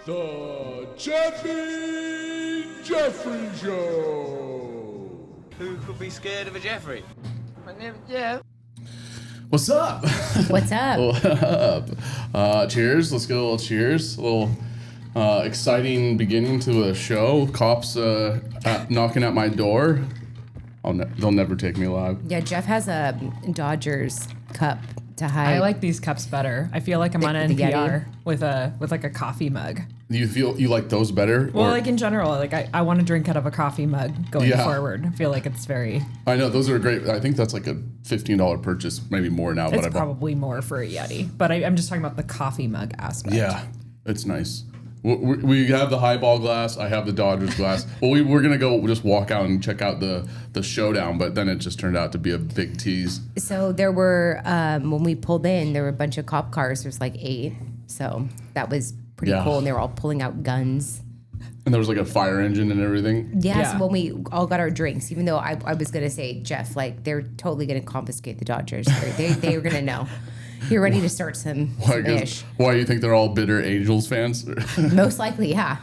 The Jeffrey Show. Who could be scared of a Jeffrey? My name is Jeff. What's up? What's up? What up? Cheers. Let's get a little cheers. A little exciting beginning to a show. Cops knocking at my door. They'll never take me alive. Yeah, Jeff has a Dodgers cup to hide. I like these cups better. I feel like I'm on NPR with like a coffee mug. Do you feel you like those better? Well, like in general, like I want to drink out of a coffee mug going forward. I feel like it's very. I know those are great. I think that's like a $15 purchase, maybe more now. It's probably more for a Yeti, but I'm just talking about the coffee mug aspect. Yeah, it's nice. We have the highball glass. I have the Dodgers glass. Well, we're gonna go just walk out and check out the showdown, but then it just turned out to be a big tease. So there were when we pulled in, there were a bunch of cop cars. There's like 8, so that was pretty cool. And they were all pulling out guns. And there was like a fire engine and everything. Yeah. So when we all got our drinks, even though I was gonna say, Jeff, like they're totally gonna confiscate the Dodgers. They were gonna know. You're ready to start some ish. Why do you think they're all bitter Angels fans? Most likely, yeah.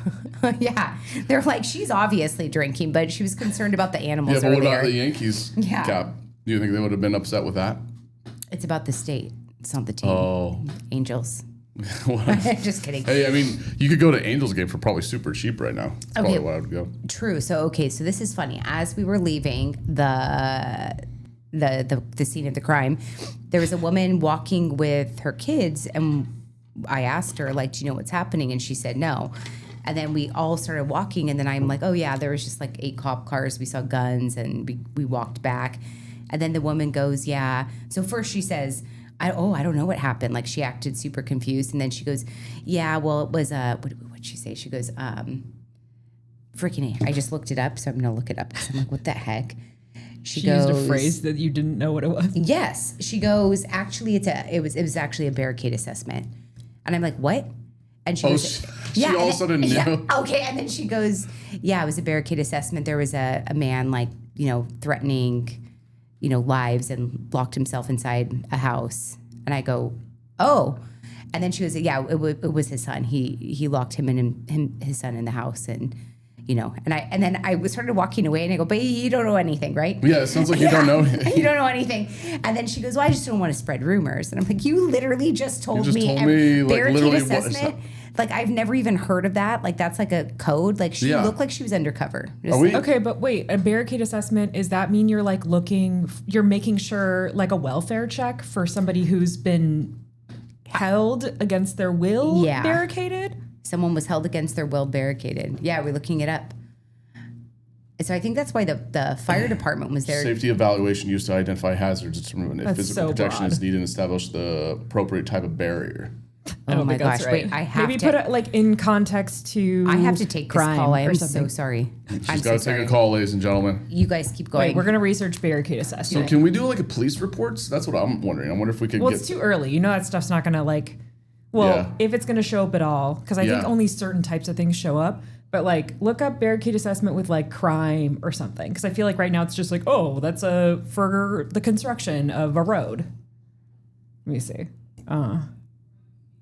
Yeah. They're like, she's obviously drinking, but she was concerned about the animals Yeah, but earlier. what about the Yankees cap? Do you think they would have been upset with that? It's about the state. It's not the team. Oh. Angels. Just kidding. Hey, I mean, you could go to Angels game for probably super cheap right now. That's probably why I would go. True. So this is funny. As we were leaving the scene of the crime, there was a woman walking with her kids, and I asked her, like, do you know what's happening? And she said no. And then we all started walking, and then I'm like, oh yeah, there was just like 8 cop cars. We saw guns, and we walked back. And then the woman goes, yeah. So first she says, I don't know what happened. Like, she acted super confused, and then she goes, yeah, well, it was what'd she say? She goes, freaking A. I just looked it up, so I'm gonna look it up because I'm like, what the heck? She goes, used a phrase that you didn't know what it was. Yes. She goes, actually, it was actually a barricade assessment. And I'm like, what? And she goes, she all of a sudden knew. Yeah, okay. And then she goes, yeah, it was a barricade assessment. There was a man, like, threatening, lives, and locked himself inside a house. And I go, oh. And then she goes, yeah, it was his son. He locked him and his son in the house, and and then I started walking away, and I go, but you don't know anything, right? Yeah, it sounds like you don't know anything. You don't know anything. And then she goes, well, I just don't want to spread rumors. And I'm like, you literally just told me like, barricade assessment. Like, I've never even heard of that. Like, that's like a code. Like, she looked like she was undercover. Okay, but wait, a barricade assessment, does that mean you're like you're making sure, like a welfare check for somebody who's been held against their will barricaded? Someone was held against their will barricaded. Yeah, we're looking it up. So I think that's why the fire department was there. Safety evaluation used to identify hazards, determine if physical protection is needed, and establish the appropriate type of barrier. Oh my gosh! Wait, I have maybe to put it like in context to. I have to take this call. I am so sorry. She's got to take a call, ladies and gentlemen. You guys keep going. Wait, we're gonna research barricade assessment. So can we do like a police reports? That's what I'm wondering. I wonder if we could. Well, it's too early. That stuff's not gonna like. Well, if it's going to show up at all, because I think only certain types of things show up. But like, look up barricade assessment with like crime or something, because I feel like right now it's just like, oh, that's for the construction of a road. Let me see.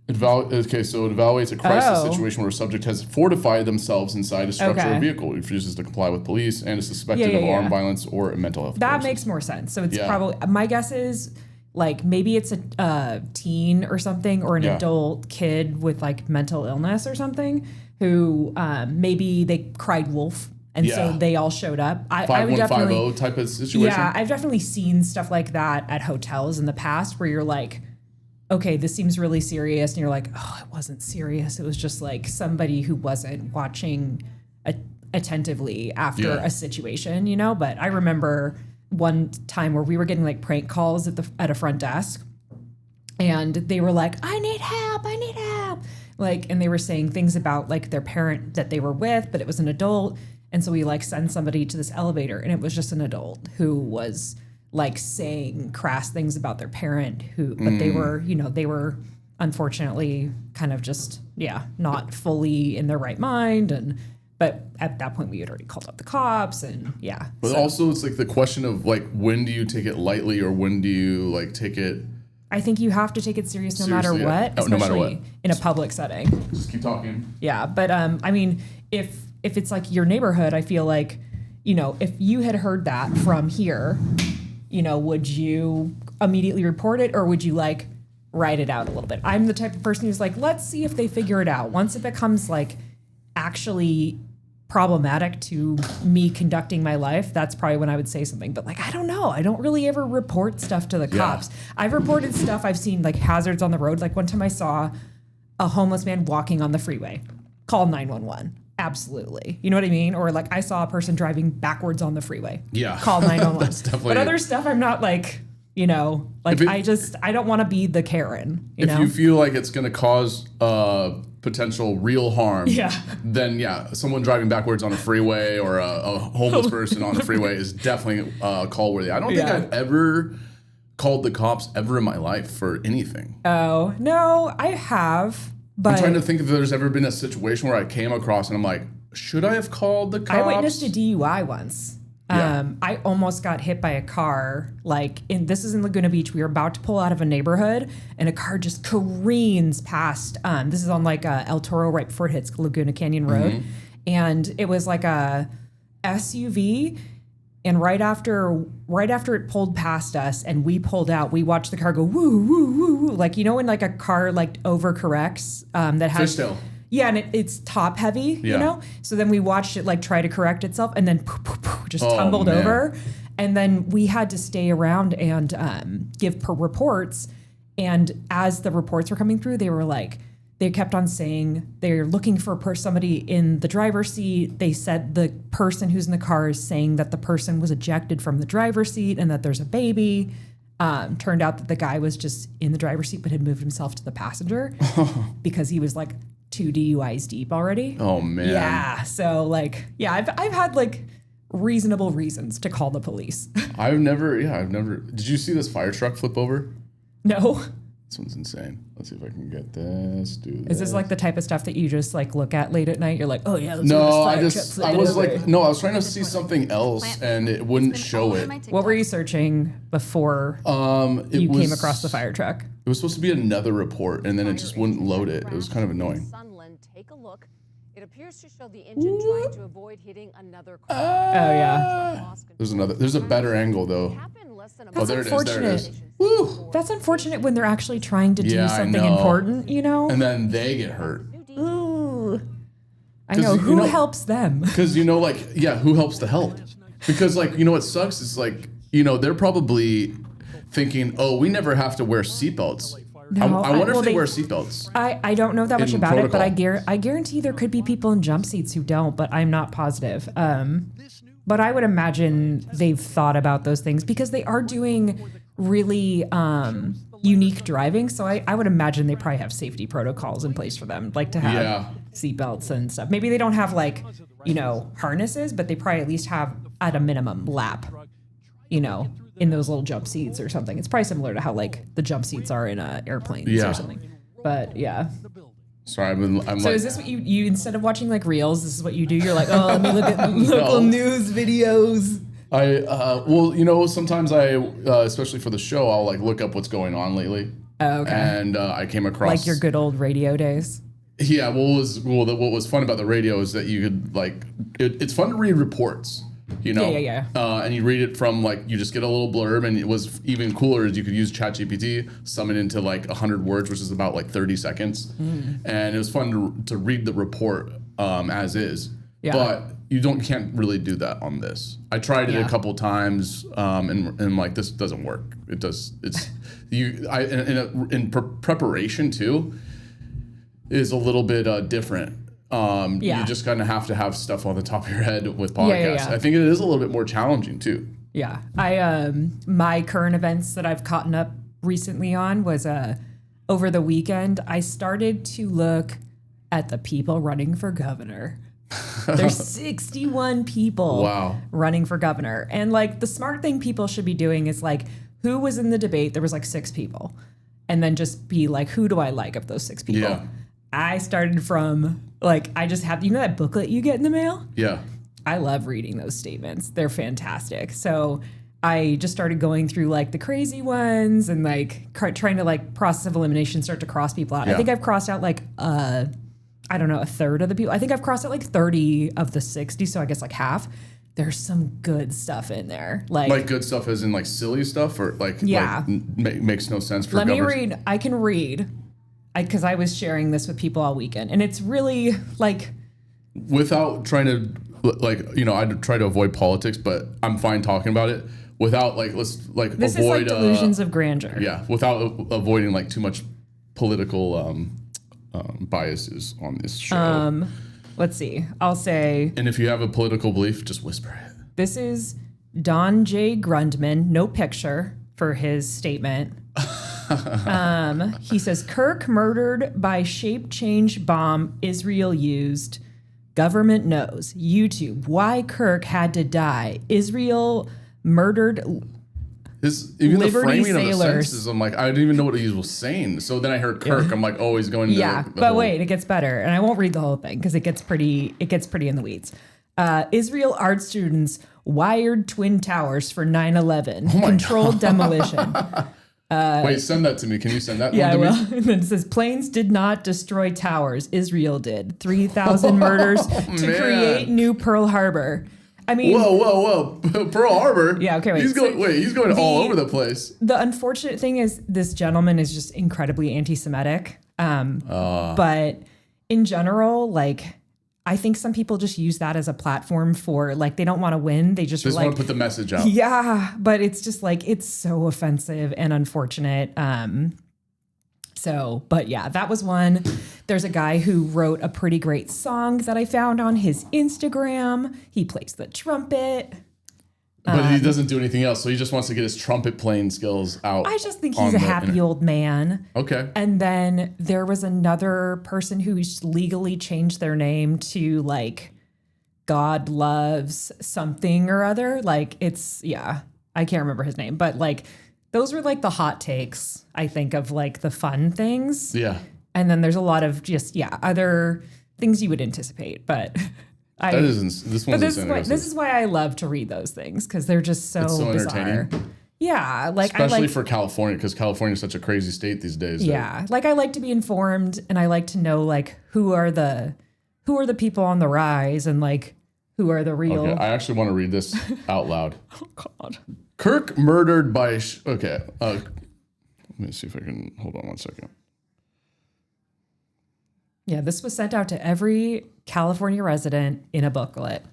Okay, so it evaluates a crisis situation where a subject has fortified themselves inside a structure or vehicle, refuses to comply with police, and is suspected of armed violence or a mental health. That makes more sense. So it's probably, my guess is, like, maybe it's a teen or something, or an adult kid with like mental illness or something, who maybe they cried wolf, and so they all showed up. I would definitely 5150 type of situation. Yeah, I've definitely seen stuff like that at hotels in the past, where you're like, okay, this seems really serious, and you're like, oh, it wasn't serious. It was just like somebody who wasn't watching attentively after a situation, But I remember one time where we were getting like prank calls at a front desk, and they were like, I need help. Like, and they were saying things about like their parent that they were with, but it was an adult. And so we like send somebody to this elevator, and it was just an adult who was like saying crass things about their parent but they were unfortunately kind of just, not fully in their right mind. But at that point, we had already called up the cops, and But also, it's like the question of like, when do you take it lightly, or when do you like take it I think you have to take it serious no matter Seriously, what, no matter especially what. in a public setting. Just keep talking. Yeah, but I mean, if it's like your neighborhood, I feel like, you know, if you had heard that from here, you know, would you immediately report it or would you like write it out a little bit? I'm the type of person who's like, let's see if they figure it out. Once it becomes like actually problematic to me conducting my life, that's probably when I would say something. But like, I don't know. I don't really ever report stuff to the cops. I've reported stuff. I've seen like hazards on the road. Like one time I saw a homeless man walking on the freeway. Call 911. Absolutely. You know what I mean? Or like I saw a person driving backwards on the freeway. Yeah. Call 911. That's definitely But other stuff, I'm not like, you know, like I don't want to be the Karen, you know? If you feel like it's going to cause potential real harm, then someone driving backwards on a freeway or a homeless person on the freeway is definitely call worthy. I don't think I've ever called the cops ever in my life for anything. Oh, no, I have. But I'm trying to think if there's ever been a situation where I came across and I'm like, should I have called the cops? I witnessed a DUI once. I almost got hit by a car. This is in Laguna Beach. We were about to pull out of a neighborhood, and a car just careens past. This is on like El Toro right before it hits Laguna Canyon Road, and it was like a SUV. And right after it pulled past us and we pulled out, we watched the car go woo woo woo woo. Like, you know when like a car like overcorrects that has Fishtail. Yeah, and it's top heavy, you know? So then we watched it like try to correct itself and then just tumbled over. And then we had to stay around and give reports. And as the reports were coming through, they kept on saying they're looking for somebody in the driver's seat. They said the person who's in the car is saying that the person was ejected from the driver's seat and that there's a baby. Turned out that the guy was just in the driver's seat but had moved himself to the passenger because he was like 2 DUIs deep already. Oh man. Yeah. So I've had like reasonable reasons to call the police. I've never. Did you see this fire truck flip over? No. This one's insane. Let's see if I can get this. Is this like the type of stuff that you just like look at late at night? You're like, oh yeah. Let's I was trying to see something else and it wouldn't show it. What were you searching before you came across the fire truck? It was supposed to be another report and then it just wouldn't load it. It was kind of annoying. Take a look. It appears to show the engine trying to avoid hitting another car. Oh yeah. There's a better angle though. That's there unfortunate. it is. Woo! That's unfortunate when they're actually trying to do something important, you know? And then they get hurt. Ooh. I know. Who helps them? Because, who helps the help? Because, what sucks is, they're probably thinking, oh, we never have to wear seatbelts. No, I wonder if they wear seatbelts. I don't know that much about protocol. it, but I guarantee there could be people in jump seats who don't, but I'm not positive. But I would imagine they've thought about those things because they are doing really unique driving. So I would imagine they probably have safety protocols in place for them, like to have seatbelts and stuff. Maybe they don't have harnesses, but they probably at least have at a minimum lap, in those little jump seats or something. It's probably similar to how the jump seits are in airplanes or something. But yeah. Sorry, I'm so is this what you instead of watching reels, this is what you do? You're like, oh, let me look at local news videos. Sometimes I, especially for the show, I'll look up what's going on lately. Oh, okay. And I came across your good old radio days. Yeah, what was fun about the radio is that you could it's fun to read reports. Yeah. And you read it from you just get a little blurb, and it was even cooler is you could use ChatGPT, sum it into 100 words, which is about 30 seconds, and it was fun to read the report as is. Yeah. But you can't really do that on this. I tried it a couple times, and this doesn't work. It does. It's in preparation too is a little bit different. You just kind of have to have stuff on the top of your head with podcasts. Yeah. I think it is a little bit more challenging too. Yeah. My current events that I've caught up recently on was over the weekend, I started to look at the people running for governor. There's 61 people running for governor. And the smart thing people should be doing is who was in the debate? There was 6 people. And then just be who do I like of those 6 people? Yeah. I started from I just have, that booklet you get in the mail? Yeah. I love reading those statements. They're fantastic. So I just started going through like the crazy ones and like trying to like process of elimination start to cross people out. Yeah. I think I've crossed out like I don't know, a third of the people. I think I've crossed out like 30 of the 60, so I guess like half. There's some good stuff in there. Like good stuff as in like silly stuff or like, makes no sense for Let me read. I can read because I was sharing this with people all weekend. And it's really like... Without trying to, like, you know, I try to avoid politics, but I'm fine talking about it without like, let's like this avoid... is like delusions of grandeur. Yeah, without avoiding like too much political biases on this show. Let's see. I'll say... And if you have a political belief, just whisper it. This is Don J. Grundman, no picture for his statement. He says, Kirk murdered by shape change bomb Israel used. Government knows. YouTube, why Kirk had to die. Israel murdered Even Liberty the framing of the sailors. sentences, I'm like, I didn't even know what he was saying. So then I heard Kirk. I'm like, oh, he's going to Yeah, the but whole... wait, it gets better. And I won't read the whole thing because it gets pretty in the weeds. Israel art students wired twin towers for 9/11. Controlled demolition. Wait, send that to me. Can you send that Yeah, I one will. to me? And then it says, planes did not destroy towers. Israel did. 3,000 murders to Man. create new Pearl Harbor. I mean, Whoa. Pearl Harbor? Yeah, okay, wait. He's going all over the place. the unfortunate thing is this gentleman is just incredibly anti-Semitic. But in general, like, I think some people just use that as a platform for, like, they don't want to win. They just Just like, want to put the message out. yeah, but it's just like, it's so offensive and unfortunate. But yeah, that was one. There's a guy who wrote a pretty great song that I found on his Instagram. He plays the trumpet. But he doesn't do anything else. So he just wants to get his trumpet playing skills out. I just think on he's a the happy internet. old man. Okay. And then there was another person who's legally changed their name to like God loves something or other. Like I can't remember his name, but like those were like the hot takes, I think, of like the fun things. Yeah. And then there's a lot of just, other things you would anticipate. But This is why I love to read those things because they're just so, It's so bizarre. entertaining. Yeah, like Especially for California, because California is such a crazy state these days. Yeah, like I like to be informed, and I like to know like who are the people on the rise, and like who are the real. Okay, I actually want to read this out loud. Oh God. Kirk murdered by. Okay. Let me see if I can hold on one second. Yeah, this was sent out to every California resident in a booklet.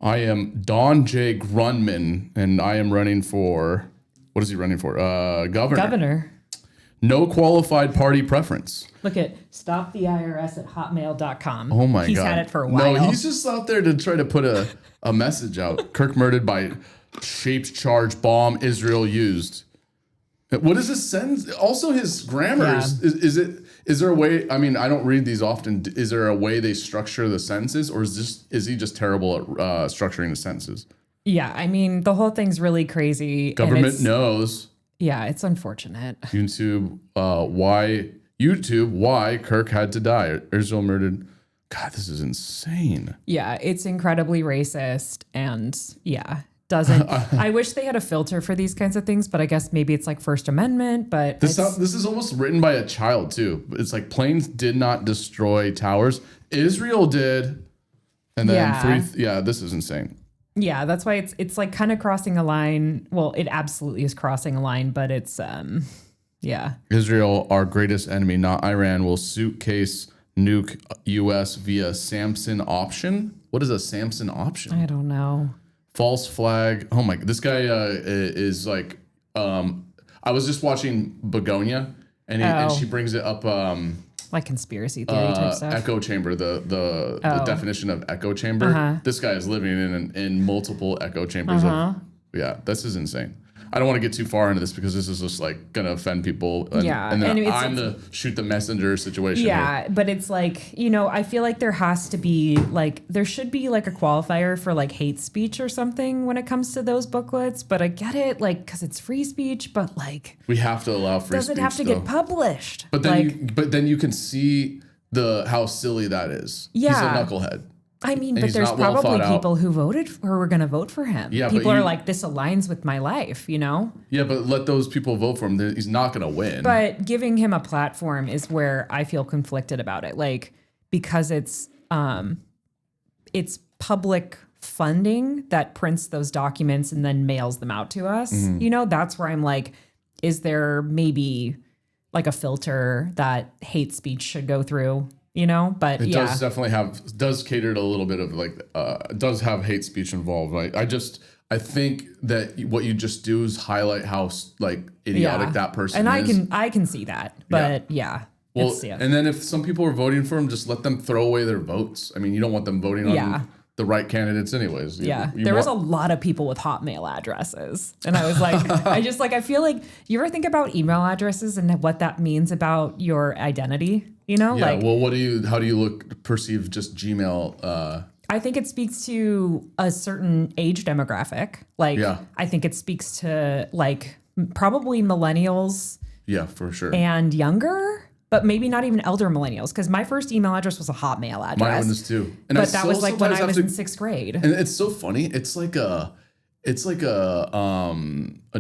I am Don J. Grundman, and I am running for. What is he running for? Governor. No qualified party preference. Look at stoptheirs@hotmail.com. Oh my God. He's had it for a while. No, he's just out there to try to put a message out. Kirk murdered by shaped charge bomb Israel used. What does this sentence? Also, his grammar is there a way? I mean, I don't read these often. Is there a way they structure the sentences, or is he just terrible at structuring the sentences? Yeah, I mean, the whole thing's really crazy. Government knows. Yeah, it's unfortunate. YouTube, why Kirk had to die. Israel murdered. God, this is insane. Yeah, it's incredibly racist, and doesn't. I wish they had a filter for these kinds of things, but I guess maybe it's like First Amendment. But this is almost written by a child too. It's like planes did not destroy towers. Israel did, and then this is insane. Yeah, that's why it's like kind of crossing a line. Well, it absolutely is crossing a line, but it's Israel, our greatest enemy, not Iran, will suitcase nuke U.S. via Samson option. What is a Samson option? I don't know. False flag. Oh my! This guy is like. I was just watching Begonia, and she brings it up. Like conspiracy theory type stuff. Echo chamber. The definition of echo chamber. This guy is living in multiple echo chambers. This is insane. I don't want to get too far into this because this is just like gonna offend people. And then I'm the shoot the messenger situation. Yeah, here. but it's like, I feel like there has to be like there should be like a qualifier for like hate speech or something when it comes to those booklets. But I get it, like, because it's free speech, but like we have to allow free speech. Does it have to get published? But then you can see how silly that is. Yeah. He's a knucklehead. I mean, and but he's there's not well probably thought out. people who were going to vote for him. Yeah, people but are like, this aligns with my life, you know? Yeah, but let those people vote for him. He's not going to win. But giving him a platform is where I feel conflicted about it. Like, because it's public funding that prints those documents and then mails them out to us. Mm-hmm. You know, that's where I'm like, is there maybe like a filter that hate speech should go through? You know, but it yeah, does definitely does cater to a little bit of like, does have hate speech involved. I think that what you just do is highlight how like idiotic that person and is. I can see that, but Well, and then if some people are voting for him, just let them throw away their votes. I mean, you don't want them voting on the right candidates anyways. There was a lot of people with Hotmail addresses. And I was like, I feel like, you ever think about email addresses and what that means about your identity? You know, Yeah, like, well, how do you perceive just Gmail? I think it speaks to a certain age demographic. Like, I think it speaks to like probably millennials. Yeah, for sure. And younger, but maybe not even elder millennials. Because my first email address was a Hotmail address. Mine was too. And but that was like when I was in 6th grade. And it's so funny. It's like a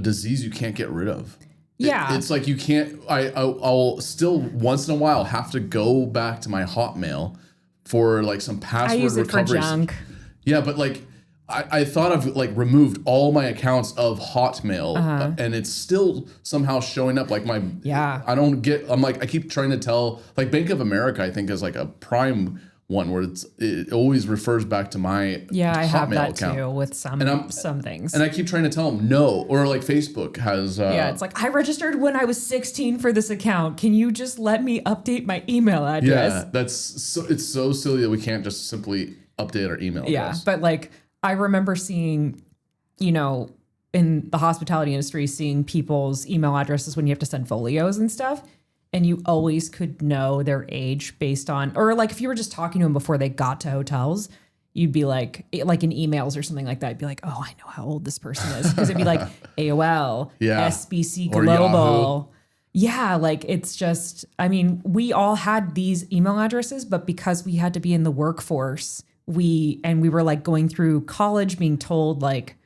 disease you can't get rid of. Yeah. It's like you can't. I'll still once in a while have to go back to my Hotmail for like some password I use it for recovery. junk. Yeah, but like I thought I've like removed all my accounts of Hotmail, and it's still somehow showing up. Like I don't get. I'm like I keep trying to tell. Like Bank of America, I think is like a prime one where it always refers back to my I have Hotmail that account. too with some things. And I keep trying to tell them no, or like Facebook has. It's like I registered when I was 16 for this account. Can you just let me update my email address? Yeah, it's so silly that we can't just simply update our email address. Yeah, but like I remember seeing, you know, in the hospitality industry, seeing people's email addresses when you have to send folios and stuff. And you always could know their age based on, or like if you were just talking to them before they got to hotels, you'd be like in emails or something like that. You'd be like, oh, I know how old this person is. Because it'd be like AOL, SBC Global. Yeah, like it's just, I mean, we all had these email addresses, but because we had to be in the workforce, we were like going through college being told like,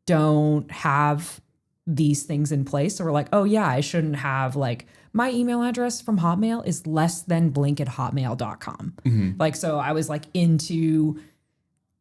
don't have these things in place. So we're like, oh yeah, I shouldn't have like, my email address from Hotmail is less than blink@hotmail.com. Mm-hmm. Like, so I was like into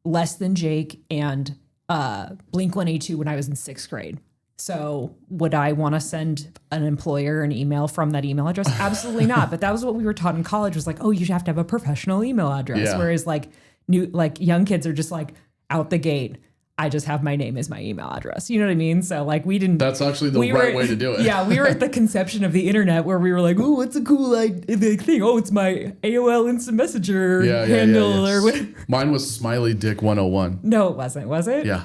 less than Jake and Blink 182 when I was in 6th grade. So would I want to send an employer an email from that email address? Absolutely not. But that was what we were taught in college was like, oh, you have to have a professional email address. Yeah. Whereas like young kids are just like out the gate, I just have my name as my email address. You know what I mean? So like we didn't. That's actually the right way to do it. Yeah, we were at the conception of the internet where we were like, oh, what's a cool thing? Oh, it's my AOL Instant Messenger handle or what? Mine was Smiley Dick 101. No, it wasn't. Was it? Yeah.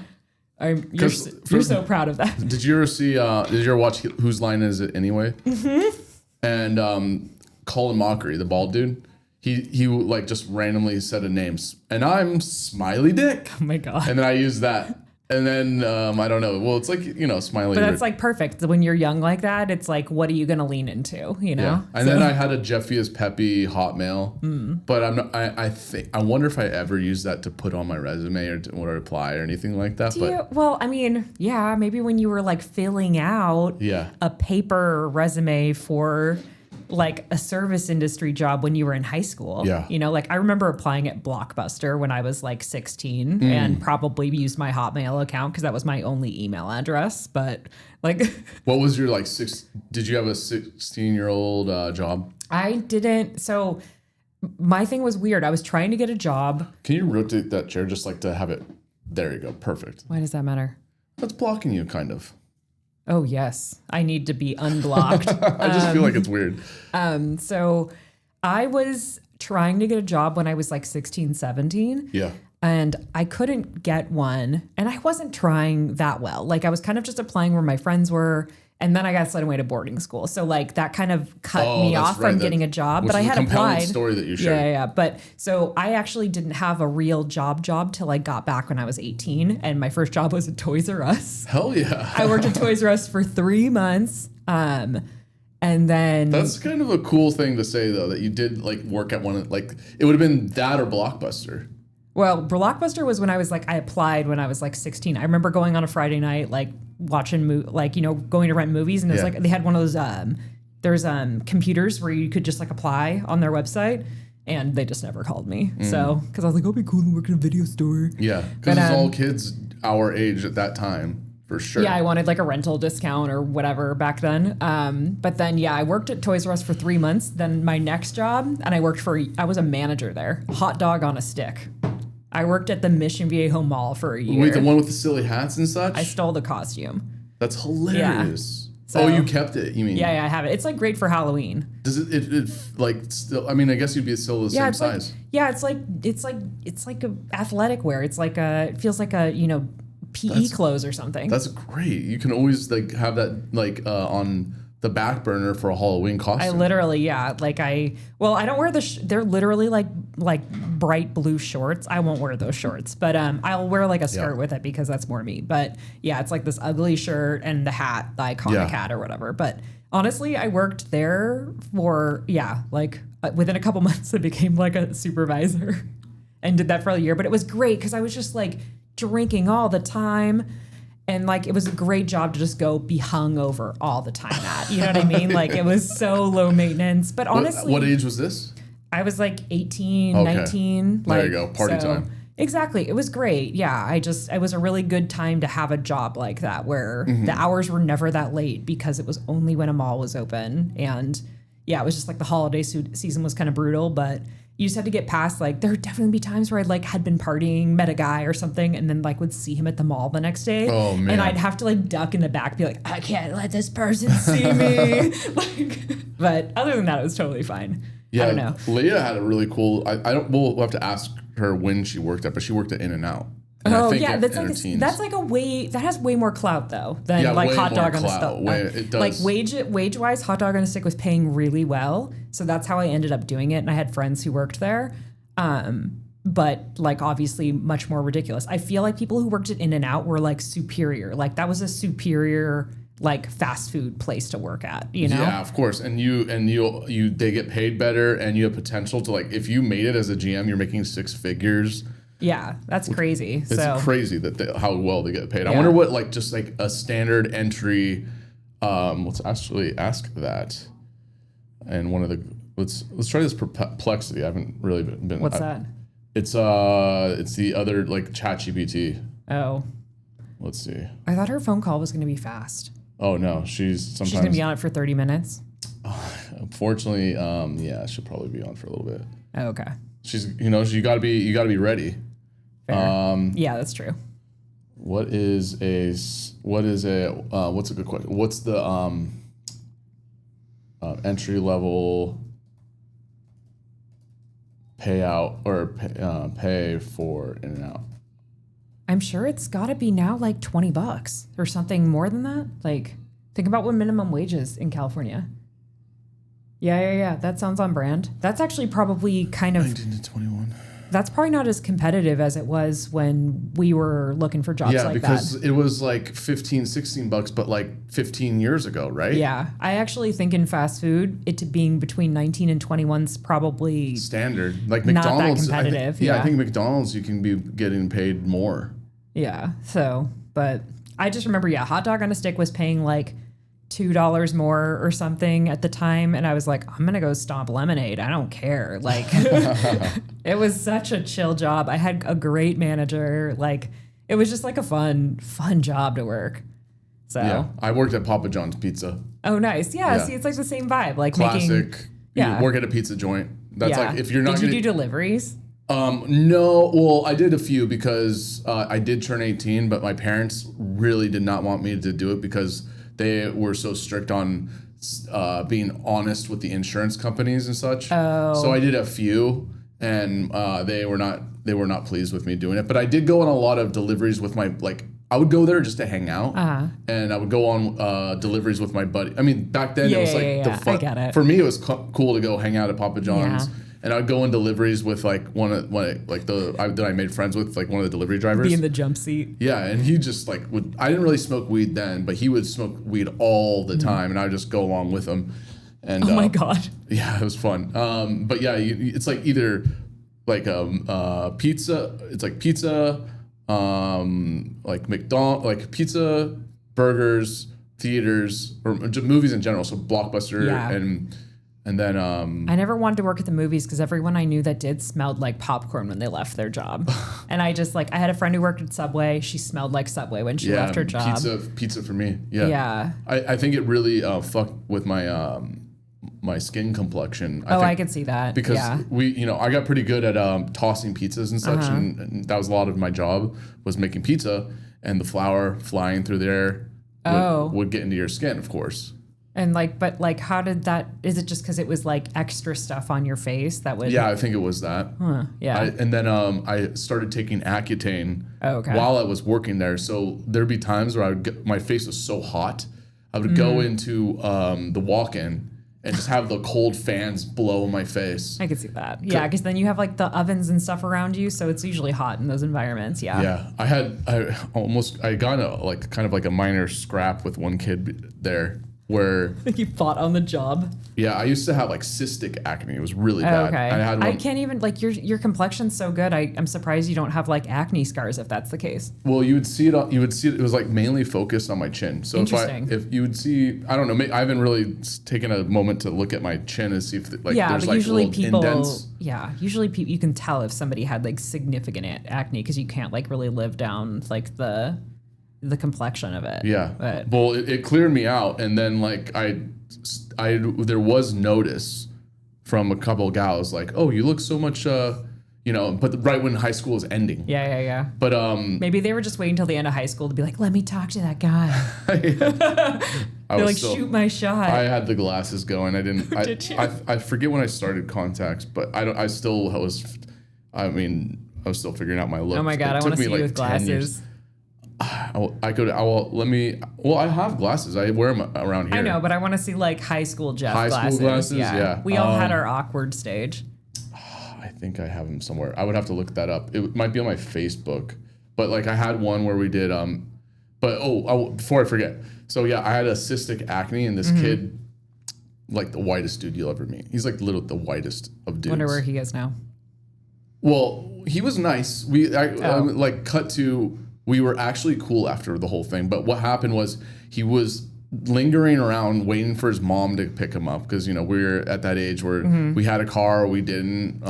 You're so proud of that. Did you ever see? Did you ever watch Whose Line Is It Anyway? Mm-hmm. And Colin Mockery, the bald dude. He like just randomly said a name, and I'm Smiley Dick. Oh my god! And then I used that, and then I don't know. Well, it's like Smiley. But that's like perfect when you're young like that. It's like, what are you gonna lean into? You know. Yeah. And then I had a Jeffy is Peppy Hotmail, but I'm not. I wonder if I ever use that to put on my resume or apply or anything like that. Well, I mean, yeah, maybe when you were like filling out a paper resume for like a service industry job when you were in high school. Yeah. You know, like I remember applying at Blockbuster when I was like 16 and probably used my Hotmail account because that was my only email address. But like, what was your like did you have a 16-year-old job? I didn't. So my thing was weird. I was trying to get a job. Can you rotate that chair just like to have it? There you go. Perfect. Why does that matter? That's blocking you kind of. Oh, yes. I need to be unblocked. I just feel like it's weird. So I was trying to get a job when I was like 16, 17. Yeah. And I couldn't get one. And I wasn't trying that well. Like I was kind of just applying where my friends were. And then I got sent away to boarding school. So like that kind of cut me off from getting a job. But I had applied. Story that you shared. Yeah. But so I actually didn't have a real job till I got back when I was 18. And my first job was at Toys R Us. Hell yeah. I worked at Toys R Us for 3 months. And then that's kind of a cool thing to say though, that you did like work at one, like it would have been that or Blockbuster. Well, Blockbuster was when I was like, I applied when I was like 16. I remember going on a Friday night, like watching, going to rent movies. And it was like, they had one of those, there's computers where you could just like apply on their website. And they just never called me. So, because I was like, I'll be cool to work in a video store. Yeah, because it's all kids our age at that time, for sure. Yeah, I wanted like a rental discount or whatever back then. But then, yeah, I worked at Toys R Us for 3 months. Then my next job, and I was a manager there. Hot dog on a stick. I worked at the Mission Viejo Mall for a year. Wait, the one with the silly hats and such? I stole the costume. That's hilarious. So, you kept it, you mean? Yeah, I have it. It's like great for Halloween. Does it like still, I mean, I guess you'd be still the same size. It's like a athletic wear. It's like it feels like a, PE clothes or something. That's great. You can always like have that like on the back burner for a Halloween costume. I literally, I don't wear they're literally like bright blue shorts. I won't wear those shorts, but I'll wear like a skirt with it because that's more me. But yeah, it's like this ugly shirt and the hat, the iconic hat or whatever. But honestly, I worked there for, within a couple months, I became like a supervisor and did that for a year. But it was great because I was just like drinking all the time. And like, it was a great job to just go be hungover all the time at, you know what I mean? Like it was so low maintenance, but honestly. What age was this? I was like 18, 19. There you go. Party time. Exactly. It was great. Yeah. It was a really good time to have a job like that where the hours were never that late because it was only when a mall was open. And yeah, it was just like the holiday season was kind of brutal, but you just had to get past, like, there would definitely be times where I like had been partying, met a guy or something, and then like would see him at the mall the next day. Oh, man. And I'd have to like duck in the back, be like, I can't let this person see me. But other than that, it was totally fine. Yeah, I don't know. Leah had a really cool, we'll have to ask her when she worked at, but she worked at In-N-Out. That has way more clout though than like hot dog on a stick. It does. Like wage wise, hot dog on a stick was paying really well, so that's how I ended up doing it. And I had friends who worked there, but like obviously much more ridiculous. I feel like people who worked at In-N-Out were like superior. Like that was a superior like fast food place to work at. You know? Yeah, of course. And they get paid better, and you have potential to like if you made it as a GM, you're making 6 figures. Yeah, that's crazy. It's crazy that how well they get paid. I wonder what like just like a standard entry. Let's actually ask that. And one of the let's try this perplexity. I haven't really been. What's that? It's the other like ChatGPT. Oh. Let's see. I thought her phone call was going to be fast. Oh no, she's going to be on it for 30 minutes. Unfortunately, she'll probably be on for a little bit. Oh, okay. She's you got to be ready. Fair. Yeah, that's true. What's a good question? What's the entry level payout or pay for In-N-Out? I'm sure it's got to be now like $20 or something more than that. Like, think about what minimum wage is in California. Yeah. That sounds on brand. That's actually probably kind of 19 to 21. That's probably not as competitive as it was when we were looking for jobs like that. Yeah, because it was like $15-$16, but like 15 years ago, right? Yeah. I actually think in fast food, it being between 19 and 21 is probably standard. Like not McDonald's. that competitive. I think McDonald's, you can be getting paid more. Yeah. So, but I just remember, hot dog on a stick was paying like $2 more or something at the time, and I was like, I'm gonna go stomp lemonade. I don't care. Like, it was such a chill job. I had a great manager. Like, it was just like a fun job to work. So yeah, I worked at Papa John's Pizza. Oh, nice. Yeah. See, it's like the same vibe. Like classic. You work at a pizza joint. That's like if you're not. Did you do deliveries? No. Well, I did a few because I did turn 18, but my parents really did not want me to do it because they were so strict on being honest with the insurance companies and such. Oh. So I did a few, and they were not pleased with me doing it. But I did go on a lot of deliveries with my I would go there just to hang out, and I would go on deliveries with my buddy. I mean, back then it was like the fun. I get it. For me, it was cool to go hang out at Papa John's. Yeah. And I'd go on deliveries with that I made friends with, like one of the delivery drivers. Be in the jump seat. Yeah, and he just I didn't really smoke weed then, but he would smoke weed all the time, and I would just go along with him. And oh my God. Yeah, it was fun. But yeah, it's like either pizza. It's like pizza, like McDonald's, like pizza, burgers, theaters, or just movies in general. So Blockbuster and then I never wanted to work at the movies because everyone I knew that did smelled like popcorn when they left their job. And I just I had a friend who worked at Subway. She smelled like Subway when she left her job. Pizza for me. Yeah. Yeah. I think it really fucked with my my skin complexion. I could see that. Because I got pretty good at tossing pizzas and such, and that was a lot of my job was making pizza, and the flour flying through the air would get into your skin, of course. And how did that? Is it just because it was like extra stuff on your face that would? Yeah, I think it was that. Yeah. And then I started taking Accutane while I was working there. So there'd be times where my face was so hot, I would go into the walk-in and just have the cold fans blow in my face. I could see that. Yeah, because then you have like the ovens and stuff around you, so it's usually hot in those environments. Yeah. Yeah, I got a minor scrap with one kid there. Where you fought on the job. Yeah, I used to have cystic acne. It was really bad. Okay. I had one. I can't even your complexion's so good. I'm surprised you don't have acne scars if that's the case. Well, you would see it. It was mainly focused on my chin. So if you would see, I don't know. I haven't really taken a moment to look at my chin and see if there's usually people. Indents. Yeah, usually you can tell if somebody had significant acne because you can't really live down the complexion of it. Yeah. But. Well, it cleared me out, and then there was notice from a couple of gals oh, you look so much but right when high school is ending. Yeah. But maybe they were just waiting till the end of high school to be let me talk to that guy. They're shoot my shot. I had the glasses going. I didn't. Did you? I forget when I started contacts, but I was still figuring out my look. Oh my god, I want to see you with glasses. I have glasses. I wear them around here. I know, but I want to see high school Jeff glasses. High school glasses, yeah. We all had our awkward stage. I think I have them somewhere. I would have to look that up. It might be on my Facebook. But I had one where we did before I forget. So yeah, I had a cystic acne, and this kid, the whitest dude you'll ever meet. He's literally the whitest of dudes. Wonder where he is now. Well, he was nice. Cut to. We were actually cool after the whole thing, but what happened was he was lingering around waiting for his mom to pick him up because we were at that age where we had a car or we didn't,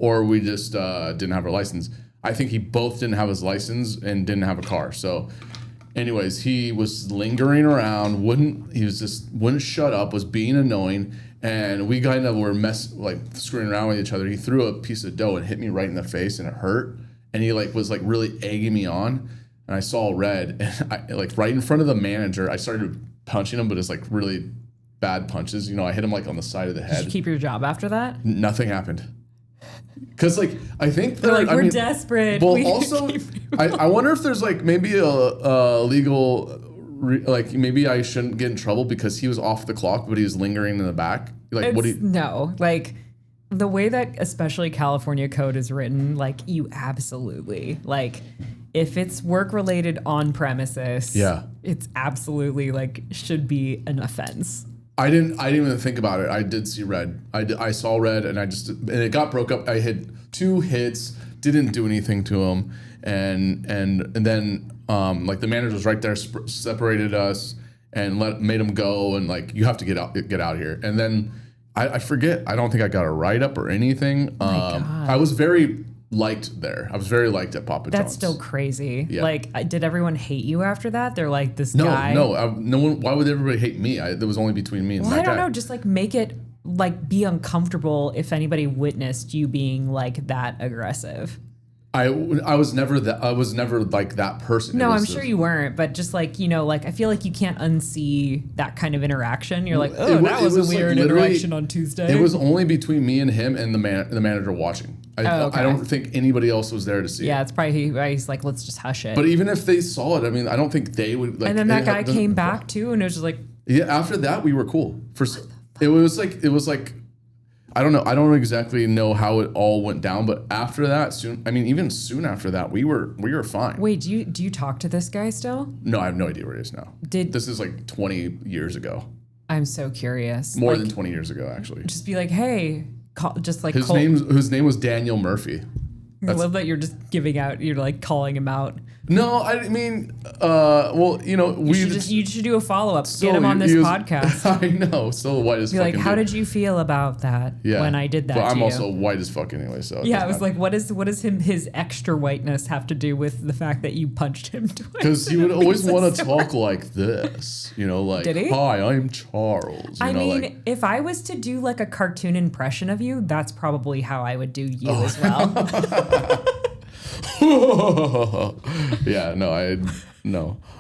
or we just didn't have our license. I think he both didn't have his license and didn't have a car. So, anyways, he was lingering around, wouldn't shut up, was being annoying, and we kind of were screwing around with each other. He threw a piece of dough and hit me right in the face, and it hurt. And he was really egging me on, and I saw red, and I right in front of the manager, I started punching him, but it's really bad punches. I hit him on the side of the head. Did you keep your job after that? Nothing happened. Cause I think they're we're desperate. Well, also, I wonder if there's maybe a legal, maybe I shouldn't get in trouble because he was off the clock, but he was lingering in the back. No. The way that especially California code is written, you absolutely, if it's work related on premises, it's absolutely should be an offense. I didn't even think about it. I did see red. I saw red, and it got broke up. I hit 2 hits, didn't do anything to him, and then the manager was right there, separated us, and made him go, and you have to get out of here, and then. I forget. I don't think I got a write-up or anything. I was very liked there. I was very liked at Papa John's. That's still crazy. Yeah. Did everyone hate you after that? They're this guy. No, no one. Why would everybody hate me? It was only between me and that guy. I don't know. Just make it be uncomfortable if anybody witnessed you being that aggressive. I was never that. I was never that person. No, I'm sure you weren't, but just I feel you can't unsee that kind of interaction. You're that was a weird interaction on Tuesday. It was only between me and him and the manager watching. I don't think anybody else was there to see. Yeah, it's probably he's let's just hush it. But even if they saw it, I don't think they would. And then that guy came back too, and it was just yeah. After that, we were cool. It was I don't know. I don't exactly know how it all went down, but after that, even soon after that, we were fine. Wait, do you talk to this guy still? No, I have no idea where he is now. This is 20 years ago. I'm so curious. More than 20 years ago, actually. Just be hey, His name was Daniel Murphy. I love that you're just giving out. You're like calling him out. No, I mean, well, you know, you should do a follow up. Get him on this podcast. I know, still white as Be fucking. like, how did you feel about that when I did that? But I'm to also you? white as fuck anyway, so Yeah, I was like, what does his extra whiteness have to do with the fact that you punched him twice? Because he would always want to talk like this, you know, like, Did he? hi, I'm Charles. You I know, mean, like, if I was to do like a cartoon impression of you, that's probably how I would do you as well. yeah, no.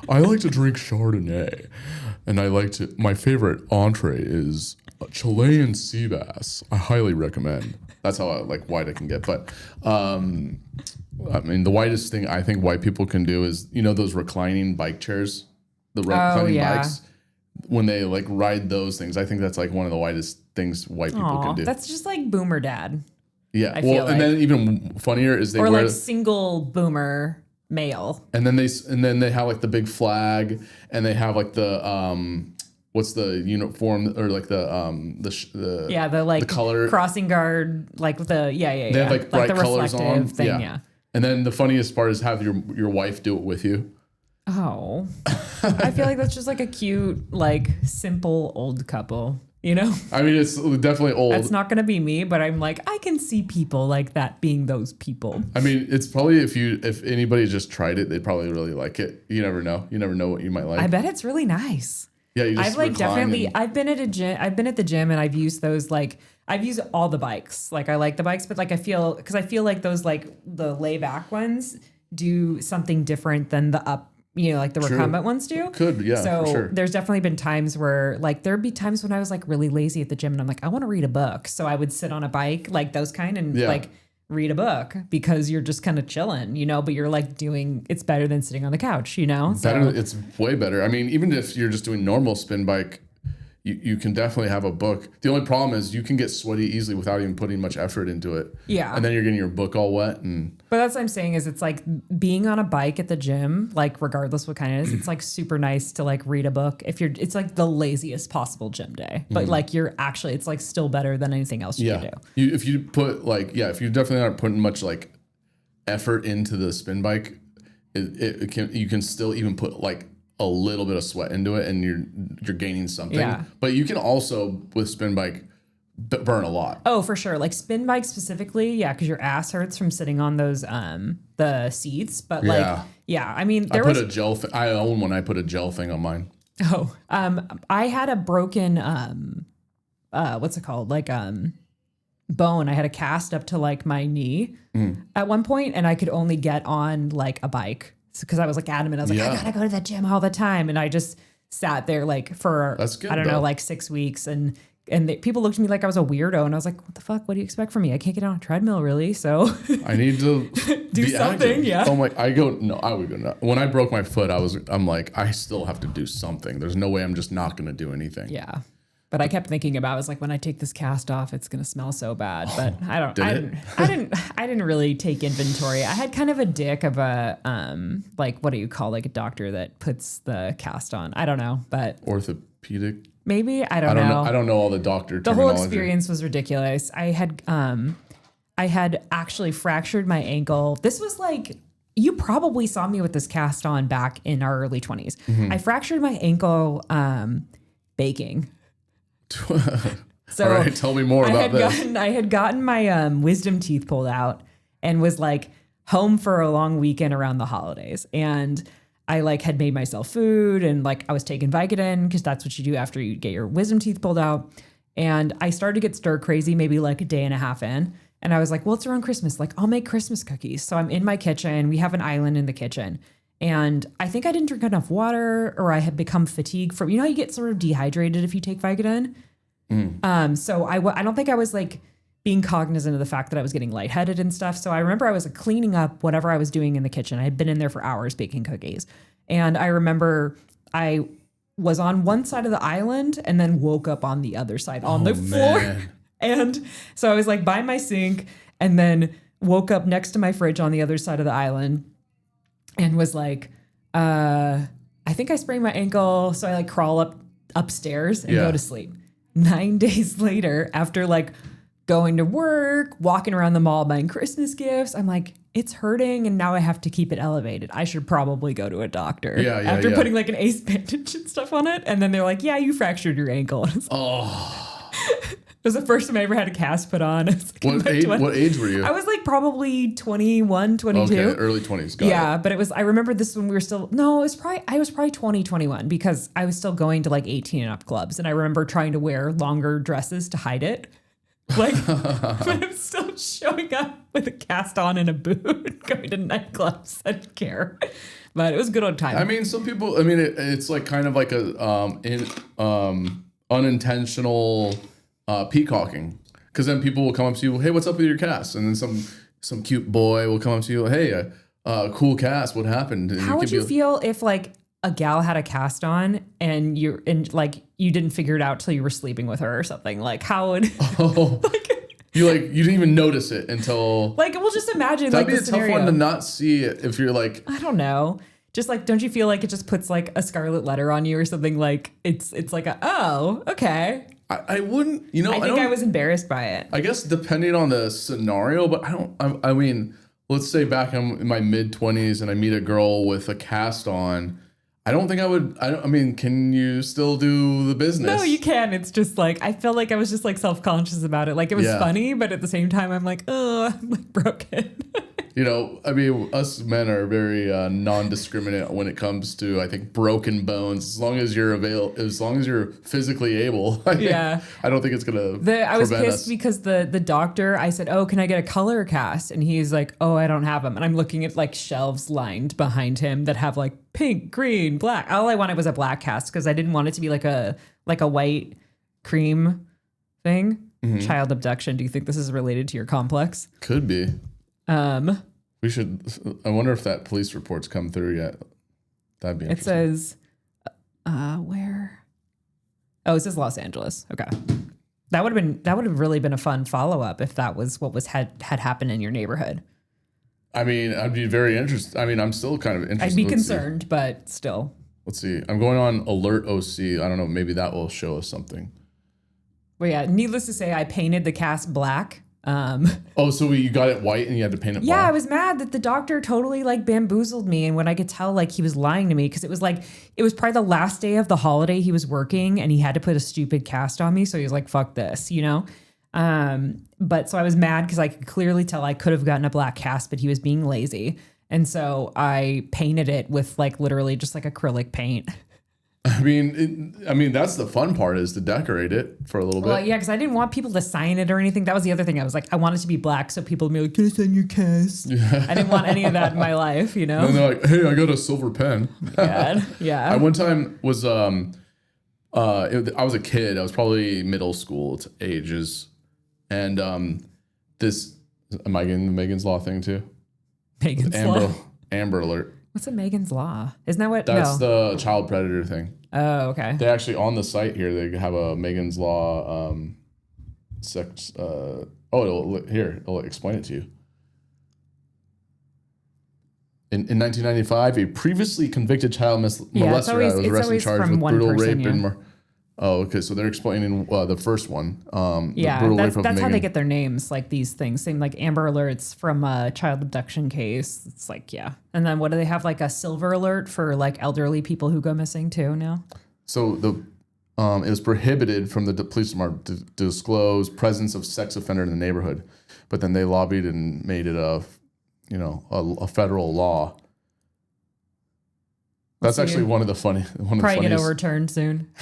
I like to drink Chardonnay, and my favorite entree is a Chilean sea bass. I highly recommend. That's how white I can get. But I mean, the whitest thing I think white people can do is, you know, those reclining bike chairs, the reclining bikes. When they like ride those things, I think that's like one of the whitest things white people can do. That's just like boomer dad. Yeah, and then even funnier is they wear like single boomer male. And then they have like the big flag, and they have like the what's the uniform or like the color crossing guard, like the They have like bright the colors on thing, yeah. And then the funniest part is have your wife do it with you. Oh, I feel like that's just like a cute, like simple old couple. You know, I mean, it's definitely old. That's not going to be me, but I'm like, I can see people like that being those people. I mean, it's probably if anybody just tried it, they'd probably really like it. You never know. You never know what you might like. I bet it's really nice. Yeah, you just I've like definitely. I've been at the gym and I've used those I've used all the bikes. Like I like the bikes, but like I feel like those like the layback ones do something different than the up. You know, like the recumbent ones do. Could, yeah, so for sure. There's definitely been times where like there'd be times when I was like really lazy at the gym and I'm like, I want to read a book. So I would sit on a bike, like those kind, and like read a book because you're just kind of chilling, you know, but you're like it's better than sitting on the couch, you know? It's way better. I mean, even if you're just doing normal spin bike, you can definitely have a book. The only problem is you can get sweaty easily without even putting much effort into it. Yeah. And then you're getting your book all wet. But that's what I'm saying is it's like being on a bike at the gym, like regardless what kind it is, it's like super nice to like read a book. It's like the laziest possible gym day, but like it's like still better than anything else you can do. If you definitely aren't putting much like effort into the spin bike, you can still even put like a little bit of sweat into it and you're gaining something. Yeah. But you can also with spin bike burn a lot. Oh, for sure. Like spin bike specifically, yeah, because your ass hurts from sitting on those the seats. But I mean, I own one. I put a gel thing on mine. Oh, I had a broken what's it called? Like bone. I had a cast up to like my knee at one point, and I could only get on like a bike. Because I was like adamant. I was like, I gotta go to the gym all the time. And I just sat there like for, I don't know, like 6 weeks. And people looked at me like I was a weirdo. And I was like, what the fuck? What do you expect from me? I can't get on a treadmill really. So I need to do something. Active. Yeah. So I'm like, I would go. No. When I broke my foot, I'm like, I still have to do something. There's no way I'm just not going to do anything. Yeah. But I kept thinking about, I was like, when I take this cast off, it's going to smell so bad. But I didn't really take inventory. I had kind of a dick of a, like, what do you call like a doctor that puts the cast on? I don't know, but orthopedic. Maybe. I don't know. I don't know all the doctor terminology. The whole experience was ridiculous. I had actually fractured my ankle. This was like, you probably saw me with this cast on back in our early 20s. Mm-hmm. I fractured my ankle baking. So all right, tell me more about this. I had gotten my wisdom teeth pulled out and was like home for a long weekend around the holidays. And I like had made myself food and like I was taking Vicodin because that's what you do after you get your wisdom teeth pulled out. And I started to get stir crazy maybe like a day and a half in. And I was like, well, it's around Christmas. Like I'll make Christmas cookies. So I'm in my kitchen. We have an island in the kitchen. And I think I didn't drink enough water or I had become fatigued from, you know, you get sort of dehydrated if you take Vicodin. So I don't think I was like being cognizant of the fact that I was getting lightheaded and stuff. So I remember I was like, cleaning up whatever I was doing in the kitchen. I had been in there for hours baking cookies. And I remember I was on one side of the island and then woke up on the other side on the floor. And so I was like by my sink and then woke up next to my fridge on the other side of the island and was like, I think I sprained my ankle. So I like crawl upstairs and go to sleep. 9 days later, after like going to work, walking around the mall buying Christmas gifts. I'm like, it's hurting and now I have to keep it elevated. I should probably go to a doctor. Yeah, After yeah. putting like an ace bandage and stuff on it. And then they're like, yeah, you fractured your ankle. Oh. It was the first time I ever had a cast put on. What age were you? I was like probably 21, 22. Okay, early 20s. Got Yeah, it. but it was, I remember this when we were still, no, I was probably 20, 21 because I was still going to like 18 and up clubs. And I remember trying to wear longer dresses to hide it. Like, but I'm still showing up with a cast on and a boot going to nightclubs. I didn't care. But it was a good old time. I mean, some people, I mean, it's like kind of like a unintentional peacocking. Because then people will come up to you, hey, what's up with your cast? And then some cute boy will come up to you, hey, cool cast, what happened? And How would you feel if like a gal had a cast on and you didn't figure it out till you were sleeping with her or something? Like how would you didn't even notice it until like we'll just imagine that'd like be the a scenario. tough one to not see it if you're like I don't know. Just like, don't you feel like it just puts like a scarlet letter on you or something? Like it's like okay. I wouldn't, you know, I think I was embarrassed by it. I guess depending on the scenario, but I mean, let's say back in my mid 20s and I meet a girl with a cast on. I don't think I would. I mean, can you still do the business? No, you can. It's just like, I felt like I was just like self-conscious about it. Like it was funny, but at the same time, I'm like, oh, I'm like broken. You know, I mean, us men are very non-discriminate when it comes to, I think, broken bones. As long as you're physically able, I don't think it's gonna. I was prevent pissed us. because the doctor, I said, oh, can I get a color cast? And he's like, oh, I don't have them. And I'm looking at like shelves lined behind him that have like pink, green, black. All I wanted was a black cast because I didn't want it to be like a white cream thing. Mm-hmm. Child abduction. Do you think this is related to your complex? Could be. We should. I wonder if that police report's come through yet. That'd be It interesting. says, where? Oh, it says Los Angeles. Okay. That would have really been a fun follow-up if that was what had happened in your neighborhood. I mean, I'd be very interested. I mean, I'm still kind of interested. I'd be Let's see. concerned, but still. Let's see. I'm going on Alert OC. I don't know. Maybe that will show us something. Well, yeah, needless to say, I painted the cast black. Oh, so you got it white and you had to paint it Yeah, black? I was mad that the doctor totally like bamboozled me. And when I could tell like he was lying to me, because it was probably the last day of the holiday he was working and he had to put a stupid cast on me. So he was like, fuck this, you know? But so I was mad because I could clearly tell I could have gotten a black cast, but he was being lazy. And so I painted it with like literally just like acrylic paint. I mean, that's the fun part is to decorate it for a little bit. Well, yeah, because I didn't want people to sign it or anything. That was the other thing. I was like, I want it to be black so people would be like, can I sign your cast? I didn't want any of that in my life, you know? And they're like, hey, I got a silver pen. God, yeah. I one time was, I was a kid. I was probably middle school ages. And am I getting the Megan's Law thing too? Megan's Law. Amber Alert. What's a Megan's Law? Isn't that what? That's no. the child predator thing. Oh, okay. They actually, on the site here, they have a Megan's Law sex. It'll explain it to you. In 1995, a previously convicted child molester was arrested and charged with brutal rape and Oh, okay. So they're explaining the first one. Yeah, that's how they get their names, like these things. Same like Amber Alerts from a child abduction case. It's like, yeah. And then what do they have? Like a silver alert for like elderly people who go missing too now? So it was prohibited from the police department to disclose presence of sex offender in the neighborhood, but then they lobbied and made it a federal law. That's actually one of the Probably get overturned soon.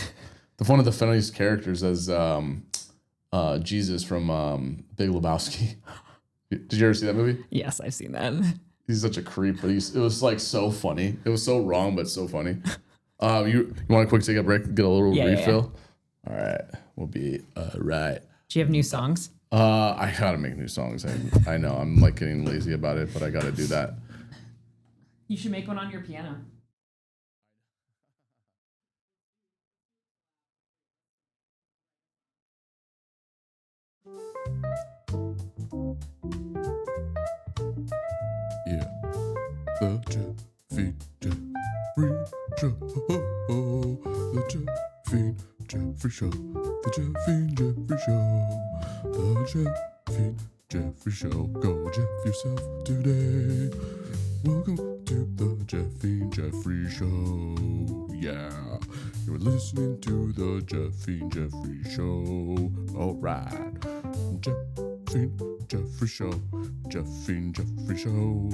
One of the funniest characters as Jesus from Big Lebowski. Did you ever see that movie? Yes, I've seen that. He's such a creep, but it was like so funny. It was so wrong, but so funny. You want to quick take a break, get a little refill? Yeah. All right, we'll be right. Do you have new songs? I gotta make new songs. I know I'm like getting lazy about it, but I gotta do that. You should make one on your piano. Yeah, the Jeffrey Show. The Jeffrey Show. The Jeffrey Show. The Jeffrey Show. Go Jeff yourself today. Welcome to the Jeffrey Show. Yeah, you're listening to the Jeffrey Show. All right, Jeffrey Show. Jeffrey Show.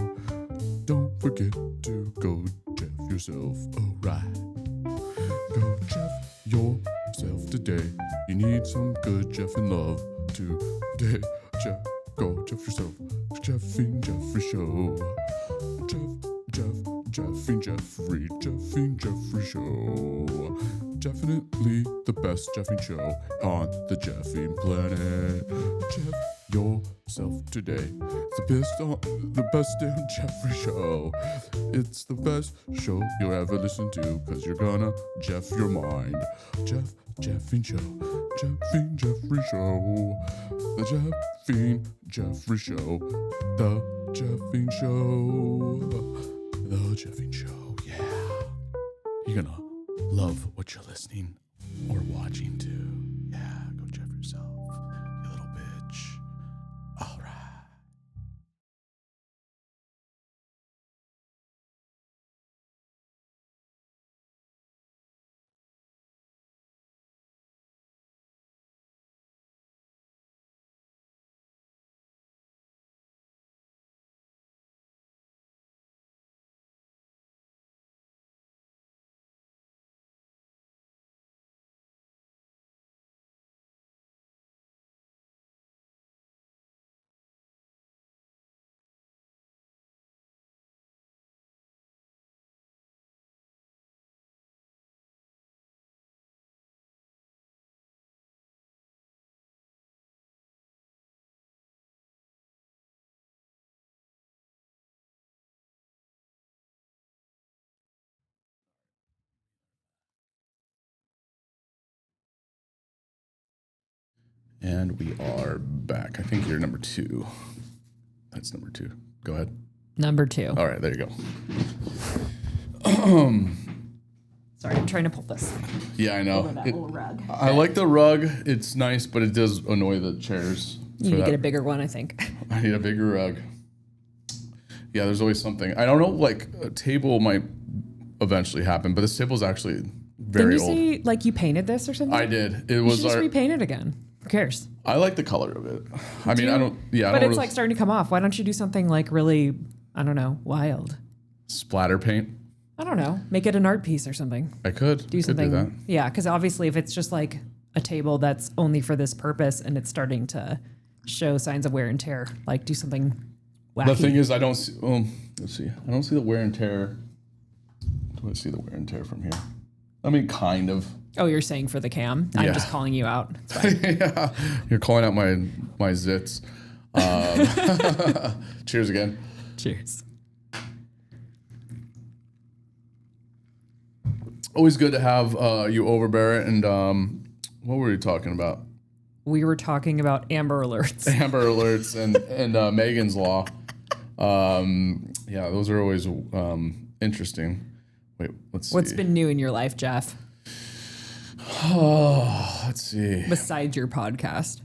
Don't forget to go Jeff yourself. All right, go Jeff yourself today. You need some good Jeffin' love today. Go Jeff yourself. Jeffrey Show. Jeffrey Show. Definitely the best Jeffing show on the Jeffing planet. Jeff yourself today. It's the best damn Jeffrey show. It's the best show you'll ever listen to, cause you're gonna Jeff your mind. Jeffing show. Jeffrey Show. The Jeffrey Show. The Jeffing Show. The Jeffing Show, yeah. You're gonna love what you're listening or watching to. Yeah, go Jeff yourself, you little bitch. All right. And we are back. I think you're number 2. That's number 2. Go ahead. Number 2. All right, there you go. Sorry, I'm trying to pull this. Yeah, I know. That little rug. I like the rug. It's nice, but it does annoy the chairs. You need to get a bigger one, I think. I need a bigger rug. Yeah, there's always something. I don't know, like a table might eventually happen, but this table is actually very Didn't you old. say, like, you painted this or something? I did. It You was should just our, repaint it again. Who cares? I like the color of it. I mean, I don't. Yeah, I But don't it's really like starting to come off. Why don't you do something like really, I don't know, wild? splatter paint. I don't know. Make it an art piece or something. I could Do something. do that. Yeah, because obviously if it's just like a table that's only for this purpose and it's starting to show signs of wear and tear, like do something wacky. The thing is, I don't see. Let's see. I don't see the wear and tear. Do I see the wear and tear from here? I mean, kind of. Oh, you're saying for the cam? I'm Yeah. just calling you out. It's fine. Yeah, you're calling out my zits. Cheers again. Cheers. Always good to have you over, Berit. And what were we talking about? We were talking about Amber Alerts. Amber Alerts and Megan's Law. Yeah, those are always interesting. Wait, let's see. What's been new in your life, Jeff, Oh, let's see. besides your podcast?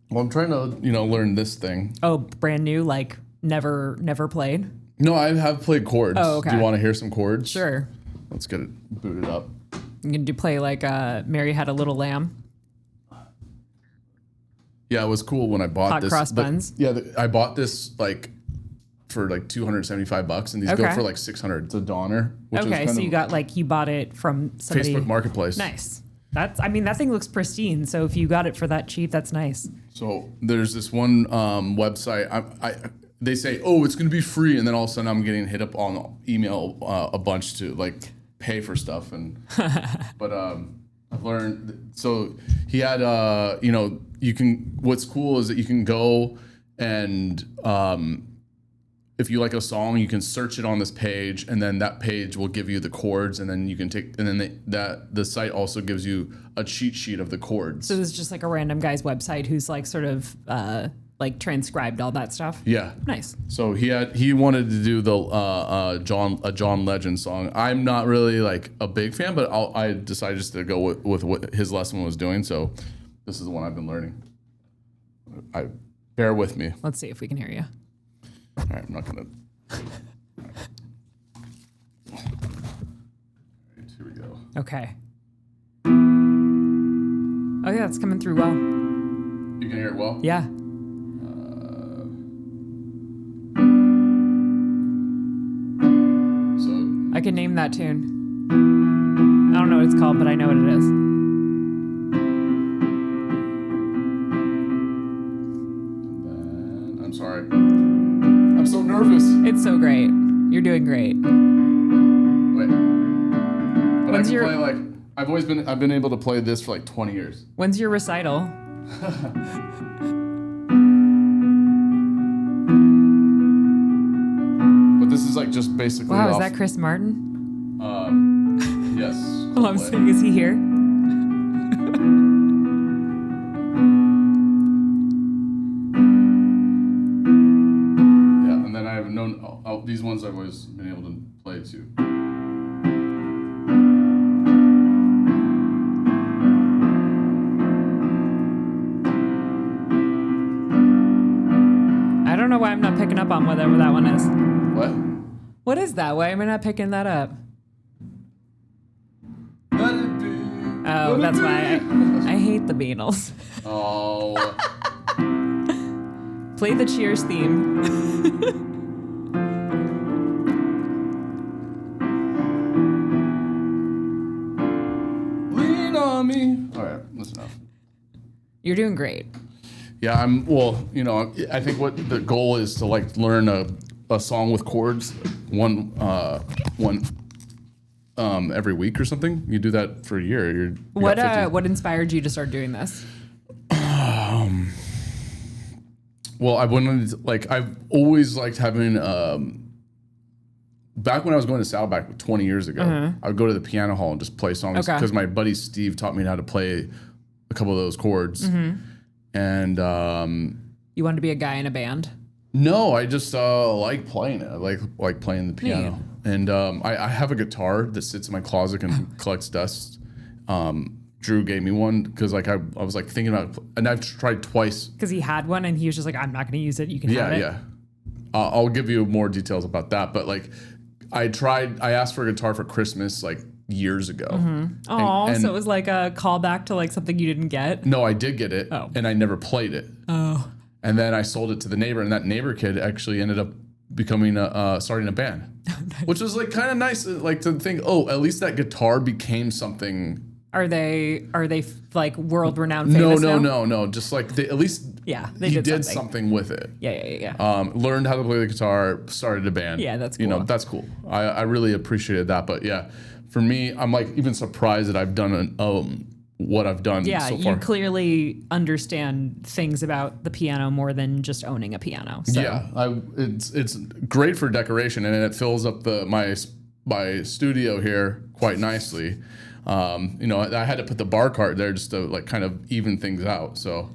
Well, I'm trying to learn this thing. Oh, brand new, like never played? No, I have played chords. Oh, okay. Do you want to hear some chords? Sure. Let's get it booted up. You can play like Mary Had a Little Lamb? Yeah, it was cool when I bought Hot this. cross buns? I bought this like for like $275, and these go Okay. for like $600. It's a Donner. Which is Okay, kind so of you bought it from somebody. Facebook Marketplace. Nice. That thing looks pristine. So if you got it for that cheap, that's nice. So there's this one website. They say, oh, it's going to be free, and then all of a sudden I'm getting hit up on email a bunch to like pay for stuff, and but I've learned. So he had you can. What's cool is that you can go and if you like a song, you can search it on this page, and then that page will give you the chords, and then you can take, and then the site also gives you a cheat sheet of the chords. So this is just like a random guy's website who's like sort of like transcribed all that stuff. Yeah. Nice. So he wanted to do the John Legend song. I'm not really like a big fan, but I decided just to go with what his lesson was doing. So this is the one I've been learning. Bear with me. Let's see if we can hear you. All right, I'm not gonna. All right, here we go. Okay. Oh yeah, it's coming through well. You can hear it well. Yeah. So I can name that tune. I don't know what it's called, but I know what it is. then, I'm sorry. I'm so nervous. It's so great. You're doing great. Wait. But When's I can your- play like I've been able to play this for like 20 years. When's your recital? But this is like just basically. Wow, is off, that Chris Martin? Yes. Oh, I'm saying, is he here? Yeah, and then I have known these ones I've always been able to play too. I don't know why I'm not picking up on whatever that one is. What? What is that? Why am I not picking that up? Let it be. Oh, Let it that's be. why I hate the Beatles. Oh. Play the Cheers theme. Lean on me. All right, that's enough. You're doing great. Yeah, I think what the goal is to like learn a song with chords, one every week or something. You do that for a year. You got 50. What inspired you to start doing this? Well, I've always liked having. Back when I was going to Saddleback 20 years ago, I would go to the piano hall and just play songs Okay. because my buddy Steve taught me how to play a couple of those chords. And You wanted to be a guy in a band? no, I just like playing it. I like playing the piano. And I have a guitar that sits in my closet and collects dust. Drew gave me one because like I was like thinking about it, and I've tried twice. Because he had one and he was just like, I'm not going to use it. You can have it. Yeah. I'll give you more details about that. But like I asked for a guitar for Christmas like years ago. Oh, And- so it was like a callback to like something you didn't get? No, I did get it, Oh. and I never played it. Oh. And then I sold it to the neighbor, and that neighbor kid actually ended up becoming starting a band, which was like kind of nice, like to think, oh, at least that guitar became something. Are they like world renowned famous now? No. Just like at least they he did did something. something with it. Yeah. Learned how to play the guitar, started a band. Yeah, that's You know, cool. that's cool. I really appreciated that. But yeah, for me, I'm like even surprised that I've done what I've done Yeah, so far. you clearly understand things about the piano more than just owning a piano. So. Yeah, it's great for decoration, and it fills up my studio here quite nicely. I had to put the bar cart there just to like kind of even things out. So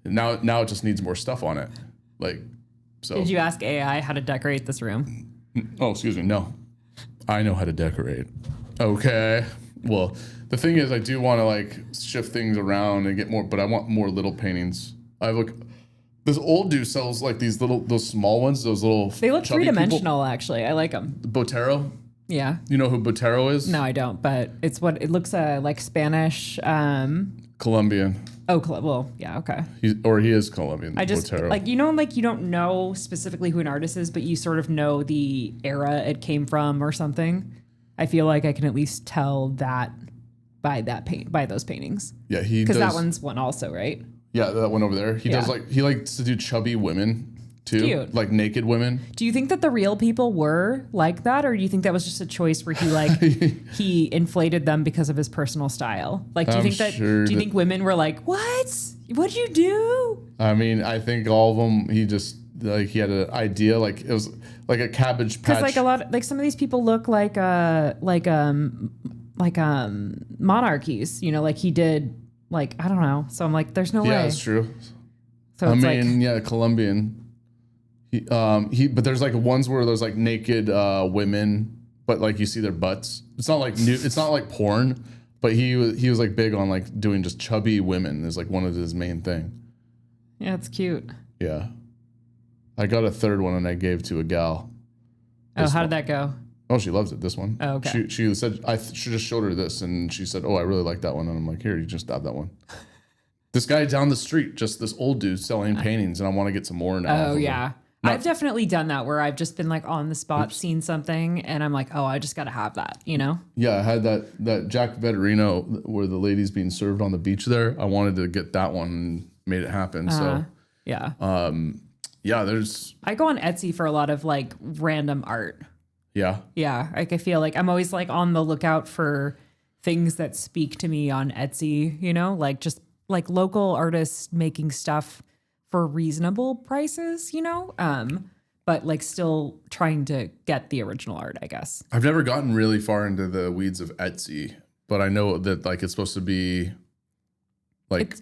now it just needs more stuff on it. Like, so. Did you ask AI how to decorate this room? Oh, excuse me. No, I know how to decorate. Okay. Well, the thing is, I do want to like shift things around and get more, but I want more little paintings. This old dude sells like those small ones, those little. They look chubby people. three-dimensional, actually. I like them. Botero. Yeah. You know who Botero is? No, I don't, but it's what it looks like Spanish. Colombian. Well, yeah, okay. He is Colombian. I just Botero. like you don't know specifically who an artist is, but you sort of know the era it came from or something. I feel like I can at least tell that by those paintings. Yeah, he Because does. that one's one also, right? Yeah, that one over there. He does Yeah. he likes to do chubby women too, Cute. like naked women. Do you think that the real people were like that, or do you think that was just a choice where he inflated them because of his personal style? Like, do you I'm think that? sure Do you that- think women were like, "What? What'd you do?" I mean, I think all of them. He just like he had an idea, like it was like a Cabbage Patch. Because like some of these people look like monarchies. You know, like he did. Like I don't know. So I'm like, there's no way. Yeah, that's true. So I it's mean, yeah, Colombian. But there's like ones where there's like naked women, but like you see their butts. It's not like it's not like porn, but he was like big on like doing just chubby women is like one of his main thing. Yeah, it's cute. Yeah. I got a third one and I gave to a gal. Oh, how did that go? Oh, she loves it. This one. Oh, okay. She said she just showed her this, and she said, "Oh, I really like that one." And I'm like, "Here, you just have that one." This guy down the street, just this old dude selling paintings, and I want to get some more now. Oh, yeah. I've definitely done that where I've just been like on the spot, seen something, and I'm like, oh, I just got to have that, you know? Yeah, I had that Jack Vetterino where the lady's being served on the beach there. I wanted to get that one and made it happen. So, Yeah. there's. I go on Etsy for a lot of like random art. Yeah. Yeah. Like I feel like I'm always like on the lookout for things that speak to me on Etsy, you know, like just like local artists making stuff for reasonable prices, you know, but like still trying to get the original art, I guess. I've never gotten really far into the weeds of Etsy, but I know that like it's supposed to be like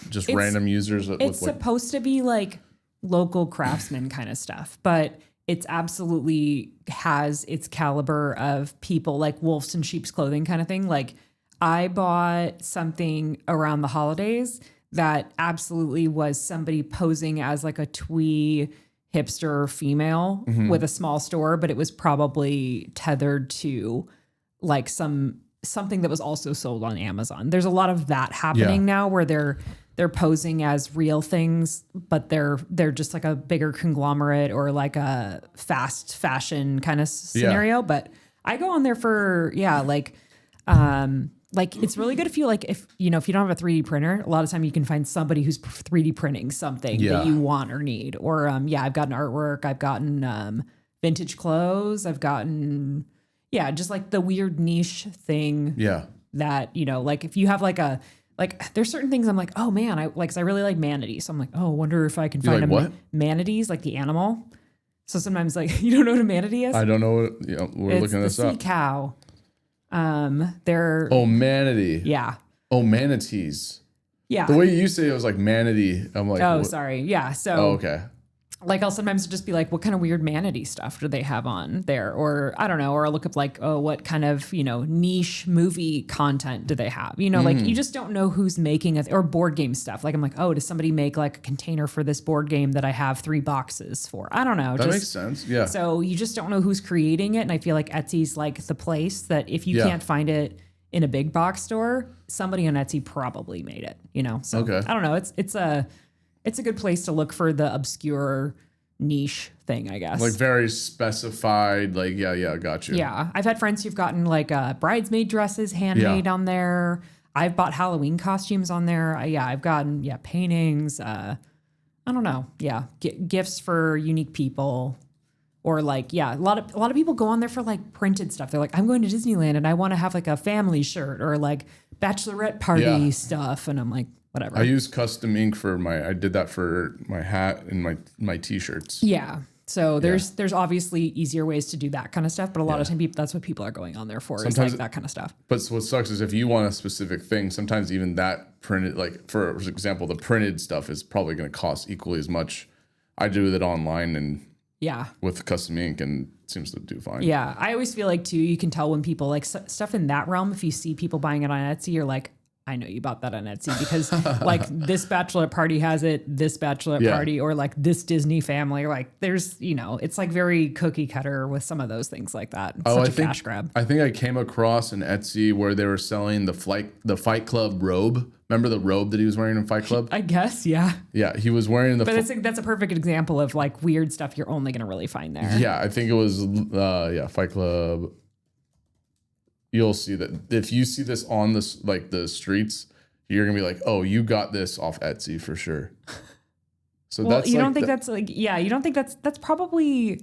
just random users. It's supposed to be like local craftsmen kind of stuff, but it's absolutely has its caliber of people like wolves in sheep's clothing kind of thing. Like I bought something around the holidays that absolutely was somebody posing as like a twee hipster female with a small store, but it was probably tethered to like something that was also sold on Amazon. There's a lot of that happening now where they're posing as real things, but they're just like a bigger conglomerate or like a fast fashion kind of scenario. But I go on there for like it's really good if you like if you don't have a 3D printer, a lot of time you can find somebody who's 3D printing something that you want or need. Or I've gotten artwork, I've gotten vintage clothes, I've gotten just like the weird niche thing. Yeah. That, like if you have like there's certain things I'm like, oh man, I really like manatees. So I'm like, oh, I wonder if I can find what? Manatees, like the animal. So sometimes like you don't know what a manatee is? I don't know what we're looking this up. It's the sea cow. They're manatee. Yeah. Oh, manatees. Yeah. The way you say it was like manatee. I'm like, oh, what? sorry. Yeah. So Okay. like I'll sometimes just be like, what kind of weird manatee stuff do they have on there? Or I don't know, or I'll look up like, oh, what kind of, niche movie content do they have? Like you just don't know who's making it, or board game stuff. Like I'm like, oh, does somebody make like a container for this board game that I have 3 boxes for? I don't know. That makes sense. Yeah. So you just don't know who's creating it. And I feel like Etsy's like the place that if you can't find it in a big box store, somebody on Etsy probably made it, So Okay. I don't know. It's a good place to look for the obscure niche thing, I guess. Like very specified, like, got you. Yeah. I've had friends who've gotten like bridesmaid dresses handmade on there. I've bought Halloween costumes on there. I've gotten, paintings. I don't know. Yeah. Gifts for unique people. Or like, a lot of people go on there for like printed stuff. They're like, I'm going to Disneyland and I want to have like a family shirt or like bachelorette party stuff. And I'm like, whatever. I use custom ink I did that for my hat and my t-shirts. Yeah. So there's obviously easier ways to do that kind of stuff, but a lot of time that's what people are going on there for. Sometimes is like that kind of stuff. But what sucks is if you want a specific thing, sometimes even that printed, like for example, the printed stuff is probably going to cost equally as much. I do it online and with custom ink and it seems to do fine. Yeah. I always feel like too, you can tell when people like stuff in that realm, if you see people buying it on Etsy, you're like, I know you bought that on Etsy because like this bachelor party has it, this bachelor party, or like this Disney family, like there's, it's like very cookie cutter with some of those things like that. It's such a cash grab. I think I came across an Etsy where they were selling the Fight Club robe. Remember the robe that he was wearing in Fight Club? I guess, yeah. Yeah, he was wearing the. But that's a perfect example of like weird stuff you're only gonna really find there. Yeah, I think it was Fight Club. You'll see that if you see this on this like the streets, you're gonna be like, oh, you got this off Etsy for sure. So well, that's you don't think that's like you don't think that's probably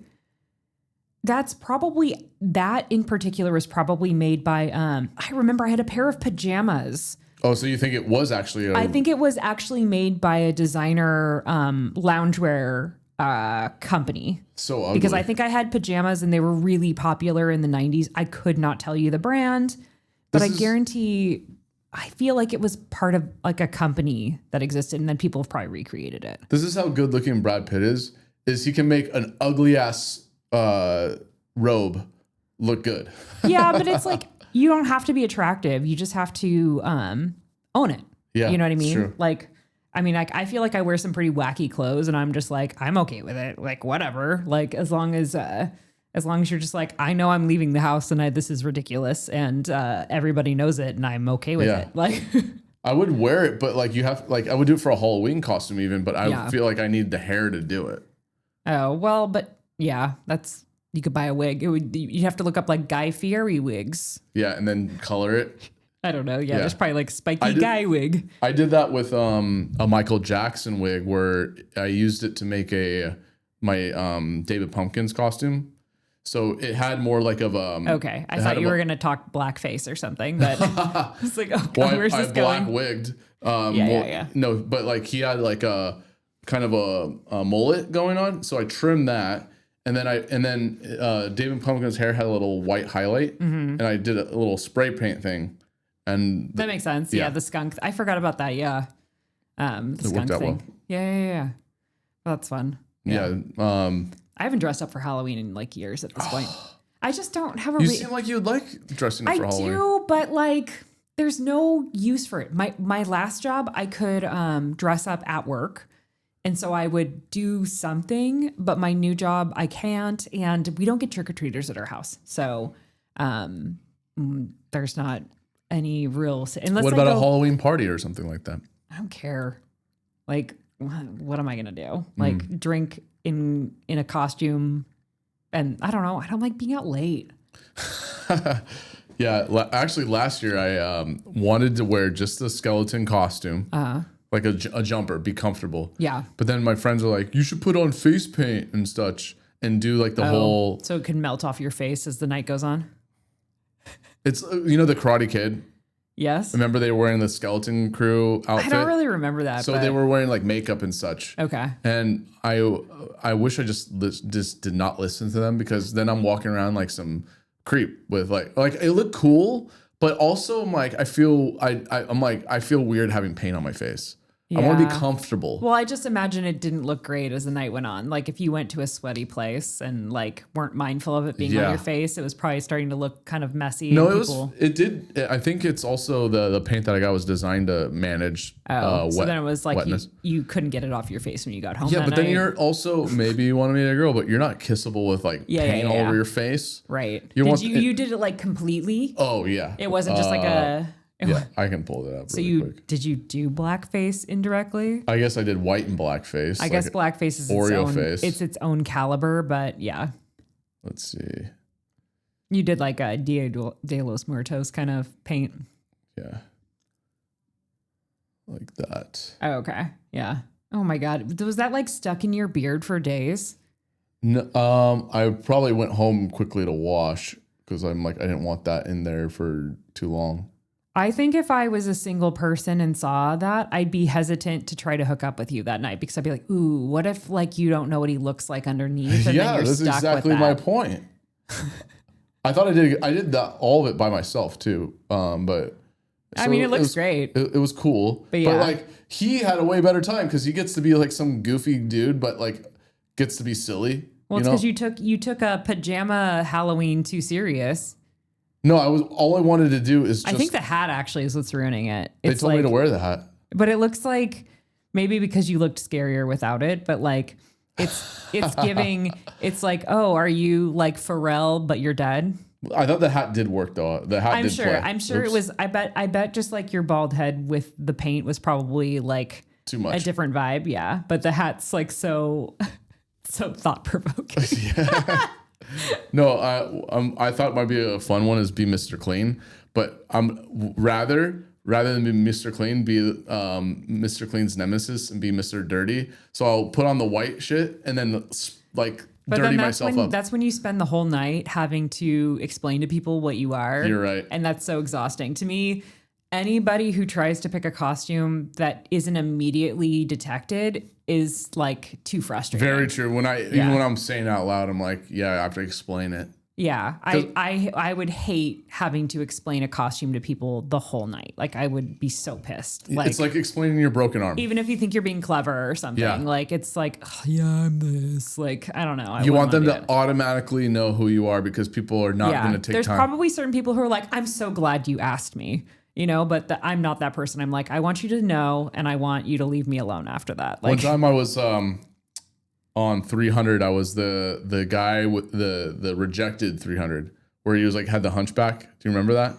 that in particular was probably made by I remember I had a pair of pajamas. Oh, so you think it was actually I think it was actually made by a designer loungewear company. So ugly. Because I think I had pajamas and they were really popular in the 90s. I could not tell you the brand, but I guarantee I feel like it was part of like a company that existed and then people have probably recreated it. This is how good looking Brad Pitt is he can make an ugly ass robe look good. Yeah, but it's like you don't have to be attractive. You just have to own it. Yeah, you know what I mean? true. Like I mean, like, I feel like I wear some pretty wacky clothes and I'm just like, I'm okay with it. Like, whatever. Like, as long as you're just like, I know I'm leaving the house and this is ridiculous and everybody knows it and I'm okay with it. Like, I would wear it, but like I would do it for a Halloween costume even, but I feel like I need the hair to do it. oh, well, but yeah, you could buy a wig. You'd have to look up like Guy Fieri wigs. Yeah. And then color it. I don't know. Yeah, there's probably like spiky guy wig. I did that with a Michael Jackson wig where I used it to make my David Pumpkins costume. So it had more like of Okay, I thought you were gonna talk blackface or something, but I was like, oh god, where's this going? Black wigged. Yeah. No, but like he had like a kind of a mullet going on, so I trimmed that. And then David Pumpkin's hair had a little white highlight, and I did a little spray paint thing. And that makes sense. Yeah, the skunk. I forgot about that. Yeah, the skunk worked out thing. well. Yeah. Well, that's fun. Yeah. I haven't dressed up for Halloween in like years at this point. I just don't have a. You seem like you'd like dressing up for Halloween. I do, but like, there's no use for it. My last job, I could dress up at work. And so I would do something, but my new job, I can't. And we don't get trick-or-treaters at our house. So there's not any real... Unless what about a Halloween party or something like that? I don't care. Like, what am I going to do? Like, drink in a costume. And I don't know. I don't like being out late. Yeah. Actually, last year, I wanted to wear just the skeleton costume. Like a jumper, be comfortable. Yeah. But then my friends are like, you should put on face paint and such and do like the whole. So it can melt off your face as the night goes on? It's, the Karate Kid. Yes. Remember they were wearing the skeleton crew outfit? I don't really remember that. So they were wearing like makeup and such. Okay. And I wish I just did not listen to them because then I'm walking around like some creep with like it looked cool, but also I'm like, I feel weird having paint on my face. I want to be comfortable. Well, I just imagine it didn't look great as the night went on. Like if you went to a sweaty place and like weren't mindful of it being on your face, it was probably starting to look kind of messy. No, it did. I think it's also the paint that I got was designed to manage so then it was like wetness. you couldn't get it off your face when you got home. Yeah, that but then night. you're also, maybe you want to meet a girl, but you're not kissable with like paint all over your face. Right. You did it like completely? Oh yeah. It wasn't just like a... Yeah, I can pull it up quick. Did you do blackface indirectly? I guess I did white and blackface. I guess blackface is Oreo face. It's its own caliber, but yeah. Let's see. You did like a Dia de los Muertos kind of paint. Yeah. Like that. Oh, okay. Yeah. Oh my God. Was that like stuck in your beard for days? No, I probably went home quickly to wash because I'm like, I didn't want that in there for too long. I think if I was a single person and saw that, I'd be hesitant to try to hook up with you that night because I'd be like, ooh, what if like you don't know what he looks like underneath? And then you're that's stuck exactly with my that. point. I thought I did that all of it by myself too. But I mean, it looks great. It was cool. But like he had a way better time because he gets to be like some goofy dude, but like gets to be silly. Well, it's because you took a pajama Halloween too serious. No, all I wanted to do is just... I think the hat actually is what's ruining it. They told me to wear the hat. But it looks like maybe because you looked scarier without it, but like it's giving, it's like, oh, are you like Pharrell, but you're dead? I thought the hat did work though. The hat did play. I'm sure it was, I bet just like your bald head with the paint was probably like too much. A different vibe. Yeah. But the hat's like so thought provoking. Yeah. No, I thought it might be a fun one is be Mr. Clean, but I'm rather than be Mr. Clean, be Mr. Clean's nemesis and be Mr. Dirty. So I'll put on the white shit and then like dirty myself up. That's when you spend the whole night having to explain to people what you are. You're right. And that's so exhausting. To me, anybody who tries to pick a costume that isn't immediately detected is like too frustrating. Very true. Even when I'm saying it out loud, I'm like, yeah, I have to explain it. Yeah. I would hate having to explain a costume to people the whole night. Like I would be so pissed. Like, it's like explaining your broken arm. Even if you think you're being clever or something. Yeah. Like it's like, oh, yeah, I'm this. Like, I don't know. You want them to automatically know who you are because people are not going to take There's time. probably certain people who are like, I'm so glad you asked me. you know, but I'm not that person. I'm like, I want you to know, and I want you to leave me alone after that. Like, one time I was on 300. I was the guy with the rejected 300, where he was like had the hunchback. Do you remember that?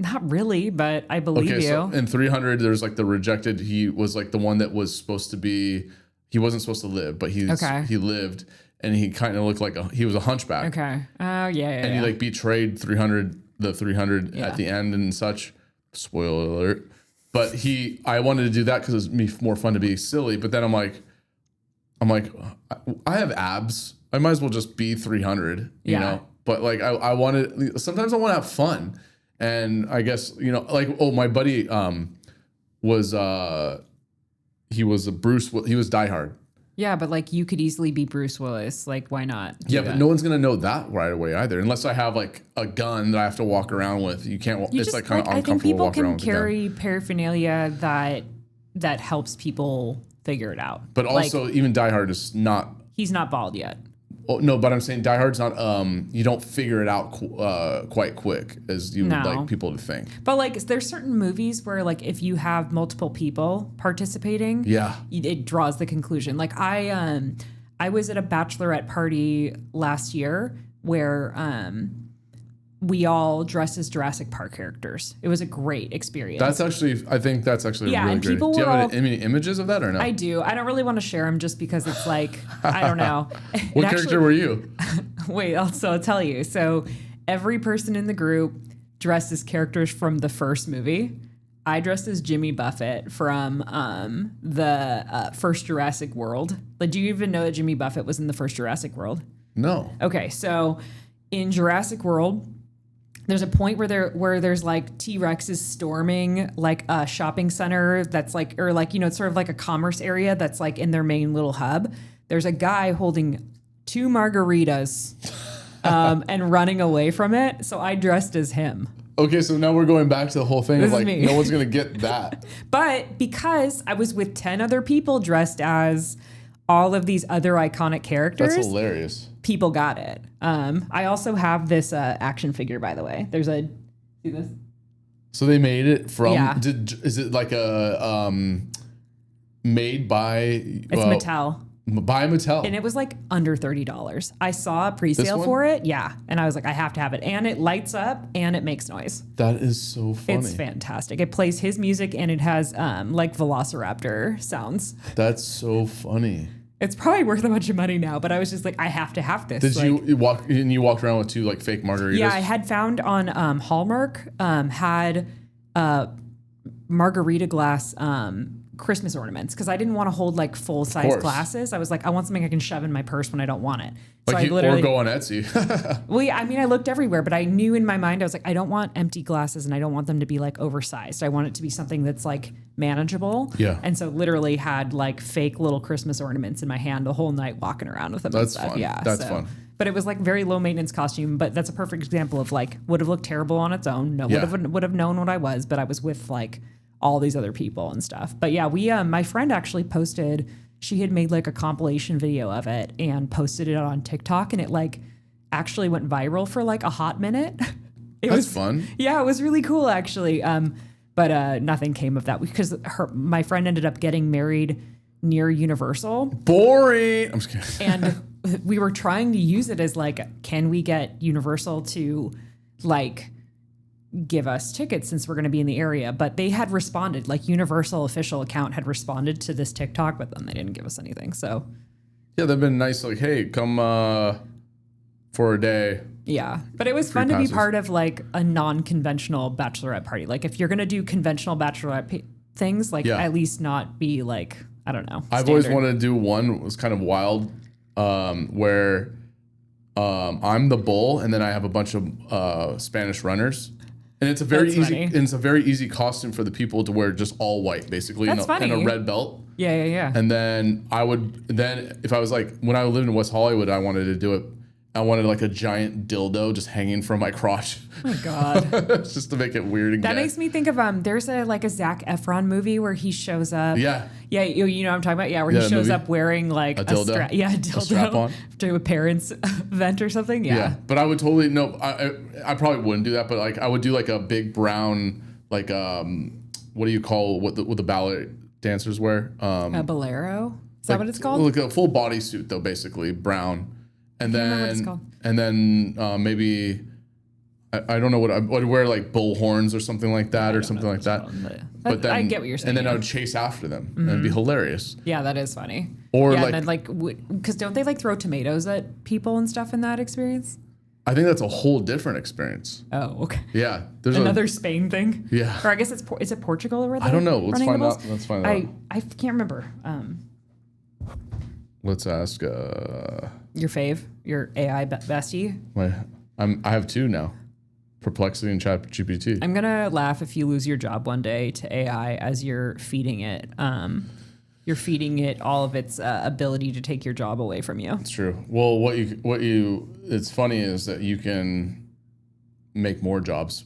not really, but I believe you. So in 300, there's like the rejected. He was like the one that was supposed to be. He wasn't supposed to live, but he lived, and he kind of looked like he was a hunchback. Okay. Oh yeah. And he like betrayed 300 at the end and such. Spoiler alert. But I wanted to do that because it was more fun to be silly. But then I'm like, I have abs. I might as well just be 300, you know? But like, sometimes I want to have fun. And I guess, you know, like, my buddy he was Die Hard. Yeah, but like you could easily be Bruce Willis. Like, why not? Yeah, but no one's gonna know that right away either, unless I have like a gun that I have to walk around with. You can't. It's just, like kind of uncomfortable. I think people walking around can carry paraphernalia that helps people figure it out. But also, even Die Hard is not. He's not bald yet. Oh, no, but I'm saying Die Hard's not. You don't figure it out quite quick as you would like people to think. But like, there's certain movies where like if you have multiple people participating, it draws the conclusion. Like I was at a bachelorette party last year where we all dressed as Jurassic Park characters. It was a great experience. I think that's actually really and great. Do you have any images of that or no? I do. I don't really want to share them just because it's like, I don't know. What character were you? Wait, I'll tell you. So every person in the group dressed as characters from the first movie. I dressed as Jimmy Buffett from the first Jurassic World. Like, do you even know that Jimmy Buffett was in the first Jurassic World? No. Okay, so in Jurassic World, there's a point where there's like T-Rexes storming like a shopping center that's like, or like, you know, it's sort of like a commerce area that's like in their main little hub. There's a guy holding 2 margaritas and running away from it. So I dressed as him. Okay, so now we're going back to the whole thing This of like, is me. no one's going to get that. But because I was with 10 other people dressed as all of these other iconic characters. That's hilarious. People got it. I also have this action figure, by the way. See this? So they made it from. Yeah. Is it like a made by? It's Mattel. By Mattel. And it was like under $30. I saw a pre-sale for it. Yeah. And I was like, I have to have it. And it lights up and it makes noise. That is so funny. It's fantastic. It plays his music and it has like Velociraptor sounds. That's so funny. It's probably worth a bunch of money now, but I was just like, I have to have this. Did you walked around with 2 like fake margaritas? Yeah, I had found on Hallmark had margarita glass Christmas ornaments because I didn't want to hold like full size glasses. I was like, I want something I can shove in my purse when I don't want it. So like or go on Etsy. Well, yeah, I mean, I looked everywhere, but I knew in my mind, I was like, I don't want empty glasses and I don't want them to be like oversized. I want it to be something that's like manageable. Yeah. And so literally had like fake little Christmas ornaments in my hand the whole night walking around with them. That's and stuff. fun. Yeah. That's fun. But it was like very low maintenance costume, but that's a perfect example of like would have looked terrible on its own. No, would have known what I was, but I was with like all these other people and stuff. But yeah, my friend actually posted, she had made like a compilation video of it and posted it on TikTok and it like actually went viral for like a hot minute. That's fun. Yeah, it was really cool actually. But nothing came of that because my friend ended up getting married near Universal. Boring. I'm just kidding. And we were trying to use it as like, can we get Universal to like give us tickets since we're going to be in the area? But they had responded, like Universal official account had responded to this TikTok, but then they didn't give us anything. So yeah, they've been nice. Like, hey, come for a day. Yeah, but it was fun to be part of like a non-conventional bachelorette party. Like if you're going to do conventional bachelorette things, like at least not be like, I don't know. I've always wanted to do one. It was kind of wild where I'm the bull and then I have a bunch of Spanish runners. And it's a very easy costume for the people to wear just all white, basically, and a red belt. Yeah. And then if I was like, when I lived in West Hollywood, I wanted to do it. I wanted like a giant dildo just hanging from my crotch. Oh my God. Just to make it weird and that makes me think of there's a Zac Efron movie where he shows up. Yeah. Yeah, you know what I'm talking about? Yeah, where he shows up wearing like a dildo. A dildo. A strap on. To a parent's event or something. Yeah. But I would totally I probably wouldn't do that, but like I would do like a big brown like what do you call what the ballet dancers wear? A bolero? Is that what it's called? Like a full bodysuit though, basically brown, and remember what it's called. maybe I don't know what I'd wear, like bull horns or something like that, or something like that. But then I get what you're saying. And then I yeah. would chase after them, and it'd be hilarious. Yeah, that is funny. Or yeah, like, and then because don't they like throw tomatoes at people and stuff in that experience? I think that's a whole different experience. Oh, okay. Yeah, there's Another Spain thing. Yeah. Or I guess is it Portugal or I don't know. Let's find out. Let's find out. I can't remember. Let's ask. Your fave, your AI bestie. I have two now, Perplexity and ChatGPT. I'm gonna laugh if you lose your job one day to AI as you're feeding it. You're feeding it all of its ability to take your job away from you. It's true. Well, it's funny is that you can make more jobs.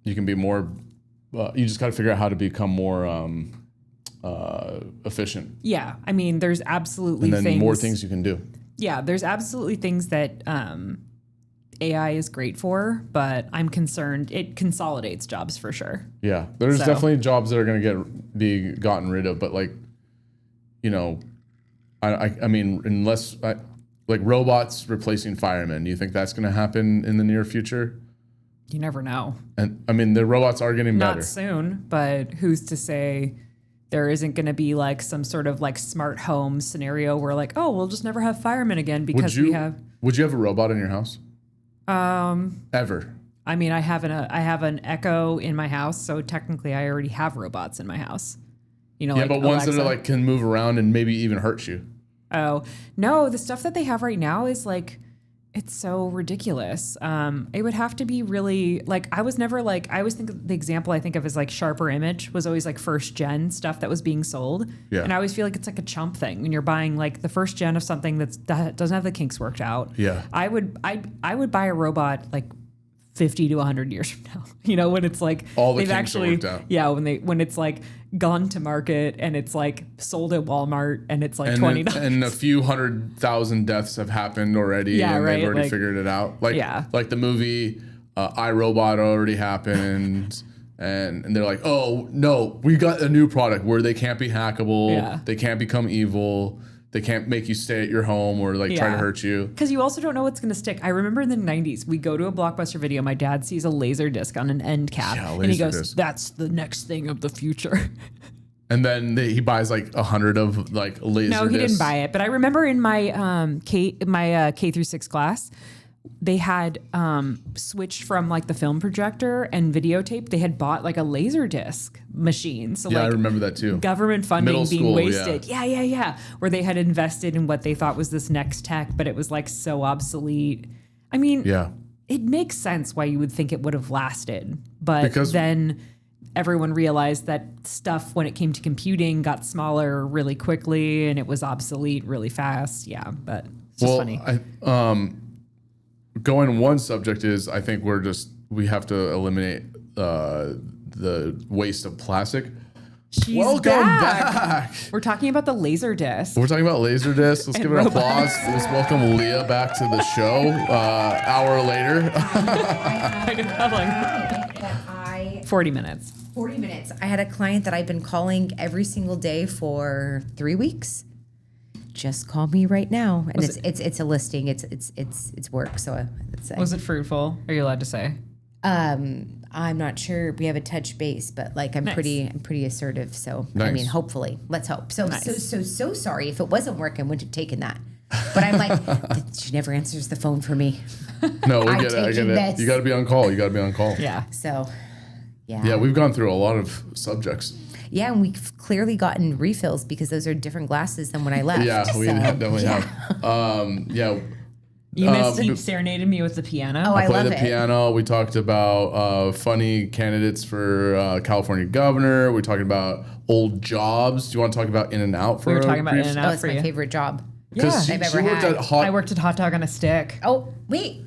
You can be more. You just got to figure out how to become more efficient. Yeah, I mean, there's absolutely and then more things you can do. Yeah, there's absolutely things that AI is great for, but I'm concerned it consolidates jobs for sure. Yeah, there's definitely jobs that are going to be gotten rid of, but like, you know, I mean, unless like robots replacing firemen, do you think that's going to happen in the near future? You never know. And I mean, the robots are getting better. Not soon, but who's to say there isn't going to be like some sort of like smart home scenario where like, oh, we'll just never have firemen again because we have. Would you have a robot in your house? Ever? I mean, I have an Echo in my house, so technically I already have robots in my house. You know, yeah, like but ones Alexa. that are like can move around and maybe even hurt you. Oh no, the stuff that they have right now is like, it's so ridiculous. It would have to be really like, I always think the example I think of is like Sharper Image was always like first gen stuff that was being sold. Yeah. And I always feel like it's like a chump thing when you're buying like the first gen of something that doesn't have the kinks worked out. Yeah. I would buy a robot like 50 to 100 years from now, you know, when it's like all the they've kinks actually, are worked out. yeah, when it's like gone to market and it's like sold at Walmart and it's like $20. And a few 100,000 deaths have happened already. Yeah, and right, they've already like- figured it out. Like, Yeah. like the movie iRobot already happened. And they're like, oh, no, we got a new product where they can't be hackable. Yeah. They can't become evil. They can't make you stay at your home or like try to Yeah. hurt you. Because you also don't know what's going to stick. I remember in the 90s, we go to a Blockbuster video. My dad sees a laser disc on an end cap. Yeah, and he goes, Laserdisc. that's the next thing of the future. And then he buys like 100 of like laser No, he discs. didn't buy it. But I remember in my K through 6 class, they had switched from like the film projector and videotape. They had bought like a laser disc machine. So Yeah, like I remember that too. government funding Middle being school, wasted. Yeah. Where they had invested in what they thought was this next tech, but it was like so obsolete. I mean, Yeah. it makes sense why you would think it would have lasted. But Because- then everyone realized that stuff when it came to computing got smaller really quickly and it was obsolete really fast. Yeah, but it's just funny. Going one subject is I think we have to eliminate the waste of plastic. She's Welcome back. We're talking about the laser disc. We're talking about laser discs. Let's And give it an robots. applause. Let's welcome Leah back to the show. Hour later. I 40 minutes. 40 minutes. I had a client that I've been calling every single day for 3 weeks. Just call me right now, and it's a listing. It's work. So it's Was it fruitful? Are you allowed to say? I'm not sure. We have a touch base, but like I'm Nice. pretty assertive. So I Nice. mean, hopefully, let's hope. So Nice. so sorry if it wasn't working. Wouldn't have taken that. But I'm like, she never answers the phone for me. No, we I'm get it. I get taking it. this. You got to be on call. Yeah. So Yeah, we've gone through a lot of subjects. Yeah, and we've clearly gotten refills because those are different glasses than when I left. Yeah, we So, definitely yeah. have. Yeah, You missed it. You serenaded me with the piano. Oh, I play love the it. piano. We talked about funny candidates for California governor. We're talking about old jobs. Do you want to talk about In-N-Out for We were a talking about brief- In-N-Out. Oh, it's for my you. favorite job. Because I've she ever worked had. at Hot. I worked at Hot Dog on a Stick. Oh, wait.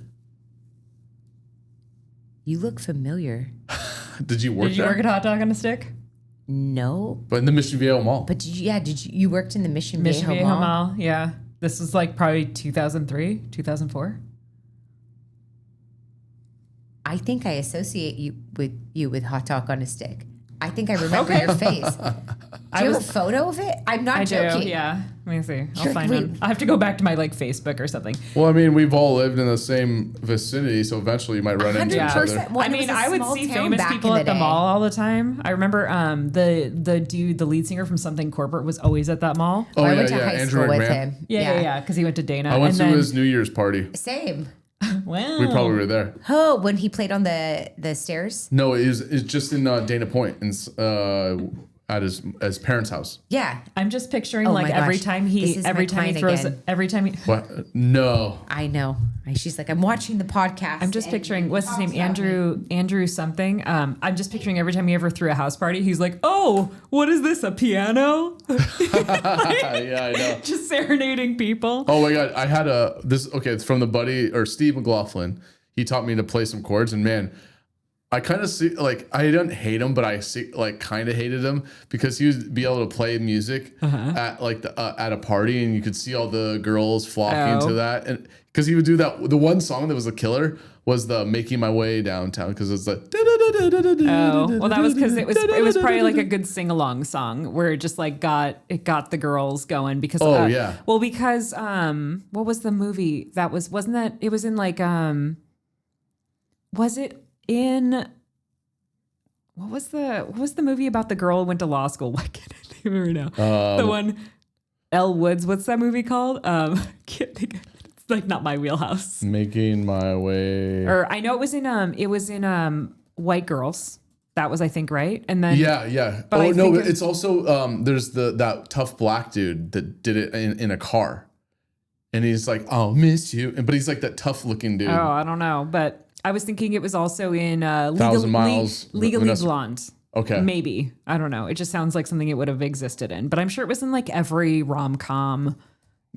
You look familiar. Did you work Did you there? work at Hot Dog on a Stick? No. But in the Mission Viejo Mall. But you worked in the Mission Viejo Mall? Mall. Yeah. This was like probably 2003, 2004. I think I associate you with hot dog on a stick. I think I remember your face. Do you have a photo of it? I'm not joking. do, yeah. Let me see. I'll Sure, find wait. it. I have to go back to my like Facebook or something. Well, I mean, we've all lived in the same vicinity, so eventually you might run into each 100%. other. Well, I it was mean, a I would small see town famous back people in at the day. mall all the time. I remember the dude, the lead singer from Something Corporate, was always at that mall. Oh, I yeah, went to yeah. high Andrew school with McMahon. him. Yeah, because he went to Dana. I went and to then, his New Year's party. Same. Wow. We probably were there. Oh, when he played on the stairs? No, it's just in Dana Point, at his parents' house. Yeah. I'm just picturing Oh like my every gosh. time This he is my time throws again. every time he What? No. I know. She's like, I'm watching the podcast. I'm just and picturing he what's his talks name, about me. Andrew something. I'm just picturing every time he ever threw a house party, he's like, "Oh, what is this? A piano?" Yeah, I know. Just serenading people. Oh my god, I had it's from the buddy or Steve McLaughlin. He taught me to play some chords, and man, I kind of see I didn't hate him, but I see kind of hated him because he would be able to play music at at a party, and you could see all the girls flocking to that, and because he would do that. The one song that was a killer was the "Making My Way Downtown" because it's like. Oh, well, that was because it was probably like a good sing along song where it just like got the girls going because because what was the movie that wasn't that it was in like was it in what was the movie about the girl who went to law school? Why can't I think of it right now? The one Elle Woods. What's that movie called? Can't think of it. It's like not my wheelhouse. Making My Way. Or I know it was in White Girls. That was I think right. And then Yeah. But I oh no, think but it's also there's that tough black dude that did it in a car, and he's like, "I'll miss you," but he's like that tough looking dude. Oh, I don't know, but I was thinking it was also in Thousand Miles, Legally Vanessa- Blonde. Okay. Maybe. I don't know. It just sounds like something it would have existed in, but I'm sure it was in like every rom-com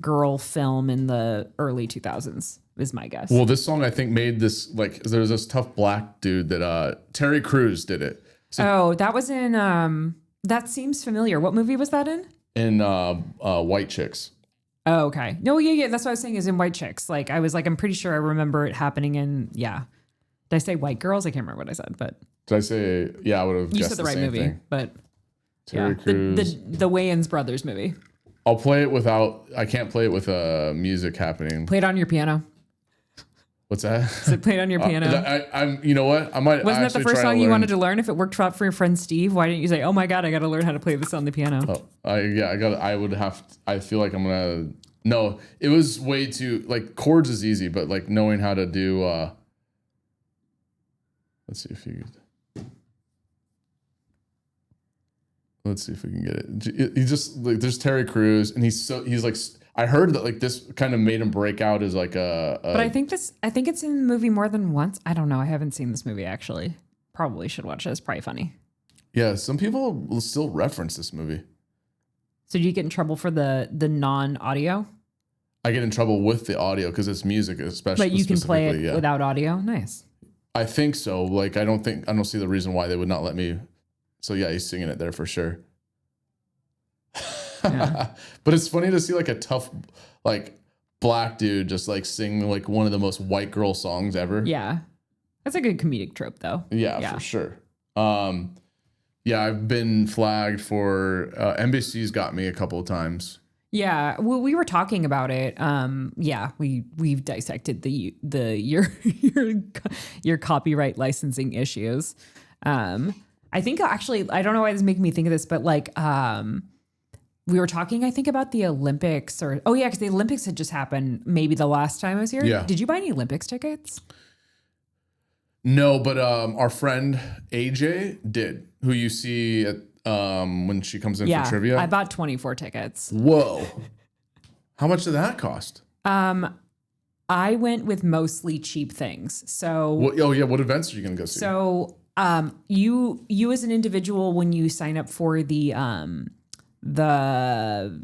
girl film in the early 2000s is my guess. Well, this song I think made this there's this tough black dude that Terry Crews did it That was in that seems familiar. What movie was that in? White Chicks. Oh, okay. No, yeah. That's what I was saying is in White Chicks. Like I was like, I'm pretty sure I remember it happening in, yeah. Did I say White Girls? I can't remember what I said, but Did I say? Yeah, I would have. you said the right same movie, thing. but Terry yeah, Crews. the Wayans brothers movie. I'll play it without. I can't play it with music happening. Play it on your piano. What's that? So play it on your piano. I'm. You know what? I might. Wasn't that the actually first try to song you learn. wanted to learn? If it worked out for your friend Steve, why didn't you say, "Oh my God, I got to learn how to play this on the piano"? Oh, I got. I would have. I feel like I'm gonna. No, it was way too chords is easy, but knowing how to do. Let's see if you. Let's see if we can get it. He just there's Terry Crews, and he's like. I heard that this kind of made him break out as like a. But I think it's in the movie more than once. I don't know. I haven't seen this movie actually. Probably should watch it. It's probably funny. Yeah, some people will still reference this movie. So do you get in trouble for the non-audio? I get in trouble with the audio because it's music, especially. But you can play it yeah. without audio. Nice. I think so. I don't see the reason why they would not let me. So yeah, he's singing it there for sure. Yeah. But it's funny to see a tough black dude just sing one of the most white girl songs ever. Yeah. That's a good comedic trope though. Yeah, for sure. Yeah, I've been flagged for NBC's got me a couple of times. Yeah, well, we were talking about it. Yeah, we've dissected your copyright licensing issues. I think actually, I don't know why this is making me think of this, but we were talking, I think, about the Olympics because the Olympics had just happened maybe the last time I was here. Yeah. Did you buy any Olympics tickets? No, but our friend AJ did, who you see at when she comes in for trivia. I bought 24 tickets. Whoa. How much did that cost? I went with mostly cheap things. So what events are you gonna go see? So you as an individual, when you sign up for the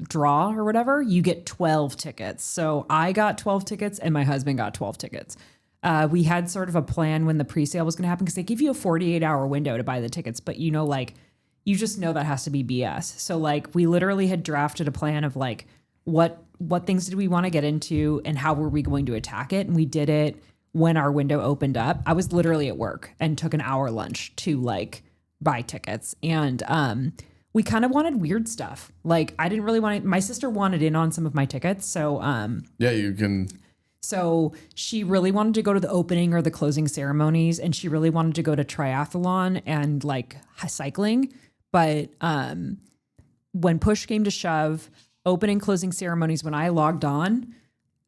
draw or whatever, you get 12 tickets. So I got 12 tickets and my husband got 12 tickets. We had sort of a plan when the pre-sale was going to happen because they give you a 48-hour window to buy the tickets, but you just know that has to be BS. So we literally had drafted a plan of what things did we want to get into and how were we going to attack it, and we did it. when our window opened up, I was literally at work and took an hour lunch to like buy tickets. And we kind of wanted weird stuff. Like I didn't really want it. My sister wanted in on some of my tickets. So Yeah, you can. so she really wanted to go to the opening or the closing ceremonies, and she really wanted to go to triathlon and like cycling. But when push came to shove, opening closing ceremonies, when I logged on,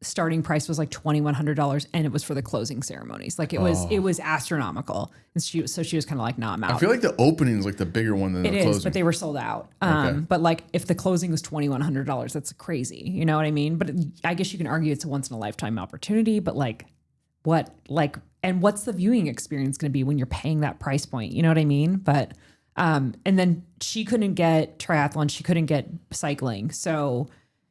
starting price was like $2,100, and it was for the closing ceremonies. Like it was astronomical. And she was kind of like, "No, I'm out." I feel like the opening is like the bigger one than It the is, closing. but they were sold out. Okay. But like if the closing was $2,100, that's crazy. You know what I mean? But I guess you can argue it's a once in a lifetime opportunity, but like and what's the viewing experience going to be when you're paying that price point? You know what I mean? But, and then she couldn't get triathlon. She couldn't get cycling. So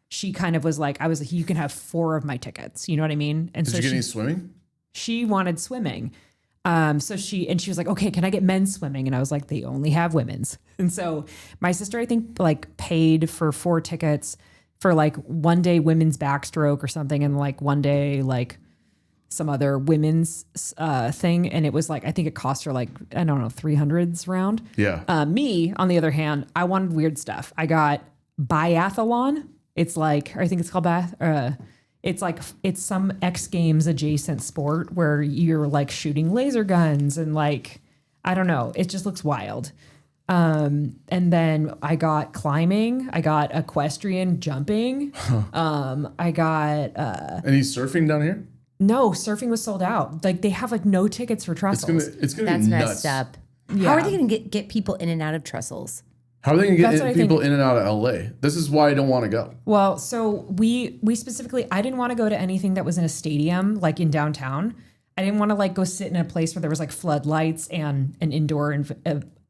she kind of was like, you can have 4 of my tickets. You know what I mean? And Did so you get any swimming? she wanted swimming. So she was like, okay, can I get men's swimming? And I was like, they only have women's. And so my sister, I think like paid for 4 tickets for like one day women's backstroke or something. And like one day, like some other women's thing. And it was like, I think it cost her like, I don't know, 300s round. Yeah. Me, on the other hand, I wanted weird stuff. I got biathlon. It's like, I think it's called it's some X Games adjacent sport where you're like shooting laser guns and like, I don't know. It just looks wild. And then I got climbing. I got equestrian jumping. I got Any surfing down here? no, surfing was sold out. Like they have like no tickets for It's trestles. gonna That's be nuts. messed up. Yeah. How are they going to get people in and out of trestles? How are they gonna That's get what I people think. in and out of LA? This is why I don't want to go. Well, so we specifically, I didn't want to go to anything that was in a stadium, like in downtown. I didn't want to like go sit in a place where there was like floodlights and an indoor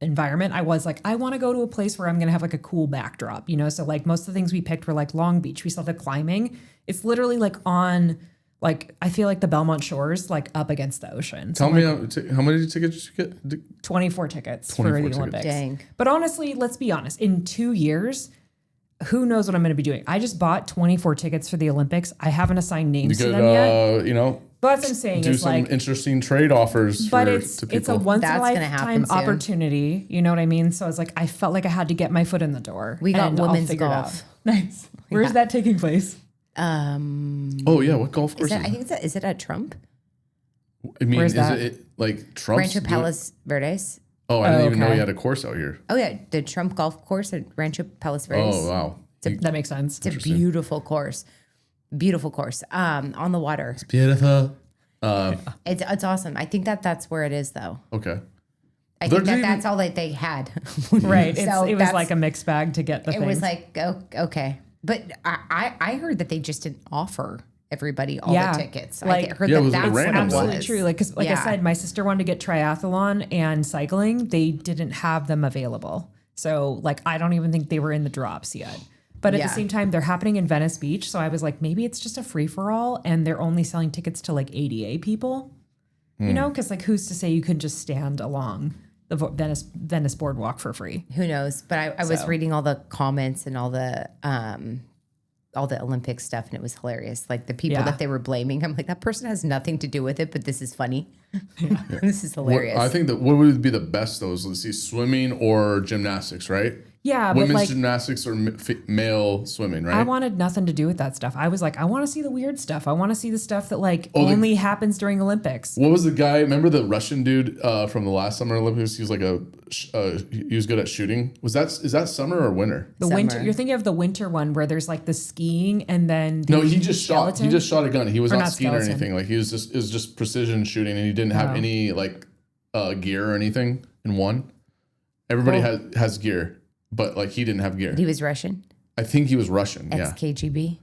environment. I was like, I want to go to a place where I'm going to have like a cool backdrop, you know? So like most of the things we picked were like Long Beach. We saw the climbing. It's literally like on, like, I feel like the Belmont Shores, like up against the ocean. So Tell me how many tickets did you get? 24 tickets 24 for the tickets. Olympics. Dang. But honestly, let's be honest. In 2 years, who knows what I'm going to be doing? I just bought 24 tickets for the Olympics. I haven't assigned names You to could, them yet. you know, But that's what I'm saying. do It's some like, interesting trade offers but to it's people. a once in a That's gonna happen lifetime soon. opportunity. You know what I mean? So it's like I felt like I had to get my foot in the door. We got and I'll women's figure it golf. out. Nice. Where's that taking place? Oh yeah, what golf course Is is that, I think is it at Trump? I mean, Where's is that? it like Trump's Rancho doing- Palos Verdes. Oh, I didn't even know okay. he had a course out here. Oh yeah, the Trump golf course at Rancho Palos Verdes. Oh wow, That makes sense. It's a beautiful course. Beautiful course. On the water. beautiful. It's awesome. I think that's where it is though. Okay. I They're think doing- that's all that they had. Right. So It was that's- like a mixed bag to get the It things. was like, oh, okay. But I heard that they just didn't offer everybody all Yeah. the tickets. Like- I heard Yeah, it that was that's what random, it though. absolutely was. true. Like, because like I Yeah. said, my sister wanted to get triathlon and cycling. They didn't have them available. So like, I don't even think they were in the drops yet. But at Yeah. the same time, they're happening in Venice Beach. So I was like, maybe it's just a free for all, and they're only selling tickets to like ADA people. You know, because like, who's to say you can just stand along the Venice boardwalk for free? Who knows? But I was So. reading all the comments and all the Olympic stuff, and it was hilarious. Like the people Yeah. that they were blaming, I'm like, that person has nothing to do with it, but this is funny. This is What, hilarious. I think that what would be the best though is let's see swimming or gymnastics, right? Yeah, but Women's like, gymnastics or male swimming, right? I wanted nothing to do with that stuff. I was like, I want to see the weird stuff. I want to see the stuff that like Oh, only happens during Olympics. What was the guy? Remember the Russian dude from the last Summer Olympics? He was like he was good at shooting. Is that summer or winter? The Summer. winter, you're thinking of the winter one where there's like the skiing and then the No, he just skeleton? shot a gun. He was Or not not skiing or skeleton. anything. Like it was just precision shooting, and he didn't have Oh. any like gear or anything in one. Everybody has gear, but like he didn't have gear. he was Russian, I think he was Russian. Yeah. ex-KGB.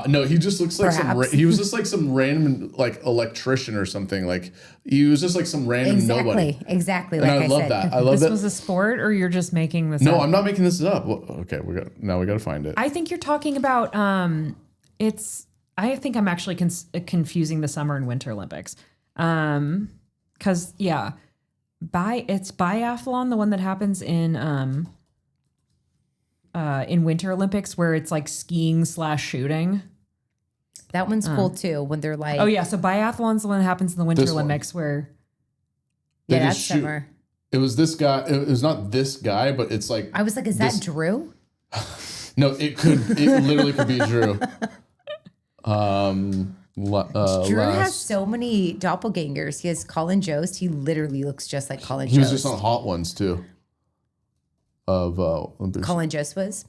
No, he just looks like Perhaps. he was just like some random like electrician or something. Like he was just like some random nobody. Exactly. And Like I love said. that. I love This that. was a sport, or you're just making this No, up? I'm not making this up. Well, okay, we got to find it. I think you're talking about I think I'm actually confusing the summer and winter Olympics. Cuz yeah, it's biathlon, the one that happens in Winter Olympics where it's like skiing / shooting. That one's cool too. When they're like, Oh yeah, so biathlon's the one that happens in the Winter This one. Olympics where They yeah, just that's shoot- summer. It was this guy. It was not this guy, but it's like I was like, is this- that Drew? no. It literally could be Drew. Drew has so many doppelgangers. He has Colin Jost. He literally looks just like Colin Jost. He was just on Hot Ones too. Of Olympics. Colin Jost was.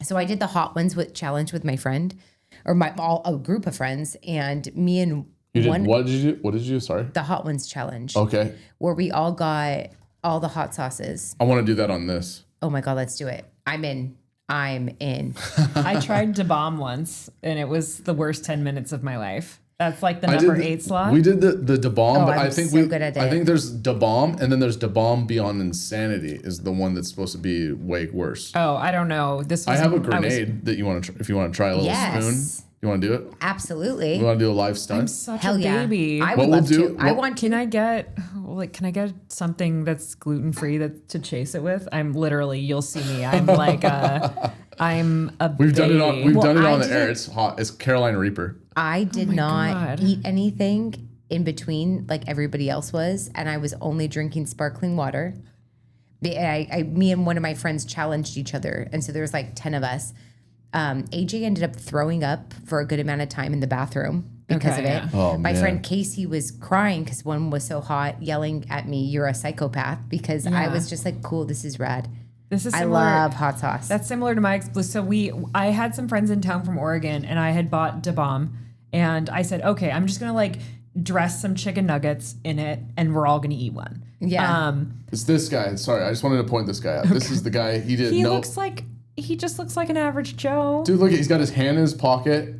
So I did the Hot Ones challenge with my friend, or a group of friends, and me and You did one what did you do? What did you do? Sorry. the Hot Ones challenge, Okay. where we all got all the hot sauces. I want to do that on this. Oh my god, let's do it! I'm in. I tried to bomb once and it was the worst 10 minutes of my life. That's like the I number did 8 slot. We did the Da Bomb, Oh, but I'm I think so good at I it. think there's Da Bomb and then there's Da Bomb Beyond Insanity is the one that's supposed to be way worse. Oh, I don't know. This I was, have a was- grenade that you want to if you want to try a little Yes. spoon. You want to do it? Absolutely. You want to do a live stunt? such Hell a yeah! baby. I What would we'll love do- to. I what- want to. Can I get something that's gluten free to chase it with? I'm literally, you'll see me. I'm like I'm a We've done it on baby. done it I on the air. didn't- It's hot. It's Carolina Reaper. I did my not God. eat anything in between like everybody else was, and I was only drinking sparkling water. Me and one of my friends challenged each other, and so there was like 10 of us. AJ ended up throwing up for a good amount of time in the bathroom because Okay, of it. yeah. Oh, My man. friend Casey was crying because one was so hot, yelling at me, "You're a psychopath," because I Yeah. was just like, "Cool, this is rad." This is I similar. love hot sauce. That's similar to my so I had some friends in town from Oregon and I had bought Da Bomb and I said, okay, I'm just gonna like dress some chicken nuggets in it and we're all gonna eat one. Yeah. It's this guy. Sorry, I just wanted to point this guy out. This is the guy. He did He just looks like an average Joe. Dude, look, he's got his hand in his pocket.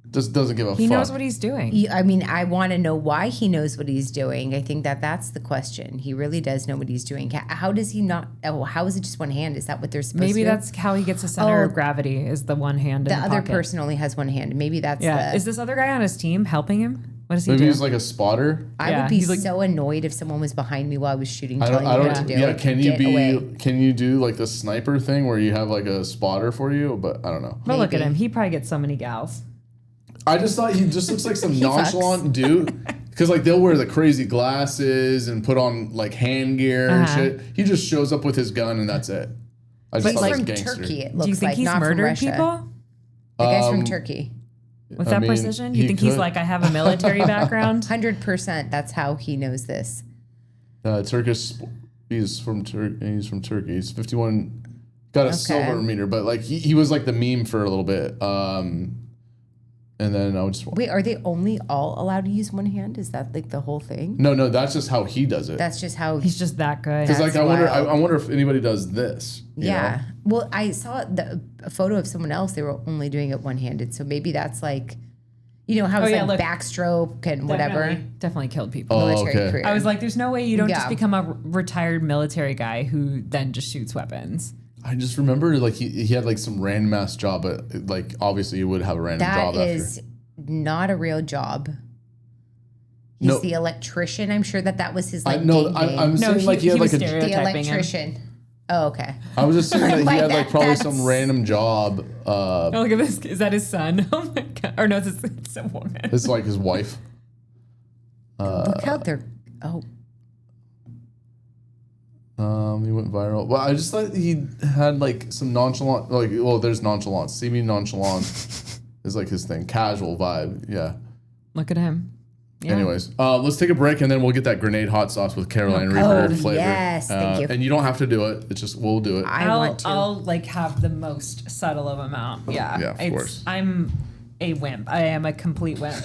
Just doesn't give a He fuck. knows what he's doing. I mean, I want to know why he knows what he's doing. I think that's the question. He really does know what he's doing. How does he not? Oh, how is it just one hand? Is that what they're supposed to do? Maybe that's how he gets a center Oh. of gravity is the one hand the in the other pocket. person only has one hand. Maybe that's Yeah. the. Is this other guy on his team helping him? What does he Maybe do? he's like a spotter. I Yeah, would be he's like- so annoyed if someone was behind me while I was shooting, I telling don't. me what to do. Yeah. Like, Can you get away. Can you do like the sniper thing where you have like a spotter for you? But I don't know. But look at Maybe. him. He probably gets so many gals. I just thought he just looks like some He nonchalant dude. Because like they'll wear the crazy glasses and put on like hand gear and Uh-huh. shit. He just shows up with his gun and that's it. I just But thought he's he was from gangster. Turkey. It Do looks you think like he's not from murdered Russia. people The guy's Um, from Turkey. with I that mean, precision? You he think he's could. like, I have a military background? 100%. That's how he knows this. Turkish. He's from Turkey. He's from Turkey. He's 51. Got a silver meter, but like he was like the meme for a little bit. And then I would just Wait, are they only all allowed to use one hand? Is that like the whole thing? no. That's just how he does it. That's just how. He's just that good. Because like That's wild. I wonder if anybody does this. you Yeah. know? Well, I saw a photo of someone else. They were only doing it one-handed. So maybe that's like, you know, how it's yeah, like look. backstroke and whatever. Definitely killed people. Oh, Military okay. career. I was like, there's no way you don't Yeah. just become a retired military guy who then just shoots weapons. I just remember like he had like some random ass job, but like obviously he would have a random that job is not a real job. He's No. the electrician. I'm sure that was his after. like No, gang I'm name. No, saying like he had was like a. The stereotyping him. electrician. Oh, okay. I was just saying that he Like had like probably that's- some random job. Oh, look at this. Is that his son? Oh my God. Or no, it's a woman. It's like his wife. Look how they're. Oh, He went viral. Well, I just thought he had like some nonchalant, like, well, there's nonchalance. Seeming nonchalant is like his thing. Casual vibe. Yeah. Look at him. Yeah. Anyways, let's take a break and then we'll get that grenade hot sauce with Carolina Reaper Oh, flavor. yes, thank you. And you don't have to do it. It's just, we'll do it. I want to. I'll like have the most subtle of amount. Yeah. Yeah, of course. I'm a wimp. I am a complete wimp.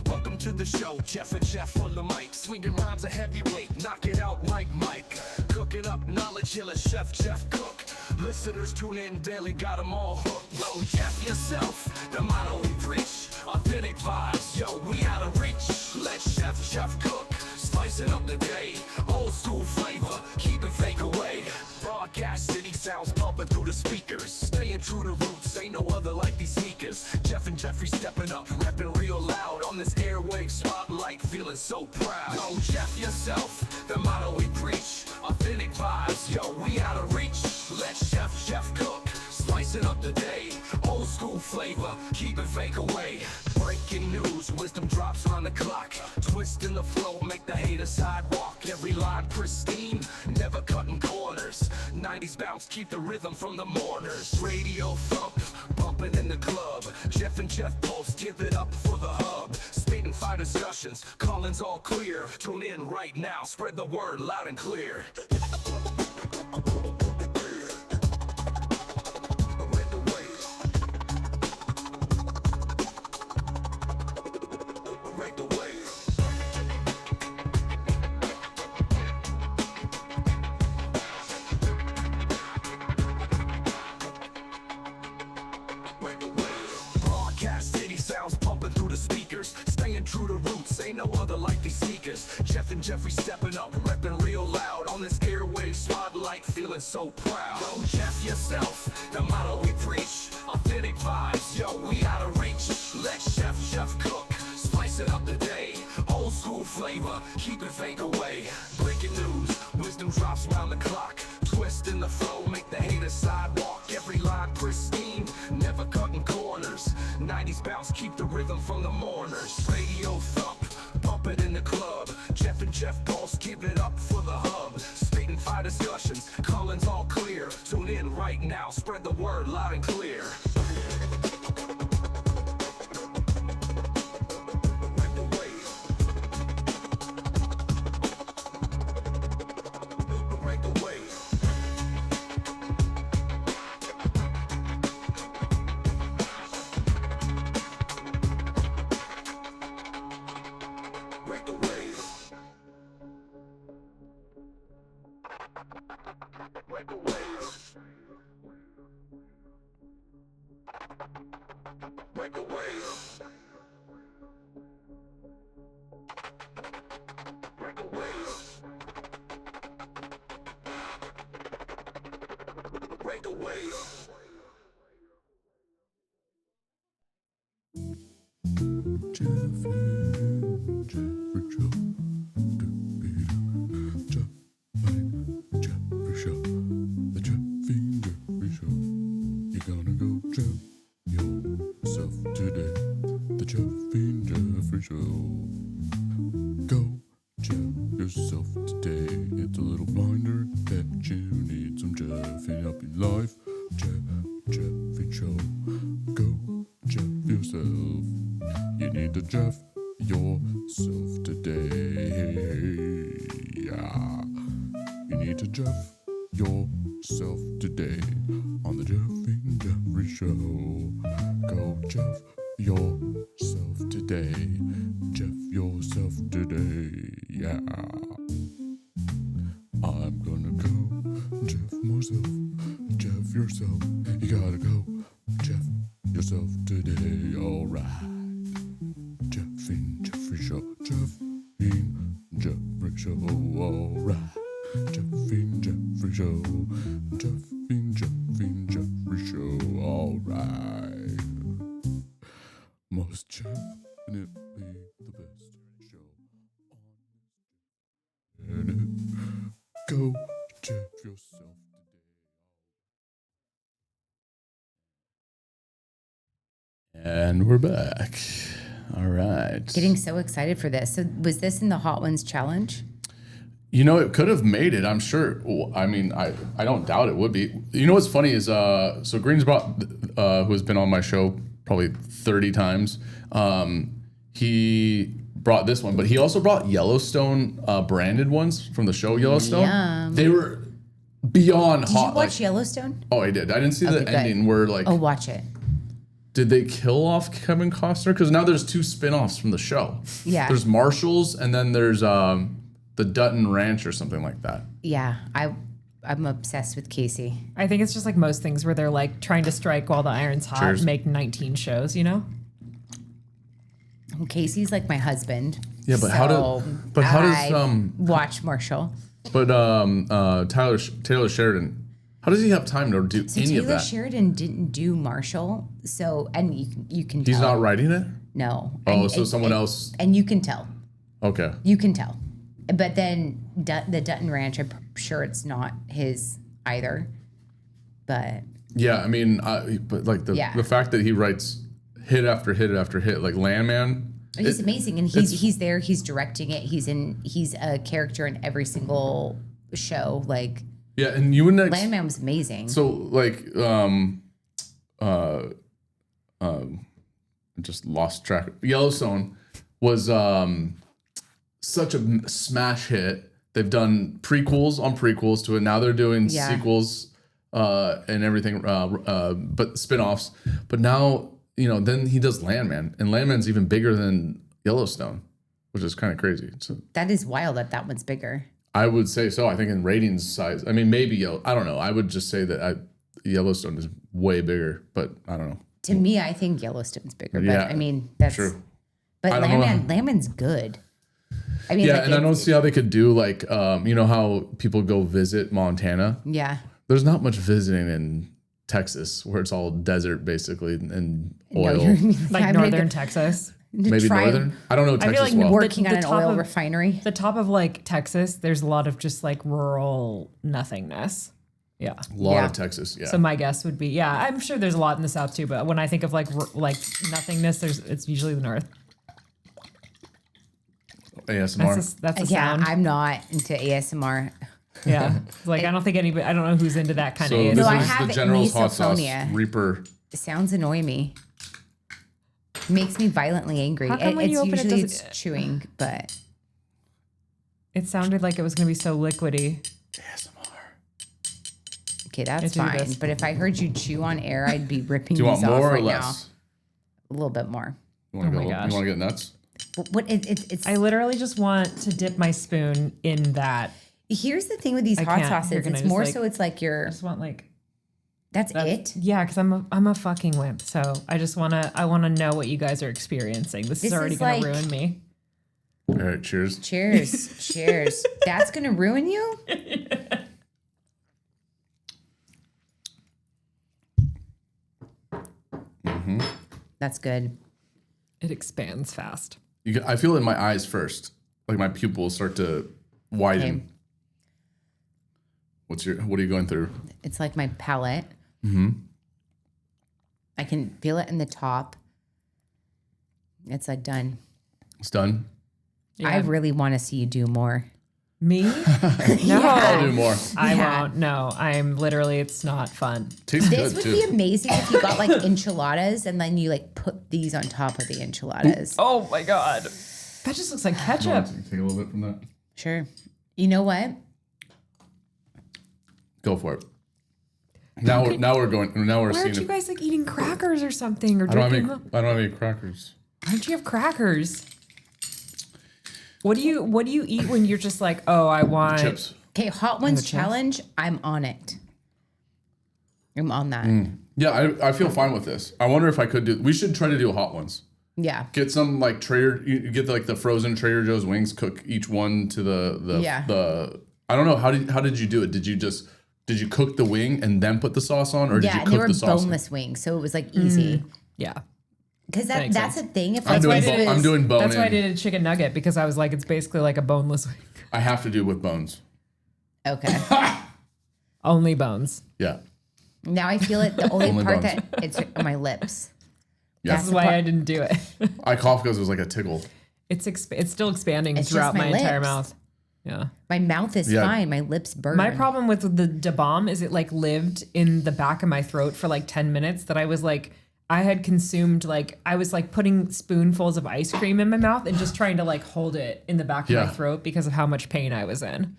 Welcome to the show, Jeff and Jeff full of mic. Swinging rhymes a heavyweight, knock it out like Mike. Cooking up knowledge, killer Chef Jeff Cook. Listeners tune in daily, got them all hooked. Yo, Jeff yourself, the motto we preach. Authentic vibes, yo, we out of reach. Let Chef Jeff cook, spicing up the day. Old school flavor, keeping fake away. Broadcast city sounds pumping through the speakers. Staying true to roots, ain't no other like these sneakers. Jeff and Jeffrey stepping up, rapping real loud on this airwave spotlight, feeling so proud. Yo, Jeff yourself, the motto we preach. round the clock. Twist in the flow, make the hater sidewalk. Every line pristine, never cutting corners. 90s bounce, keep the rhythm from the mourners. Radio thump, bumping in the club. Jeff and Jeff Pulse, give it up for the hub. Spit and fire discussions, calling's all clear. Tune in right now, spread the word loud and clear. Jeffrey stepping up, repping real loud on this airwave spotlight, feeling so proud. Yo, Jeff yourself, the motto we preach. Authentic vibes, yo, we out of reach. Let Jeff cook, spice it up today. Old school flavor, keep it fake away. Breaking news, wisdom drops round the clock. Twist in the flow, make the haters sidewalk. Every line pristine, never cutting corners. 90s bounce, keep the rhythm from the mourners. Radio thump, bump it in the club. Jeff and Jeff Pulse, give it up for the hub. Spit and fire discussions, calling's all clear. Tune in right now, spread the word loud and clear. And we're back. All right. Getting so excited for this. So was this in the Hot Ones challenge? You know, it could have made it, I'm sure. I mean, I don't doubt it would be. You know what's funny is, so Green's brought, who has been on my show probably 30 times, he brought this one, but he also brought Yellowstone branded ones from the show Yellowstone. Yum. They were beyond hot. Did you watch Yellowstone? Oh, I did. I didn't see the good. ending where like... Oh, watch it. Did they kill off Kevin Costner? Because now there's 2 spin-offs from the show. Yeah. There's Marshall's and then there's the Dutton Ranch or something like that. Yeah, I'm obsessed with Casey. I think it's just like most things where they're like trying to strike while the iron's hot, Cheers. make 19 shows, you know? Well, Casey's like my husband. Yeah, but how does watch Marshall? But Taylor Sheridan, how does he have time to do any of Taylor that? Sheridan didn't do Marshall, so and you can tell. He's not writing it? No. Oh, so someone else. And you can tell. Okay. You can tell. But then the Dutton Ranch, I'm sure it's not his either. But Yeah, I mean, but like the fact that he writes hit after hit after hit, like Landman, He's amazing, and he's there. He's directing it. He's a character in every single show. Like Yeah, and you wouldn't. Landman was amazing. So like, I just lost track. Yellowstone was such a smash hit. They've done prequels on prequels to it. Now they're doing sequels and everything, but spin-offs. But now, then he does Landman, and Landman's even bigger than Yellowstone, which is kind of crazy. So that is wild that one's bigger. I would say so. I think in ratings size, I mean, maybe I don't know. I would just say that Yellowstone is way bigger, but I don't know. To me, I think Yellowstone's bigger. But Yeah, I mean, that's true. But Landman's good. I mean, yeah, and I don't see how they could do like, how people go visit Montana. Yeah. There's not much visiting in Texas, where it's all desert basically and oil. Like northern Texas. Maybe northern. I don't know Texas I feel like well. working on the an top oil of- refinery. The top of like Texas, there's a lot of just like rural nothingness. Yeah. A lot of Texas. Yeah. So my guess would be, I'm sure there's a lot in the south too, but when I think of like nothingness, it's usually the north. ASMR. That's a Yeah, sound. I'm not into ASMR. Yeah. Like I don't think anybody, I don't know who's into that kind So of this No, I is have the General's hot sauce misophonia. Reaper. Sounds annoy me. Makes me violently angry. How come when you open it, usually doesn't- it's chewing, but It sounded like it was going to be so liquidy. okay, that's It's do fine. this. But if I heard you chew on air, I'd be ripping Do you want these off more or right less? now. A little bit more. You want to Oh my go? gosh. You want to get nuts? What it's I literally just want to dip my spoon in that. here's the thing with these I hot can't. You're sauces. gonna It's just, more like- so it's like I just want like, that's it. yeah, because I'm a fucking wimp. So I wanna know what you guys are experiencing. This is This already is gonna like- ruin me. All right, cheers. Cheers. Cheers. That's gonna ruin you? That's good. It expands fast. I feel it in my eyes first. Like my pupils start to widen. Okay. What are you going through? It's like my palate. Mm-hmm. I can feel it in the top. It's like done. It's done. I really want to see you do more. Me? No. I'll do more. I Yeah. won't. No, I'm literally, it's not fun. Tastes This good would too. be amazing if you got like enchiladas and then you like put these on top of the enchiladas. Oh my God. That just looks like ketchup. Take a little bit from that. Sure. You know what? Go for it. Now we're going. Now we're Why seeing aren't you it. guys like eating crackers or something or I don't drinking? have any crackers. Why don't you have crackers? What do you eat when you're just like, oh, I want Chips. Okay, Hot Ones chips? challenge. I'm on it. I'm on that. Yeah, I feel fine with this. I wonder if I could do. We should try to do hot ones. Yeah. Get some like you get like the frozen Trader Joe's wings. Cook each one to the. I don't know how did you do it? Did you cook the wing and then put the sauce on, or did Yeah, you and they cook were the sauce? boneless wings, so it was like easy. yeah. Because That makes that's sense. a thing. If I'm like doing this I'm was- doing bone That's why I in. did a chicken nugget because I was like, it's basically like a boneless wing. I have to do with bones. Okay. Only bones. Yeah. Now I feel it. The only Only part bones. that it's on my lips. Yeah. This is why I didn't do it. I cough because it was like a tickle. It's still expanding It's throughout just my my entire lips. mouth. Yeah. My mouth is Yeah. fine. My lips burn. My problem with the Da Bomb is it like lived in the back of my throat for like 10 minutes that I was like, I had consumed like, I was like putting spoonfuls of ice cream in my mouth and just trying to like hold it in the back of Yeah. my throat because of how much pain I was in.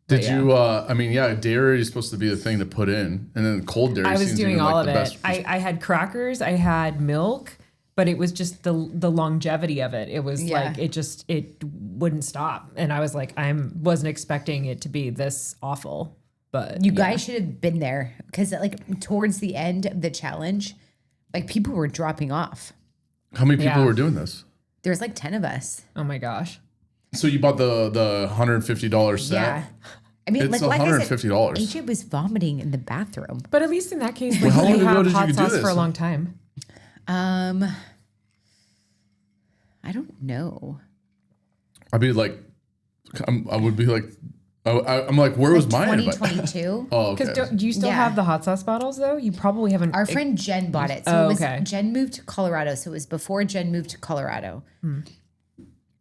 Did yeah. you? I mean, yeah, dairy is supposed to be the thing to put in, and then cold dairy. I was seems to doing be all like of the it. best. I had crackers, I had milk, but it was just the longevity of it. It was Yeah. like it wouldn't stop, and I was like, wasn't expecting it to be this awful. But You guys should have been there because like towards the end of the challenge, like people were dropping off. How many people Yeah. were doing this? There was like 10 of us. oh my gosh, So you bought the $150 set. Yeah. I mean, It's like I said, $150. AJ was vomiting in the bathroom. but at least in that case, Well, like, how long they ago have did you hot do sauce this? for a long time. I don't know. I'd be like, I would be like I'm like, where was mine? 2022. Oh, okay. Because do you still Yeah. have the hot sauce bottles though? You probably haven't. Our friend Jen bought it. So Oh, it was, okay. Jen moved to Colorado. So it was before Jen moved to Colorado.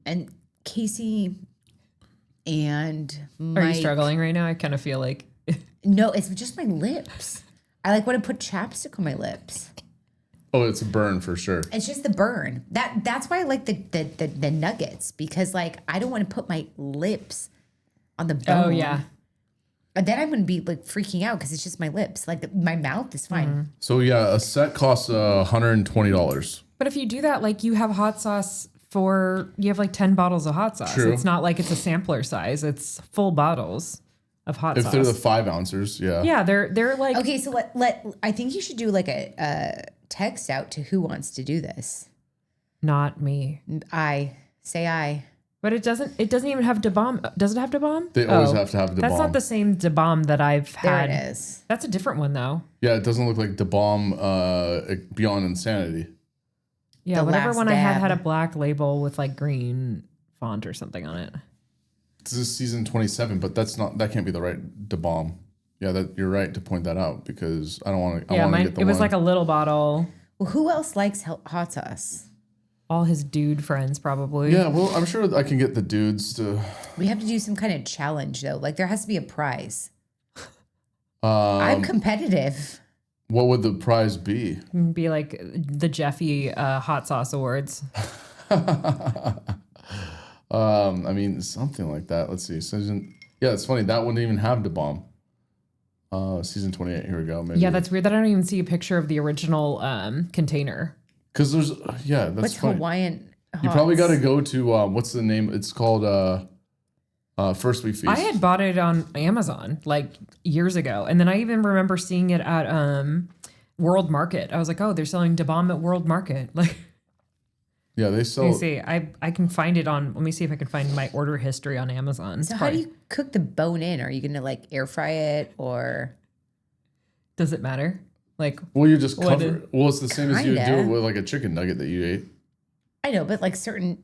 And Casey and Are you Mike. struggling right now? I kind of feel like. No, it's just my lips. I like want to put chapstick on my lips. Oh, it's a burn for sure. It's just the burn. That's why I like the nuggets, because like I don't want to put my lips on the bone. Oh yeah. And then I'm gonna be like freaking out because it's just my lips. Like my mouth is fine. So yeah, a set costs $120. But if you do that, like you have hot sauce you have like 10 bottles of hot sauce. True. It's not like it's a sampler size. It's full bottles of hot If sauce. they're the 5 ounces, yeah. Yeah, they're like Okay, so let I think you should do like a text out to who wants to do this. not me. I. But it doesn't even have Da Bomb. Does it have Da Bomb? They always have to have Da That's Bomb. not the same Da Bomb that I've There had. it is. That's a different one though. Yeah, it doesn't look like Da Bomb Beyond Insanity. Yeah, The whatever Last one I Dab. had a black label with like green font or something on it. This is season 27, but that can't be the right Da Bomb. Yeah, you're right to point that out because I don't want to. Yeah, I want to mine, get the it was one. like a little bottle. Well, who else likes hot sauce? All his dude friends probably. Yeah, well, I'm sure I can get the dudes to. We have to do some kind of challenge though. Like there has to be a prize. I'm competitive. What would the prize be? Be like the Jeffy hot sauce awards. I mean, something like that. Let's see. Yeah, it's funny. That wouldn't even have Da Bomb. Season 28. Here we go. Maybe. Yeah, that's weird that I don't even see a picture of the original container. Because there's. Yeah, that's What's funny. Hawaiian? You probably got to hots? go to what's the name? It's called First We Feast. I had bought it on Amazon like years ago, and then I even remember seeing it at World Market. I was like, oh, they're selling Da Bomb at World Market. Like, Yeah, they let sell. me see. I can find it on. Let me see if I can find my order history on Amazon. So how do you cook the bone in? Are you gonna like air fry it or? Does it matter? Like, Well, you just What cover. is- Well, it's the same as you do Kinda. it with like a chicken nugget that you ate. I know, but like certain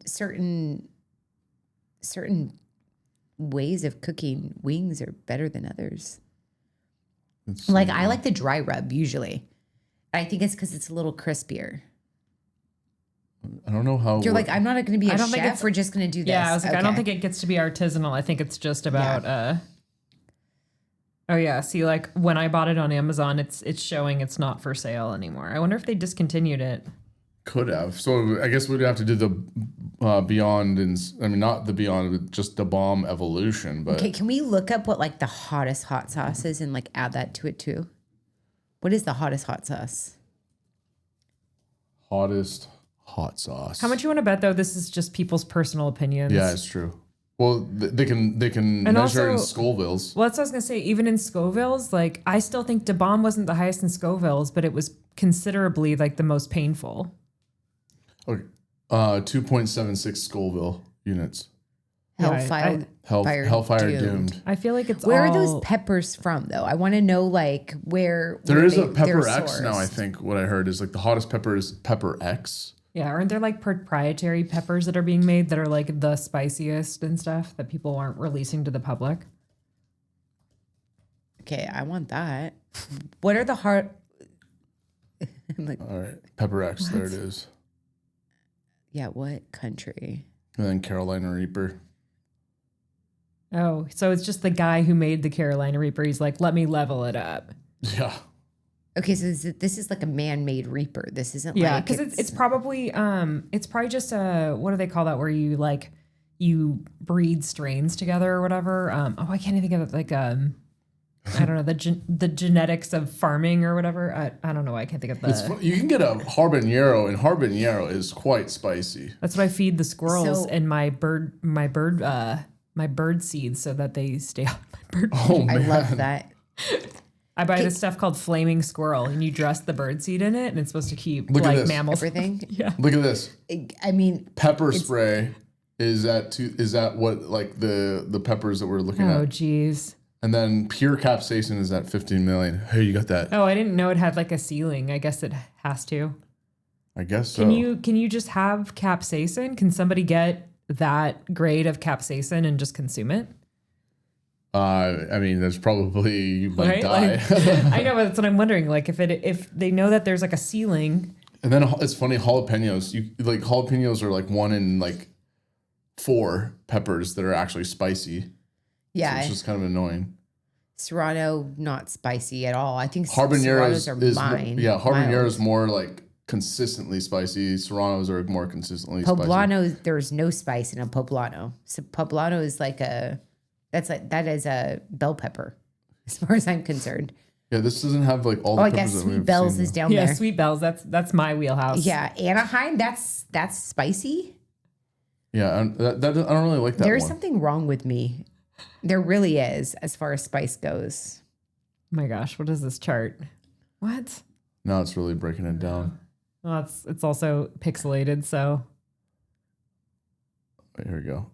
ways of cooking wings are better than others. Like I like the dry rub usually. I think it's because it's a little crispier. I don't know how. You're like, I'm not going to be a I don't think chef. it's- We're just going to do this. yeah, I was like, I don't Okay. think it gets to be artisanal. I think it's just about. Oh yeah, see, like when I bought it on Amazon, it's showing it's not for sale anymore. I wonder if they discontinued it. Could have. So I guess we'd have to do the Beyond, I mean, not the Beyond, but just the Bomb Evolution. But Okay, can we look up what like the hottest hot sauce is and like add that to it too? What is the hottest hot sauce? hottest hot sauce. How much you want to bet though? This is just people's personal opinions. Yeah, it's true. Well, they can And measure it in also- Scovilles. Well, that's what I was gonna say. Even in Scoville's, like I still think Da Bomb wasn't the highest in Scoville's, but it was considerably like the most painful. Okay. 2.76 Scoville units. Yeah, Hellfire doomed. I feel like it's Where all, are those peppers from though? I want to know like where There where is a they're Pepper X now, I sourced. think. What I heard is like the hottest pepper is Pepper X. Yeah, aren't there like proprietary peppers that are being made that are like the spiciest and stuff that people aren't releasing to the public? Okay, I want that. What are the hard? I'm like, All right. Pepper X, there it is. yeah, what country? And then Carolina Reaper. Oh, so it's just the guy who made the Carolina Reaper. He's like, let me level it up. Yeah. Okay, so this is like a man-made reaper. This isn't Yeah, like because it's probably just a, what do they call that, where you like you breed strains together or whatever. I can't even think of it, like I don't know, the genetics of farming or whatever. I don't know why I can't think of It's you can get a habanero, and habanero is quite spicy. That's what I feed the squirrels So- and my bird seeds so that they stay on my bird. Oh I man. love that. I buy this stuff called flaming squirrel, and you dress the bird seed in it, and it's supposed to keep Look at like this. mammals. Everything. Yeah. Look at this. I mean, Pepper spray is that what like the peppers that we're looking Oh, at? geez. And then pure capsaicin is at 15 million. Hey, you got that? Oh, I didn't know it had like a ceiling. I guess it has to. I guess so. Can you just have capsaicin? Can somebody get that grade of capsaicin and just consume it? I mean, there's probably you might Right? die. Like, I know, but that's what I'm wondering. Like, if they know that there's like a ceiling. And then it's funny, jalapenos. Jalapenos are like 1 in like 4 peppers that are actually spicy. So Yeah. it's just kind of annoying. Serrano, not spicy at all. I think Habanero Serranos are mine. habanero is mild. more like consistently spicy. Serranos are more consistently spicy. Poblano, there's no spice in a poblano. So poblano is like that is a bell pepper, as far as I'm concerned. Yeah, this doesn't have like all the I peppers guess that we've Sweet Bells seen, is though. down Yeah, there. Sweet Bells. That's my wheelhouse. Yeah, Anaheim, that's spicy. Yeah, I don't really like that There's one. something wrong with me. There really is, as far as spice goes. Oh my gosh, what is this chart? What? Now it's really breaking it down. Well, it's also pixelated, so Wait, here we go.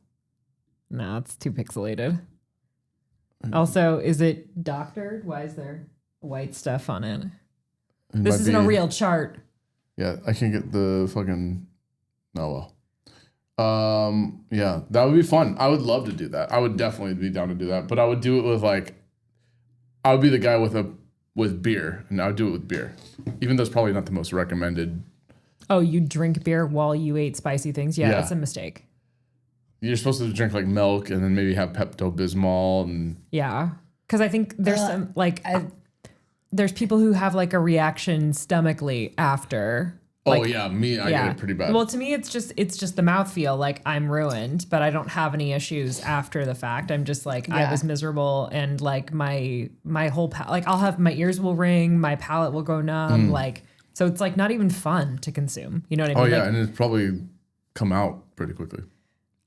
no, it's too pixelated. Also, is it doctored? Why is there white stuff on it? It This might isn't a be- real chart. Yeah, I can get the fucking. Oh well. Yeah, that would be fun. I would love to do that. I would definitely be down to do that. But I would do it with like, I would be the guy with beer, and I would do it with beer, even though it's probably not the most recommended. Oh, you drink beer while you ate spicy things? Yeah, Yeah. that's a mistake. You're supposed to drink like milk and then maybe have Pepto-Bismol and. Yeah, because I think there's some like there's people who have like a reaction stomachally after. Oh Like, yeah, I get it pretty bad. Well, to me, it's just the mouthfeel. Like I'm ruined, but I don't have any issues after the fact. I'm just like I Yeah. was miserable, and like my whole like I'll have my ears will ring, my palate will go numb, like so it's like not even fun to consume. You know what I mean? Oh yeah, Like, and it's probably come out pretty quickly.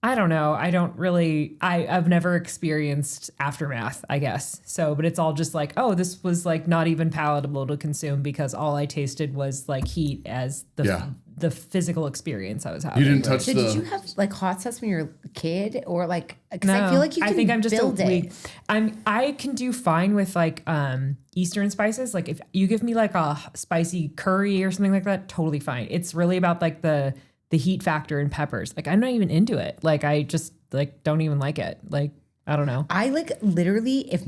I don't know. I don't really. I've never experienced aftermath, I guess. So, but it's all just like, oh, this was like not even palatable to consume because all I tasted was like heat as the physical experience I was having. You didn't touch So the. did you have like hot sauce when you were a kid, or like? Because I feel like you can think I'm just build it. I can do fine with like Eastern spices. Like if you give me like a spicy curry or something like that, totally fine. It's really about like the heat factor in peppers. Like I'm not even into it. Like I just like don't even like it. Like I don't know. I like literally, if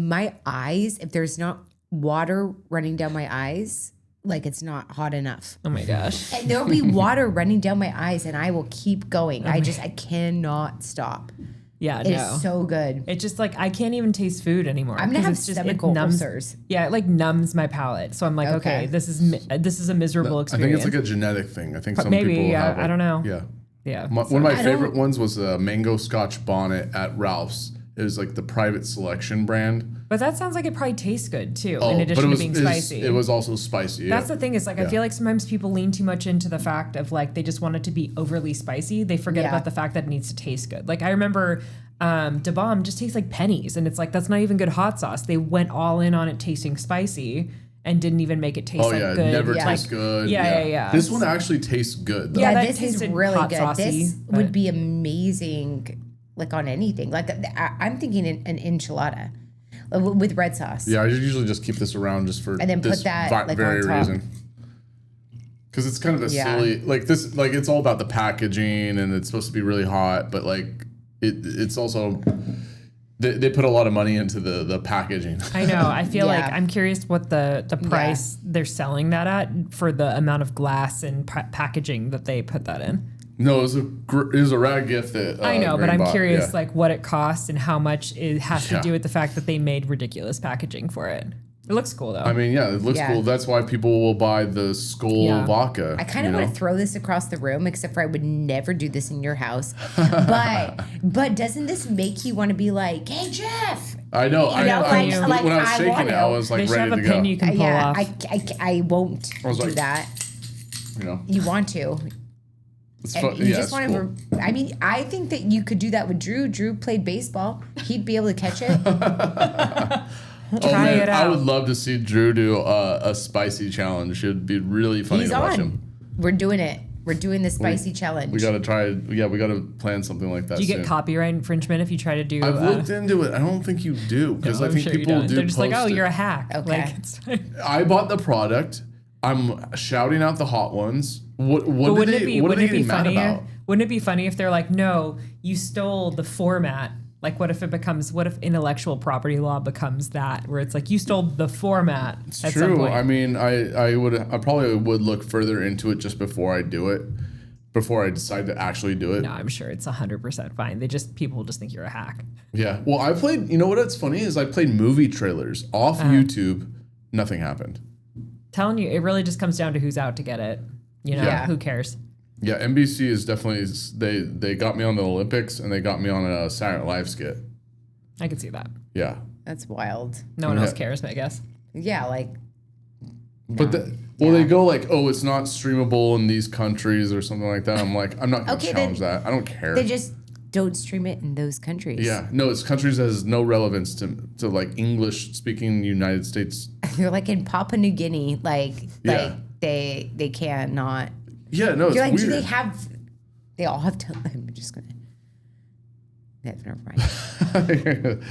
there's not water running down my eyes, like it's not hot enough. Oh my gosh. And there'll be water running down my eyes and I will keep going. I cannot stop. Yeah, It is no. so good. It just like I can't even taste food anymore. I'm gonna 'cause have it's just, stomach it numbs, ulcers. Yeah, it like numbs my palate. So I'm like, okay, Okay. this is a miserable I experience. think it's like a genetic thing. I think some maybe, people yeah, have it. I don't know. Yeah. yeah. One of my favorite ones was a mango scotch bonnet at Ralph's. It was like the private selection brand. But that sounds like it probably tastes good too, Oh, in but addition it was, to being it was- spicy. It was also spicy. That's yeah. the thing is like I feel like sometimes people lean too much into the fact of like they just want it to be overly spicy. They forget Yeah. about the fact that it needs to taste good. Like I remember Da Bomb just tastes like pennies, and it's like that's not even good hot sauce. They went all in on it tasting spicy and didn't even make it taste Oh like yeah, good. it never Yeah. tastes good. Yeah. This one actually tastes good. Though. Yeah, Yeah, that this is tasted really hot good. saucy, This but- would be amazing, like on anything. Like I'm thinking an enchilada with red sauce. Yeah, I usually just keep this around just for And then put this that, like, very on top. reason. Because it's kind of a Yeah. silly, like this, like it's all about the packaging and it's supposed to be really hot, but like it's also they put a lot of money into the packaging. I know. I feel Yeah. like I'm curious what the price they're selling that at for the amount of glass and packaging that they put that in. No, it was a rad gift that I know, but Green I'm bought, curious yeah. like what it costs and how much it has to Yeah. do with the fact that they made ridiculous packaging for it. It looks cool though. I mean, yeah, it looks Yeah. cool. That's why people will buy the Skull Yeah. vodka. I kind of want to throw this across the room, except for I would never do this in your house. But doesn't this make you want to be like, hey Jeff? I know. You know, like, when I was I shaking want it, to. I was they like should have ready a to go. pin you can pull Yeah, off. I won't was do like- that. You know, You want to. it's And fun. you Yeah, just it's want cool. to. I mean, I think that you could do that with Drew. Drew played baseball. He'd be able to catch it. Try it I out. would love to see Drew do a spicy challenge. It'd be really funny He's to watch on. him. We're doing it. We're doing the spicy challenge. We gotta try. Yeah, we gotta plan something like that. do you get soon. copyright infringement if you try to do? I've looked into it. I don't think you do because No, I I'm think sure you people don't. do. They're just like, post oh, it. you're a hack. Okay. Like, it's I bought the product. I'm shouting out the hot ones. What But are wouldn't they, it what are they be getting mad funnier? about? Wouldn't it be funny if they're like, no, you stole the format Like, what if intellectual property law becomes that, where it's like you stole the format It's at some true. point? I mean, I probably would look further into it just before I do it, before I decide to actually do it. No, I'm sure it's 100% fine. People just think you're a hack. Yeah. Well, I played. You know what's funny is I played movie trailers off YouTube. Nothing happened. Telling you, it really just comes down to who's out to get it. You know, Yeah. who cares? Yeah, NBC is definitely they got me on the Olympics and they got me on a Saturday Night Live skit. I can see that. Yeah. That's wild. No one else cares, I guess. Yeah, like But they go like, oh, it's not streamable in these countries or something like that. I'm like, I'm not gonna Okay, challenge that. I don't care. they just don't stream it in those countries. Yeah, no, it's countries that has no relevance to like English speaking United States. They're like in Papua New Guinea, Yeah. they cannot. Yeah, no, it's You're like, weird. do they have? They all have. I'm just gonna. Yeah, never mind.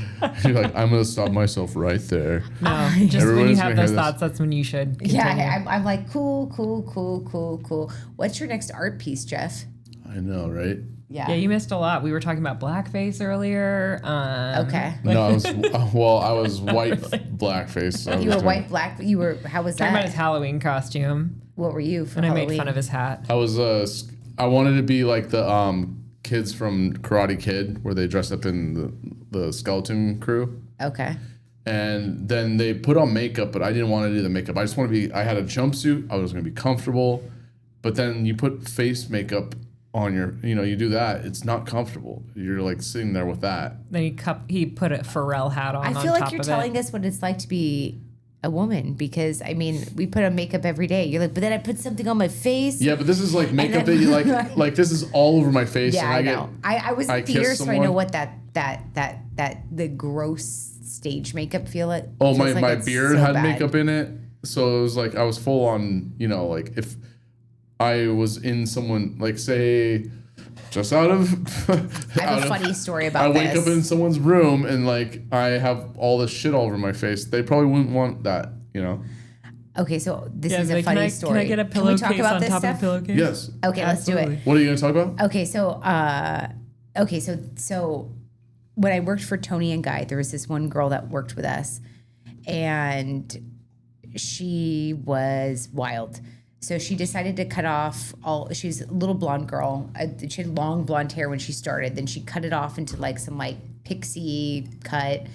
You're like, I'm gonna stop myself right there. No, just when you Everyone's have gonna those hear this. thoughts, that's when you should continue. Yeah, I'm like cool. What's your next art piece, Jeff? I know, right? Yeah, you missed a lot. We were talking about blackface earlier. Okay. No, I was white blackface. I You was were doing- white, black. You were. How was Talking about his that? Halloween costume, What were you for and I Halloween? made fun of his hat. I was I wanted to be like the kids from Karate Kid, where they dress up in the skeleton crew. Okay. And then they put on makeup, but I didn't want to do the makeup. I just want to be. I had a jumpsuit. I was going to be comfortable, but then you put face makeup on your. You do that. It's not comfortable. You're like sitting there with that. Then he put a Pharrell hat on. I on feel like top you're of telling it. us what it's like to be a woman Mm-hmm. I mean, we put on makeup every day. You're like, but then I put something on my face. Yeah, but this is like makeup that then- you like. Like this is all over my face. Yeah, and I know. I was I in kiss theater, so I know someone. what that the gross stage makeup feel it. Oh, feels my it's beard so had bad. makeup in it, so it was like I was full on. Like if I was in someone, like say, just out of. I have a funny story about I wake this. up in someone's room and like I have all this shit all over my face. They probably wouldn't want that. Okay, so this Yeah, is like, a funny can story. I get a Can we talk pillowcase about on this top stuff? of the pillowcase? Yes. Okay, let's do Absolutely. it. What are you gonna talk about? Okay, so when I worked for Tony and Guy, there was this one girl that worked with us, and she was wild. So she decided to cut off all. She was a little blonde girl. She had long blonde hair when she started. Then she cut it off into like some like pixie cut.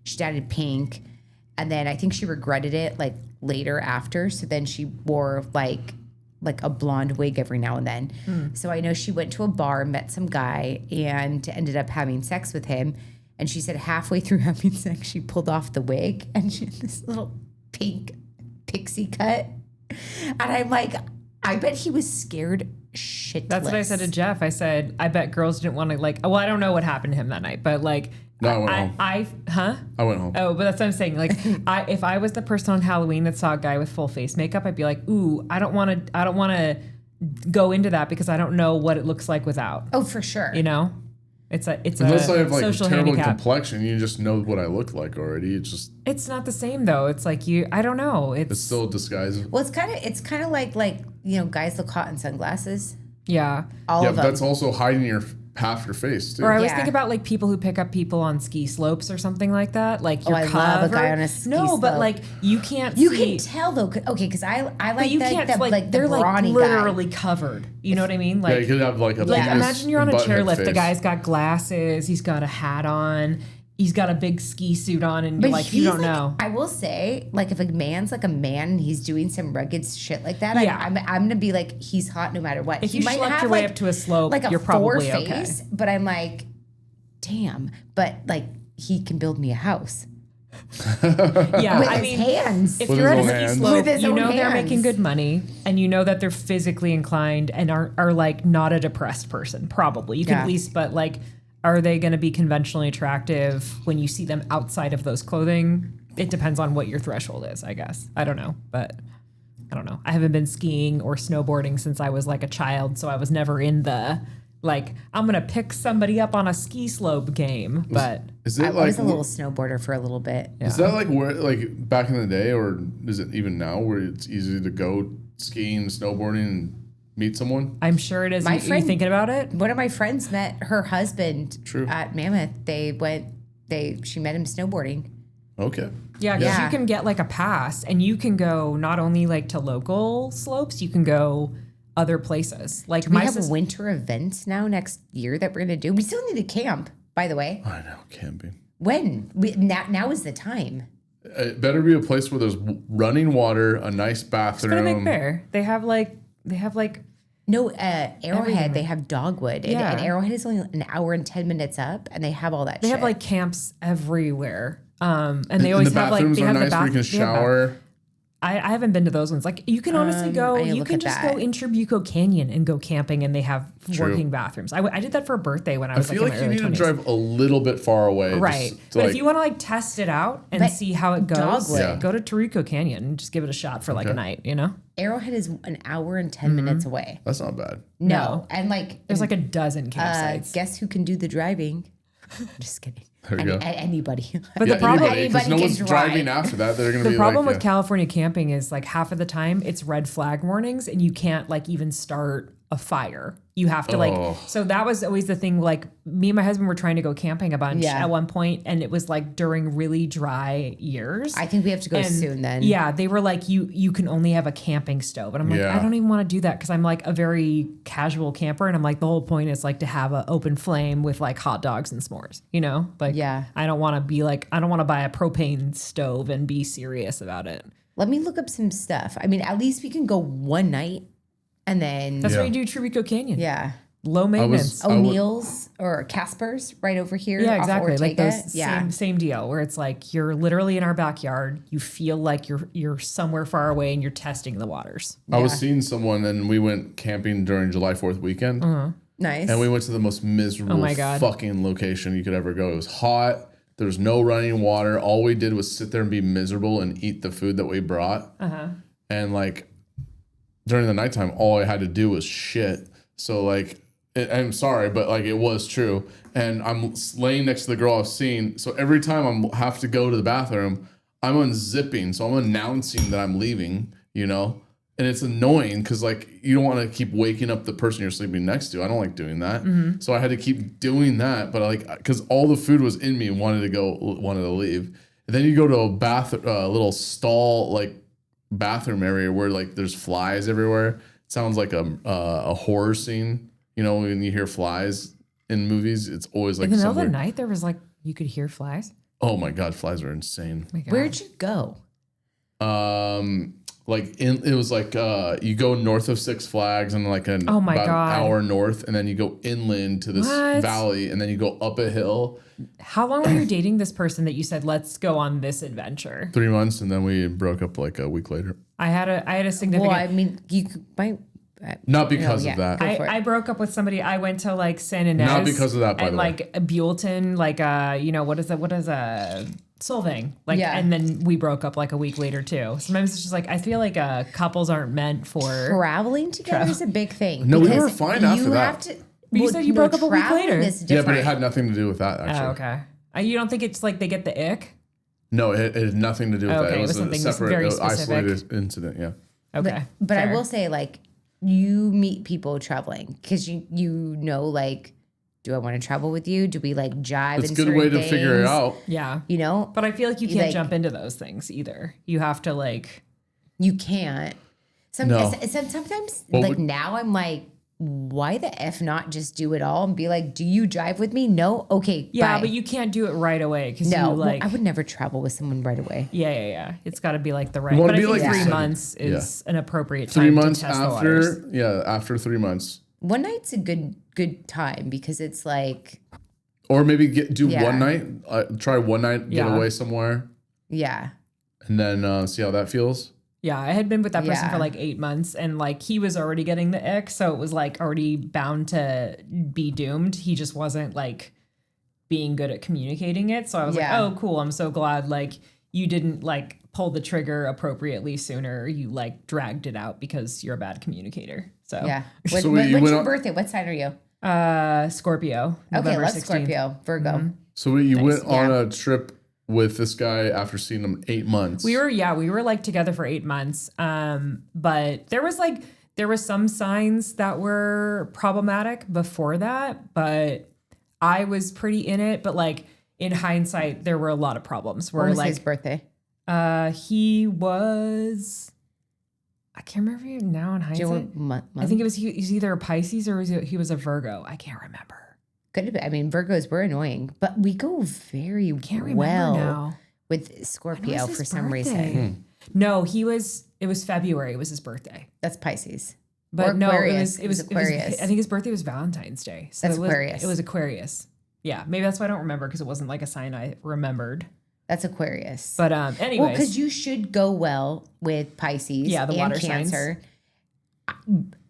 She dyed it pink, and then I think she regretted it like later after. So then she wore like a blonde wig every now and then. So I know she went to a bar, met some guy, and ended up having sex with him. And she said halfway through having sex, she pulled off the wig and she had this little pink pixie cut. And I'm like, I bet he was scared shitless. That's what I said to Jeff. I said, I bet girls didn't want to well, I don't know what happened to him that night, but like, No, I went home. I went home. Oh, but that's what I'm saying. Like, if I was the person on Halloween that saw a guy with full face makeup, I'd be like, ooh, I don't want to go into that because I don't know what it looks like without. Oh, for sure. It's Unless I have like a social terrible handicap. complexion, you just know what I look like already. It's not the same though. It's like I don't know. It's still a disguise. Well, it's kind of like guys look hot in sunglasses. yeah. All Yeah, of but them. that's also hiding your half your face too. Or I always Yeah. think about like people who pick up people on ski slopes or something like that. Like you're I covered. love a guy on a ski No, but slope. like you can't. You see, can tell though. Okay, because I But like you the, can't the, like the they're like brawny literally guy. covered. You know what I mean? Yeah, Like you could have like a like Beavis imagine you're on and a butthead chairlift. The face. guy's got glasses. He's got a hat on. He's got a big ski suit on, and But you're like you he's don't know. I will say, like, if a man's like a man and he's doing some rugged shit like that, Yeah. I'm gonna be like, he's hot no matter what. If he you might schlepped have your way like, up to a slope, like a you're probably okay. face, but I'm like, damn. But like, he can build me a house Yeah, with I his mean, hands. if With you're at a his own ski hands. slope, With his you own know they're hands. making good money, and you know that they're physically inclined and are like not a depressed person. Probably you can Yeah. at least, but like, are they going to be conventionally attractive when you see them outside of those clothing? It depends on what your threshold is, I guess. I don't know, but I don't know. I haven't been skiing or snowboarding since I was like a child, so I was never in the like I'm gonna pick somebody up on a ski slope game. But Is it I like was a little snowboarder for a little bit. is that like where like back in the day, or is it even now where it's easy to go skiing, snowboarding, and meet someone. I'm sure it is. My You friend- thinking about it? One of my friends met her husband True. at Mammoth. She met him snowboarding. Okay. Yeah, because Yeah. you can get like a pass and you can go not only like to local slopes, you can go other places. Like We have winter events now next year that we're gonna do. We still need to camp, by the way. I know, camping. When? Now is the time. It better be a place where there's running water, a nice bathroom. Go to McBear. They have like No, Arrowhead, they have dogwood. Yeah. And Arrowhead is only an hour and 10 minutes up, and they have all that they shit. have like camps everywhere. And they And always the have like bathrooms they are have nice the where you can shower. I haven't been to those ones. Like you can honestly go. I You look can at just that. go in Tribuco Canyon and go camping, and they have working bathrooms. I did that for a birthday when I I was feel like like in you my need early to 20s. drive a little bit far away. Right. just to, But like, if you want to like test it out and But see how it goes, dogwood. Yeah. go to Tribuco Canyon and just give it a shot for like a night, you know? Arrowhead is an hour and 10 minutes away. that's not bad. No. And like, There's like a dozen campsites. guess who can do the driving? Just kidding. There you go. Anybody. But Yeah, the problem, anybody, 'cause no can one's drive. driving after that. They're gonna the be problem like, with California camping is like half of the time it's red flag warnings and you can't like even start a fire. You have to Oh. so that was always the thing. Like me and my husband were trying to go camping a bunch Yeah. at one point, and it was like during really dry years. I think we have to go And, soon then. Yeah, they were like, you can only have a camping stove. And I'm like, Yeah. I don't even want to do that because I'm like a very casual camper. And I'm like, the whole point is like to have an open flame with like hot dogs and s'mores, you know? Like, Yeah. I don't want to be like, I don't want to buy a propane stove and be serious about it. Let me look up some stuff. I mean, at least we can go one night and then, That's Yeah. why you do Tribuco Canyon. yeah. Low maintenance. O'Neill's or Casper's right over here. Yeah, off exactly. Like Ortega. those Yeah. same deal where it's like you're literally in our backyard. You feel like you're somewhere far away and you're testing the waters. I was seeing someone and we went camping during July 4th weekend. Nice. And we went to the most miserable Oh my God. fucking location you could ever go. It was hot. There was no running water. All we did was sit there and be miserable and eat the food that we brought. And like during the nighttime, all I had to do was shit. So like, I'm sorry, but like it was true. And I'm laying next to the girl I was seeing. So every time I have to go to the bathroom, I'm unzipping. So I'm announcing that I'm leaving, you know? And it's annoying because like you don't want to keep waking up the person you're sleeping next to. I don't like doing that. So I had to keep doing that. But like, because all the food was in me, wanted to leave. And then you go to a little stall, like bathroom area where like there's flies everywhere. It sounds like a horror scene. You know, when you hear flies in movies, it's always like In the middle of the somewhere. night, there was like you could hear flies. Oh my God, flies are insane. Oh my God. Where'd you go? Like it was like you go north of Six Flags and like Oh my about God. an hour north, and then you go inland to this What? valley, and then you go up a hill. How long were you dating this person that you said let's go on this adventure? 3 months, and then we broke up like a week later. I had a significant. Well, I mean, you might. Not because yeah. of that. Go for it. I broke up with somebody. I went to like San Ynez. Not because of that, by and the way. like Buellton, like what is Solvang, like, Yeah. and then we broke up like a week later too. Sometimes it's just like I feel like couples aren't meant for. Traveling together is a big thing. No, we because were fine after you that. Have to, But you said you broke up a week traveling later. is Yeah, but different. it had nothing to do with that. Actually, Oh, okay. You don't think it's like they get the ick? no, it had nothing to do with that. Okay, It it was was a something separate, very isolated incident. Yeah. Okay, But I fair. will say, like, you meet people traveling because you know, like, do I want to travel with you? Do we like jive? It's a in good way certain to figure it things? out. Yeah, You know, but I feel like you can't Like- jump into those things either. You have to like. you can't. No. Sometimes, Well, like we- now, I'm like, why the f not just do it all and be like, do you drive with me? No, okay, Yeah, bye. but you can't do it right away because no, you well, like. I would never travel with someone right away. Yeah. It's got to be like the right. wanna But I be think like 3 you said. months is an appropriate time 3 months to test the waters. after 3 months. One night's a good time because it's like, Or maybe do Yeah. one night, try one night, get Yeah. away somewhere, yeah, and then see how that feels. Yeah, I had been with that person Yeah. for like 8 months and like he was already getting the ick. So it was like already bound to be doomed. He just wasn't like being good at communicating it. So I was Yeah. like, oh, cool. I'm so glad like you didn't like pull the trigger appropriately sooner. You like dragged it out because you're a bad communicator. So yeah. So What's you your went on- birthday? What sign are you? Scorpio. Okay, November love 16th. Scorpio, Virgo. So you went on Yeah. a trip with this guy after seeing him 8 months. We were like together for 8 months. But there was like there were some signs that were problematic before that, but I was pretty in it. But like in hindsight, there were a lot of problems. Where When was like his birthday? he was, I can't remember now in Do you know hindsight. what month? I think it was he was either a Pisces or he was a Virgo. I can't remember. Could have been. I mean, Virgos were annoying, but we go very Can't remember well now. with Scorpio When was for his some birthday? reason. No, it was February. It was his birthday. That's Pisces. But Or no, Aquarius. it was Aquarius. I think his birthday was Valentine's Day. So That's it was, Aquarius. It was Aquarius. Yeah, maybe that's why I don't remember because it wasn't like a sign I remembered. That's Aquarius. But well, anyways, because you should go well with Pisces. Yeah, the and water signs. Cancer.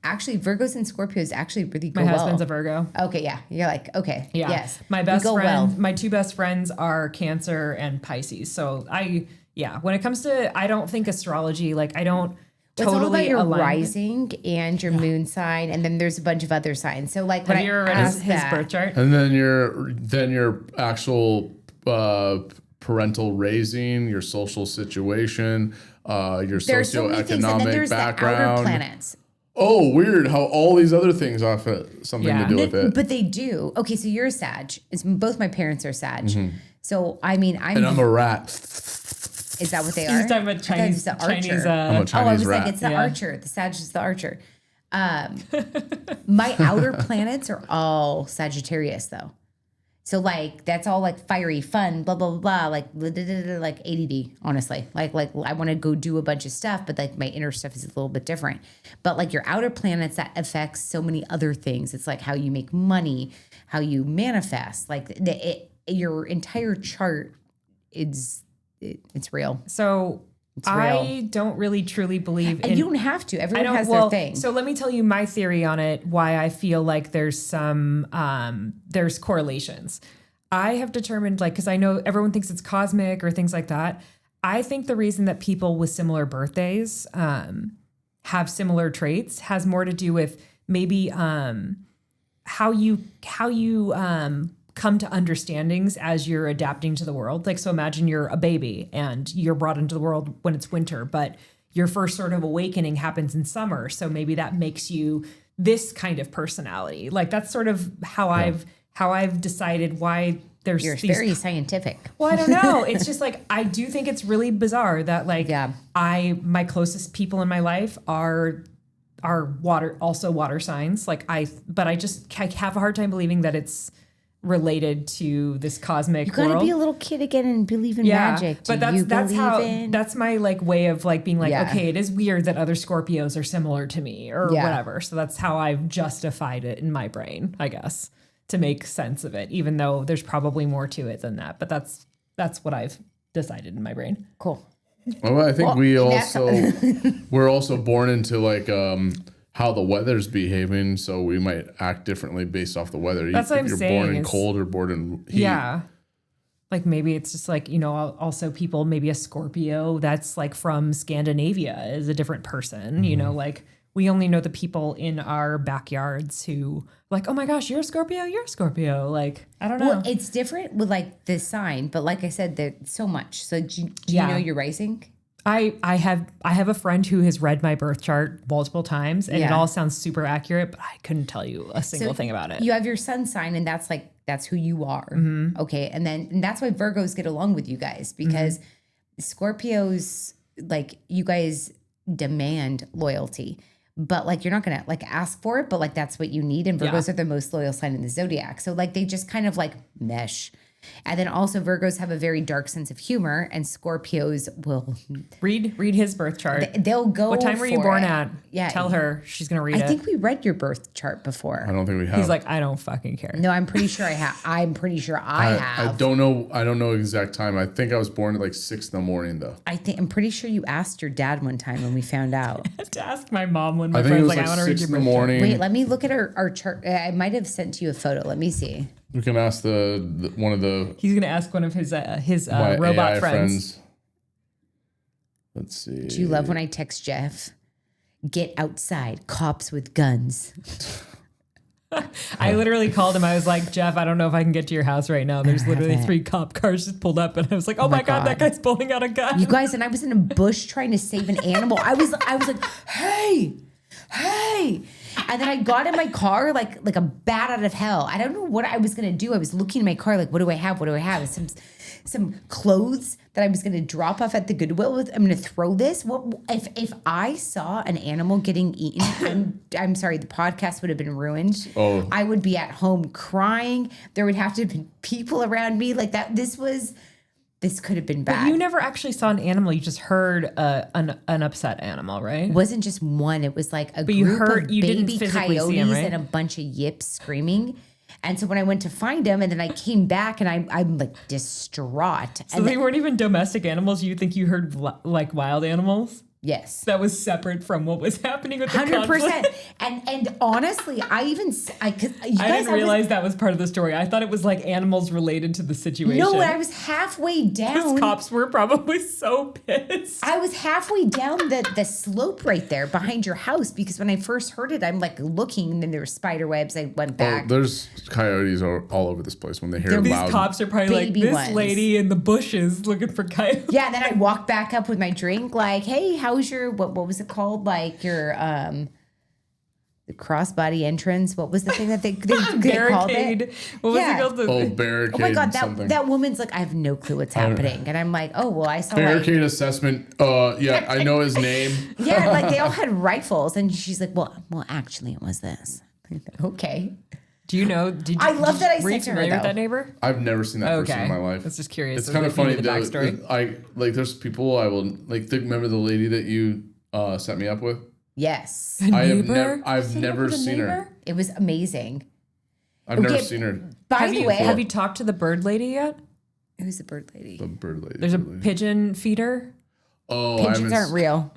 Actually, Virgos and Scorpios actually really go my well. husband's a Virgo. Okay, yeah. You're like, okay, Yeah. yes. My We best go friend, well. my two best friends are Cancer and Pisces. So when it comes to, I don't think astrology, like I don't It's all totally about your align. rising and your moon sign, and then there's a bunch of other signs. So, like, when Have you ever I read asked his that, birth chart? And then your actual parental raising, your social situation, your there's so many things, and then socioeconomic there's the outer background. planets. Oh, weird how all these other things have something Yeah. to do with it. But they do. Okay, so you're a Sag. Both my parents are Sag. So I mean, And I'm a rat. Is that what they He are? was talking about I thought it Chinese. was the Chinese. archer. I'm a Oh, I Chinese was rat. like, it's the Yeah. archer. The Sag is the archer. My outer planets are all Sagittarius, though. So like that's all like fiery, fun, blah blah blah, blah like ADD. Honestly, like I want to go do a bunch of stuff, but like my inner stuff is a little bit different. But like your outer planets, that affects so many other things. It's like how you make money, how you manifest. Like your entire chart it's real. So I don't really truly believe in. And you don't have to. I Everyone don't, has well, their thing. So let me tell you my theory on it, why I feel like there's some, there's correlations. I have determined, like, because I know everyone thinks it's cosmic or things like that. I think the reason that people with similar birthdays have similar traits has more to do with maybe how you come to understandings as you're adapting to the world. Like, so imagine you're a baby and you're brought into the world when it's winter, but your first sort of awakening happens in summer. So maybe that makes you this kind of personality. Like that's sort of how I've decided why there's You're these. very scientific. Well, I don't know. It's just like, I do think it's really bizarre that like Yeah. my closest people in my life are water signs. Like I have a hard time believing that it's related to this cosmic You gotta world. be a little kid again and believe in magic. But Do that's you how believe in- that's my like way of like being like, Yeah. okay, it is weird that other Scorpios are similar to me or Yeah. whatever. So that's how I've justified it in my brain, I guess, to make sense of it, even though there's probably more to it than that. But that's what I've decided in my brain. Cool. Well, I think that's- we're also born into like how the weather's behaving, so we might act differently based off the weather. That's what I'm you're saying born in is- cold or born in heat. Yeah. Like maybe it's just like, also people, maybe a Scorpio that's like from Scandinavia is a different person, like we only know the people in our backyards who like, oh my gosh, you're a Scorpio. Like, I don't know. Well, it's different with like the sign, but like I said, there's so much. So do you Yeah. know your rising? I have a friend who has read my birth chart multiple times and it Yeah. all sounds super accurate, but I couldn't tell you a single thing about it. You have your sun sign, and that's who you are. Mm-hmm. Okay. And that's why Virgos get along with you guys, because Scorpios, like, you guys demand loyalty. But like you're not gonna like ask for it, but like that's what you need. And Virgos are the most loyal sign in the zodiac. So like they just kind of like mesh. And then also Virgos have a very dark sense of humor, and Scorpios will Read his birth chart. they'll go. What time were you for born it. at? Yeah. Tell her she's gonna read I it. think we read your birth chart before. I don't think we have. He's like, I don't fucking care. No, I'm pretty sure I have. I'm pretty sure I I have. don't know. I don't know exact time. I think I was born at like 6 in the morning though. I'm pretty sure you asked your dad one time when we found out. To ask my mom when my I think it friend's was like, like I want to read 6 your in the birth chart. morning. Wait, let me look at our chart. I might have sent you a photo. Let me see. We can ask the one of the He's gonna ask one of his my robot AI friends. Let's see. Do you love when I text Jeff? Get outside, cops with guns. I literally called him. I was like, Jeff, I don't know if I can get to your house right now. There's literally 3 cop cars just pulled up, and I was like, oh my god, that guy's pulling out a gun. You guys, and I was in a bush trying to save an animal. I was like, hey, hey. And then I got in my car like a bat out of hell. I don't know what I was going to do. I was looking in my car like, what do I have? What do I have? Some clothes that I was going to drop off at the Goodwill with. I'm going to throw this. What if I saw an animal getting eaten? I'm sorry, the podcast would have been ruined. Oh. I would be at home crying. There would have to have been people around me like that. This could have been bad. But you never actually saw an animal. You just heard an upset animal, right? It wasn't just one. It was like a But you group heard- of you didn't baby physically coyotes see 'em, right? and a bunch of yips screaming. And so when I went to find them, and then I came back, and I'm like distraught. So And they weren't even domestic animals. You think you heard like wild animals? yes. That was separate from what was happening with the 100%. conflict. And honestly, I didn't realize that was part of the story. I thought it was like animals related to the situation. No, I was halfway down. Those cops were probably so pissed. I was halfway down the slope right there behind your house because when I first heard it, I'm like looking, and then there were spider webs. I went Oh, back. there's coyotes all over this place when they hear These loud. cops are probably like, baby this ones. lady in the bushes looking for coyotes. Yeah, and then I walked back up with my drink, like, hey, how was your what was it called? Like your the crossbody entrance. What was the thing that they called Barricade. it? What was Yeah. it called? Oh, barricade. Oh my god, something. that woman's like, I have no clue what's happening. And I'm like, oh well, I saw like Barricade assessment. Yeah, I know his name. yeah, like they all had rifles, and she's like, well, actually, it was this. Okay. Do you know? I love that I were you said to her, familiar with though. that neighbor? I've never seen that person Okay. in my life. I was just curious. It's if kind you of funny knew the backstory. that I like. There's people I will like. Remember the lady that you set me up with? Yes. I've never seen her. It was amazing. I've never Okay. seen her. By the way, Have you talked to the bird lady yet? it was a bird lady. The bird lady. There's a bird lady. pigeon feeder. Oh, Pigeons I aren't real.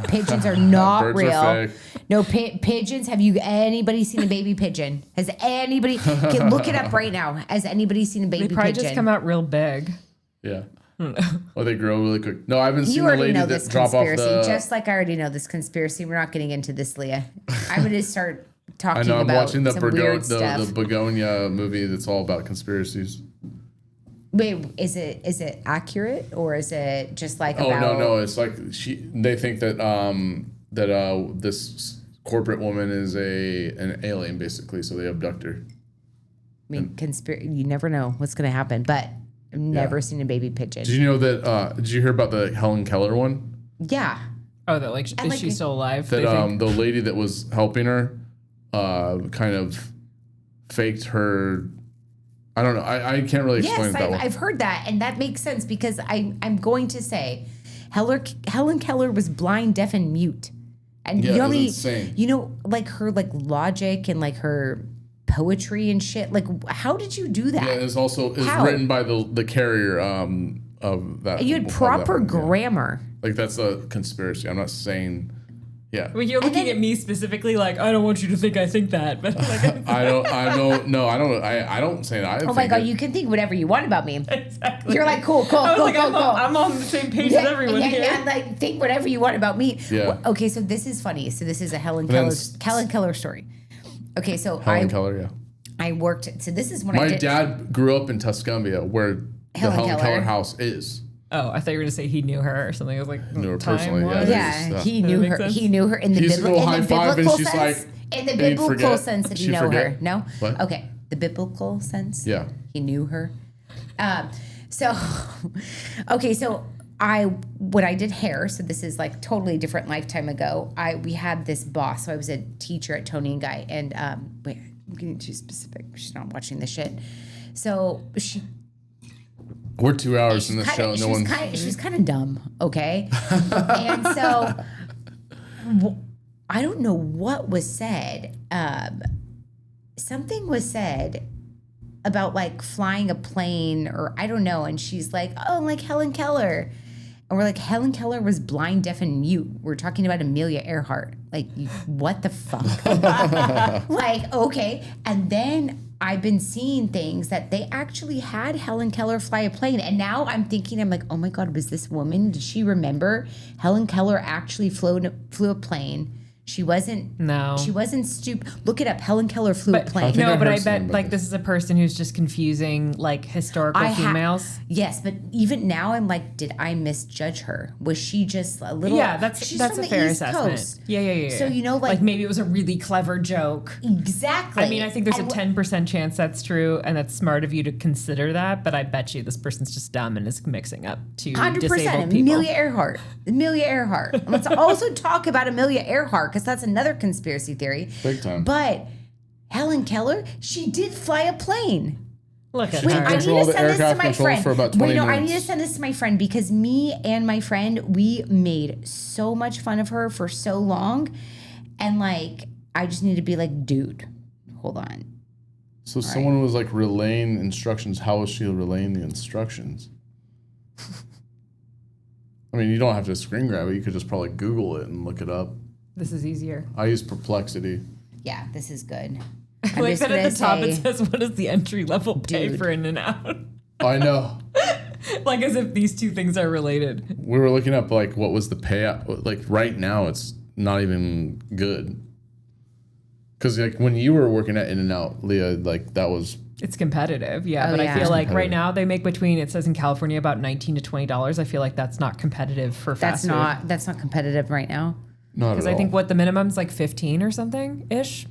Pigeons are not Birds real. are fake. No pigeons. Have you anybody seen a baby pigeon? Has anybody look it up right now? Has anybody seen a They baby probably pigeon? just come out real big. Yeah. Oh, they grow really quick. No, I haven't seen You the already lady know that this drop off conspiracy, the. just like I already know this conspiracy. We're not getting into this, Leah. I'm going to start talking I know. I'm about watching the some weird the stuff. Begonia movie that's all about conspiracies. Wait, is it accurate or is it just like Oh about? no, it's like they think that this corporate woman is an alien basically, so they abduct her. I mean, you never know what's going to happen, but I've never seen a baby pigeon. Did you know that? Did you hear about the Helen Keller one? Yeah. Oh, that like And, is she like, still alive? That they think? the lady that was helping her, kind of faked her. I don't know. I can't really explain Yes, it that well. I've heard that, and that makes sense because I'm going to say, Helen Keller was blind, deaf, and mute, and Yeah, you know it how was many, insane. you know, like her like logic and like her poetry and shit. Like, how did you do that? Yeah, it's How? written by the carrier of that. And you had of that proper one, yeah. grammar. Like that's a conspiracy. I'm not saying. Yeah. Well, you're looking then- at me specifically like I don't want you to think I think that, but like I don't. No, I don't. I don't say that. Oh my god, you can think whatever you want about me. exactly. You're like, cool, I was like, cool. I'm on the same page as everyone here. Yeah, like think whatever you want about me. Yeah. Well, okay, so this is funny. So this is a Helen then Keller story. Okay, so Helen Keller. Yeah. I worked. So this is when I My did. dad grew up in Tuscumbia, where the Helen Helen Keller. Keller house is. Oh, I thought you were gonna say he knew her or something. I was like, Knew her personally, yeah. time-wise? Yeah, Just, he Does knew that her. make sense? He knew her in the He used to go in high the five and biblical she's sense. like, In the he'd biblical forget. sense, did you She'd know forget. her? No. What? Okay, the biblical sense. Yeah. He knew her. So, okay, so when I did hair, so this is like totally different lifetime ago. We had this boss. So I was a teacher at Tony and Guy, and wait, I'm getting too specific. She's not watching this shit. So We're 2 hours in the show. she No was one. she was kind of dumb, okay? And so I don't know what was said. Something was said about like flying a plane or I don't know. And she's like, oh, like Helen Keller. And we're like, Helen Keller was blind, deaf, and mute. We're talking about Amelia Earhart. Like, what the fuck? Like, okay. And then I've been seeing things that they actually had Helen Keller fly a plane. And now I'm thinking, I'm like, oh my God, was this woman? Did she remember? Helen Keller actually flew a plane. She wasn't. No. She wasn't stupid. Look it up. Helen Keller flew a plane. think I but heard I something bet about like this is a person who's just confusing like historical females. Yes, but even now I'm like, did I misjudge her? Was she just a little? that's she's from a the fair East assessment. Coast. Yeah. So you know, like maybe it was a really clever joke. exactly. I mean, I think there's And a 10% chance that's true, and that's smart of you to consider that. But I bet you this person's just dumb and is mixing up two 100%. disabled people. Amelia Earhart. Amelia Earhart. And let's also talk about Amelia Earhart because that's another conspiracy theory. Big time. But Helen Keller, she did fly a plane. Look at Wait, her. I need Control to the send this to aircraft my controls friend. for about 20 Wait, no, I minutes. need to send this to my friend because me and my friend, we made so much fun of her for so long. And like, I just need to be like, dude, hold on. So someone was like relaying instructions. How was she relaying the instructions? I mean, you don't have to screen grab it. You could just probably Google it and look it up. This is easier. I use Perplexity. Yeah, this is good. I like just that at gonna the top it say- says, what is the entry level pay Dude. for In-N-Out? I know. Like as if these two things are related. We were looking up like what was the payout. Like right now, it's not even good. Because like when you were working at In-N-Out, Leah, like that was It's competitive, yeah. Oh, but yeah. I feel like right competitive. now they make between, it says in California, about $19 to $20. I feel like that's not competitive for fast food. That's not competitive right now. not Because at I all. think what the minimum's like 15 or something ish.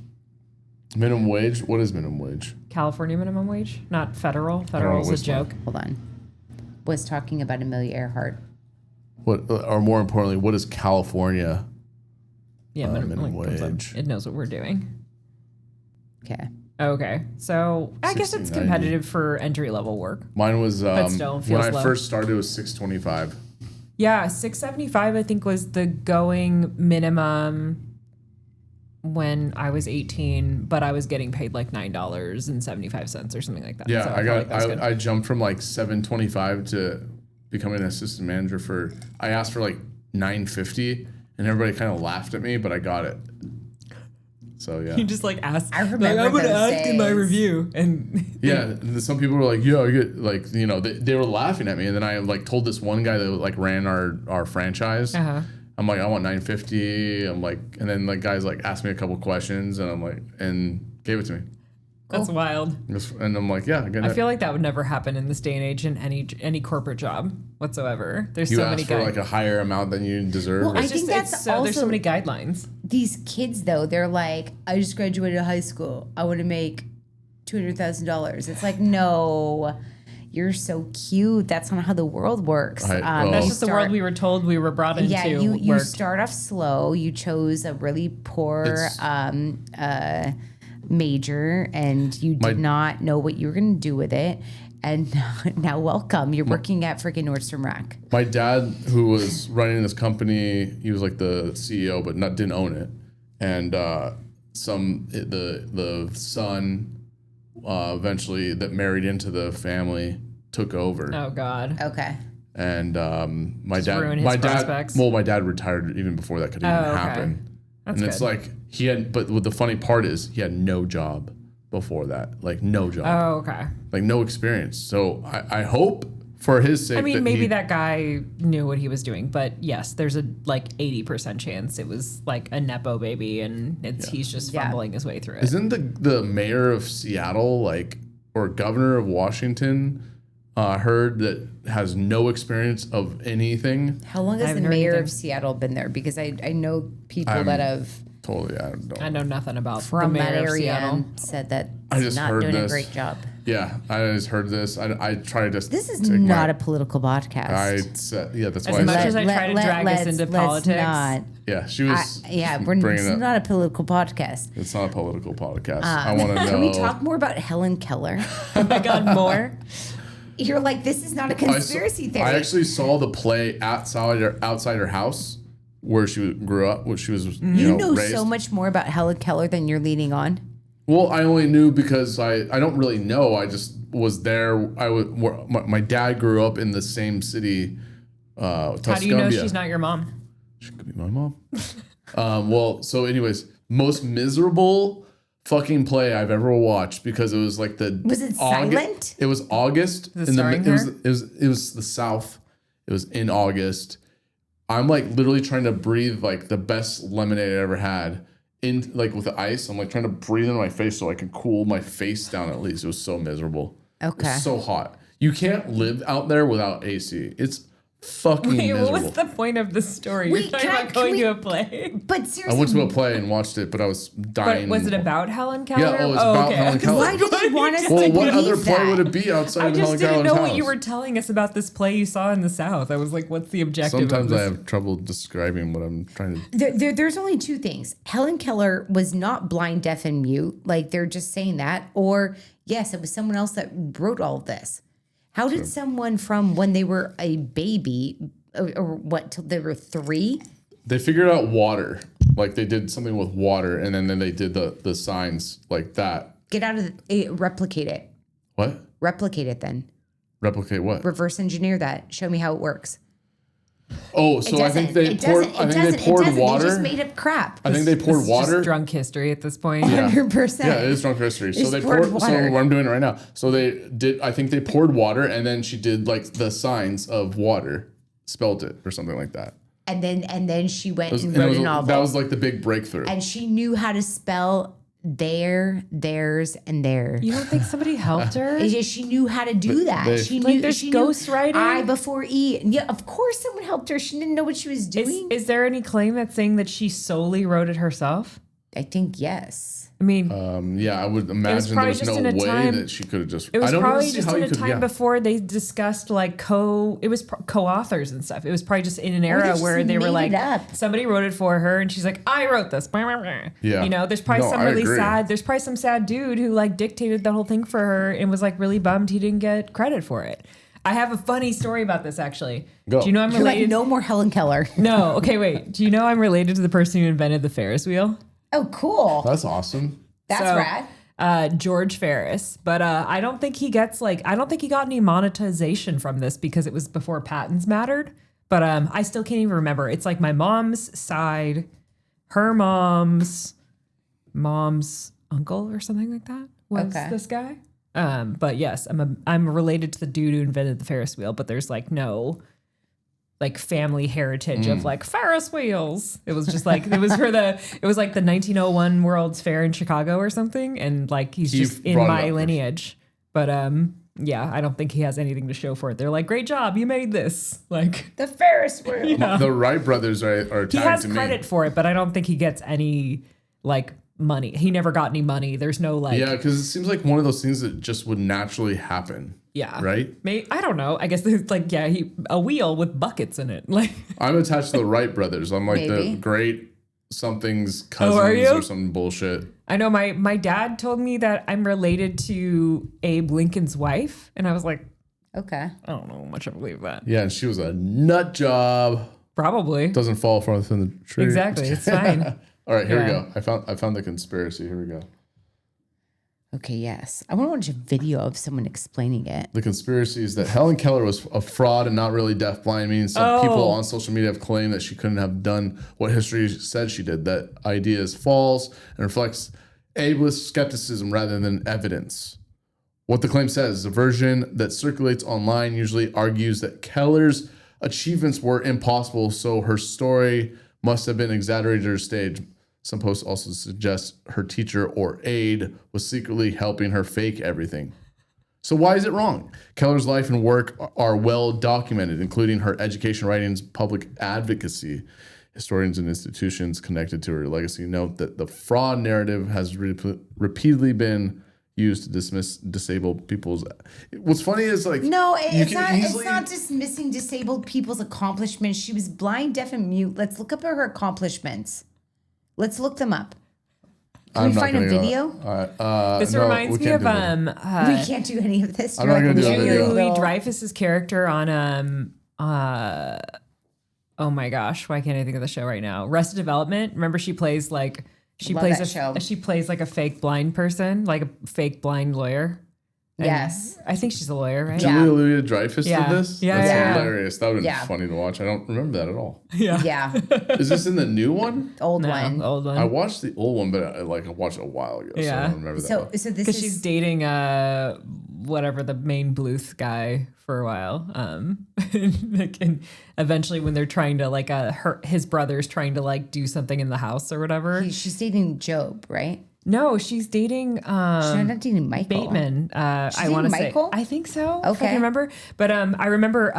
Minimum wage. What is minimum wage? California minimum wage, not federal. Federal is a what's joke. Hold on. Was talking about Amelia Earhart. What, or more importantly, what is California? Yeah, minimum comes up. wage. It knows what we're doing. Okay. Okay, so I guess it's 16.90. competitive for entry level work. Mine was still, when feels I low. first started, it was $6.25. Yeah, $6.75 I think was the going minimum when I was 18, but I was getting paid like $9.75 or something like that. Yeah, So I felt got like that was good. I jumped from like $7.25 to becoming an assistant manager for. I asked for like $9.50, and everybody kind of laughed at me, but I got it. So yeah, You just like asked. I remember like, I'm gonna those ask in my days. review, and yeah. and some people were like, "Yeah, I get like you know." They were laughing at me, and then I like told this one guy that like ran our franchise. Uh-huh. I'm like, I want $9.50. I'm like, and then like guys like asked me a couple questions, and I'm like, and gave it to me. that's wild. And I'm like, yeah, I feel like that would never happen in this day and age in any corporate job whatsoever. There's you so asked many for guys. like a higher amount than you deserve. Well, or- I think that's there's so also- many guidelines. These kids though, they're like, I just graduated high school. I want to make $200,000. It's like, no, you're so cute. That's not how the world works. Well- That's you just the start- world we were told we were brought into. Yeah, you worked. start off slow. You chose a really poor It's- major, and you did not know what you were going to do with it. And now, welcome. You're working at freaking Nordstrom Rack. My dad, who was running this company, he was like the CEO, but didn't own it. And the son eventually that married into the family took over. Oh God. Okay. And my ruin his dad, prospects. well, my dad retired even before that could even Oh, okay. happen. That's and it's good. like he had, but what the funny part is he had no job before that, like no job, Oh, okay. like no experience. So I hope for his sake. I mean, maybe he, that guy knew what he was doing, but yes, there's a like 80% chance it was like a nepo baby, and he's just fumbling his way through it. Isn't the mayor of Seattle like or governor of Washington heard that has no experience of anything? How long has the haven't heard mayor anything. of Seattle been there? Because I know people that have Totally, I don't. I know nothing about from the mayor that of area Seattle. said that I it's just not heard doing this. a great job. Yeah, I just heard this. I tried to. This is take not my- a political podcast. I said, yeah, that's As why I much said. as I try to drag us into politics. Not, Yeah, she was. we're bringing it's it up. not a political podcast. It's not a political podcast. I want to know. Can we talk more about Helen Keller? Oh my God, more. You're like, this is not a I conspiracy theory. I actually saw the play outside her house where she grew up, where she was you know raised. so much more about Helen Keller than you're leading on. Well, I only knew because I don't really know. I just was there. My dad grew up in the same city, Tuscumbia. How do you know she's not your mom? She could be my mom. Well, so anyways, most miserable fucking play I've ever watched because it was like the Was it silent? It was August. it starring her? It was the South. It was in August. I'm like literally trying to breathe like the best lemonade I ever had in like with the ice. I'm like trying to breathe into my face so I can cool my face down at least. It was so miserable. Okay. It's so hot. You can't live out there without AC. It's fucking Wait, miserable. what was the point of the story? Wait, You're talking can I- about can going we- to a play? But I seriously, went to a play and watched it, but I was But dying. was it about Helen Keller? Yeah, it was about Helen Keller. why did they want us Well, to what believe other play that? would it be outside I of just Helen didn't Keller's know house? what you were telling us about this play you saw in the South. I was like, what's the objective Sometimes of I this? have trouble describing what I'm trying to. There's only two things. Helen Keller was not blind, deaf, and mute. Like they're just saying that. Or yes, it was someone else that wrote all of this. How did someone from when they were a baby or what till they were 3? They figured out water, like they did something with water, and then they did the signs like that. Get out of it, replicate it. What? Replicate it then. Replicate what? Reverse engineer that. Show me how it works. Oh, so I think they poured. I think they poured water. They just made up crap. I think they poured This is water. just drunk history at this point. 100%. Yeah, it is drunk history. So Just they poured poured. So water. I'm doing it right now. So they did. I think they poured water, and then she did like the signs of water, spelled it or something like that. And then she went and And it wrote was- a novel. That was like the big breakthrough. And she knew how to spell there, theirs, and there. You don't think somebody helped her? It's just she knew how to do that. they- She Like knew there's she knew ghostwriting? I before E. Yeah, of course someone helped her. She didn't know what she was doing. Is there any claim that's saying that she solely wrote it herself? I think yes. I mean, Yeah, I would imagine probably there's just no in a way time- that she could have just. it was I don't probably see just how in you a could. time Yeah. before they discussed like co-authors and stuff. It was probably just in an they era just where they were made like, it up. somebody wrote it for her, and she's like, I wrote this. Yeah. You know, there's probably No, some I really agree. sad. There's probably some sad dude who like dictated the whole thing for her and was like really bummed he didn't get credit for it. I have a funny story about this actually. Go. Do you know I'm You're related? like, no more Helen Keller. No. Okay, wait. Do you know I'm related to the person who invented the Ferris wheel? Oh, cool. That's awesome. That's So, rad. George Ferris, but I don't think he got any monetization from this because it was before patents mattered. But I still can't even remember. It's like my mom's side, her mom's uncle or something like that was Okay. this guy. But yes, I'm related to the dude who invented the Ferris wheel, but there's like no like family heritage of like Ferris wheels. It was just like it was like the 1901 World's Fair in Chicago or something, and like he's He just in brought it my up first. lineage. But yeah, I don't think he has anything to show for it. They're like, great job, you made this. Like The Ferris wheel. The Wright brothers are he tagged has to me. credit for it, but I don't think he gets any like money. He never got any money. There's no like Yeah, because it seems like one of those things that just would naturally happen. yeah. Right? I don't know. I guess it's like a wheel with buckets in it. Like I'm attached to the Wright brothers. I'm like Maybe. the great something's cousins are you? or some bullshit. I know my dad told me that I'm related to Abe Lincoln's wife, and I was like, Okay. I don't know how much I believe that. Yeah, and she was a nut job. Probably. Doesn't fall from within the tree. Exactly. It's fine. All right, here we Yeah. go. I found the conspiracy. Here we go. Okay, yes. I want to watch a video of someone explaining it. The conspiracy is that Helen Keller was a fraud and not really deafblind, meaning some people on social media have claimed that she couldn't have done what history said she did. That idea is false and reflects ableist skepticism rather than evidence. What the claim says, the version that circulates online usually argues that Keller's achievements were impossible, so her story must have been exaggerated or staged. Some posts also suggest her teacher or aide was secretly helping her fake everything. So why is it wrong? Keller's life and work are well documented, including her education writings, public advocacy. Historians and institutions connected to her legacy note that the fraud narrative has repeatedly been used to dismiss disabled people's. What's funny is like No, you it's can not. easily- It's not dismissing disabled people's accomplishments. She was blind, deaf, and mute. Let's look up her accomplishments. Let's look them up. Can I'm we not find a gonna go- video? This no, reminds we me can't of do that. We can't do any of this. I'm not gonna do that video. Julie Dreyfus's character on oh my gosh, why can't I think of the show right now? Arrested Development. Remember she plays like Love that show. she plays like a fake blind person, like a fake blind lawyer. And Yes. I think she's a lawyer, right? Yeah. Julia Louis-Dreyfus Yeah. did this? Yeah, That's yeah. hilarious. That would have been Yeah. funny to watch. I don't remember that at all. Yeah, Is this in the new one? old No, one. old I one. watched the old one, but I watched it a while ago, so I Yeah. don't remember that. So, one. so this Because is she's dating whatever the main Bluth guy for a while. And eventually when they're trying to like his brother's trying to like do something in the house or whatever. She's dating Job, right? No, she's dating She's not dating Michael. Bateman. I want to say I think so. If I can remember. But I remember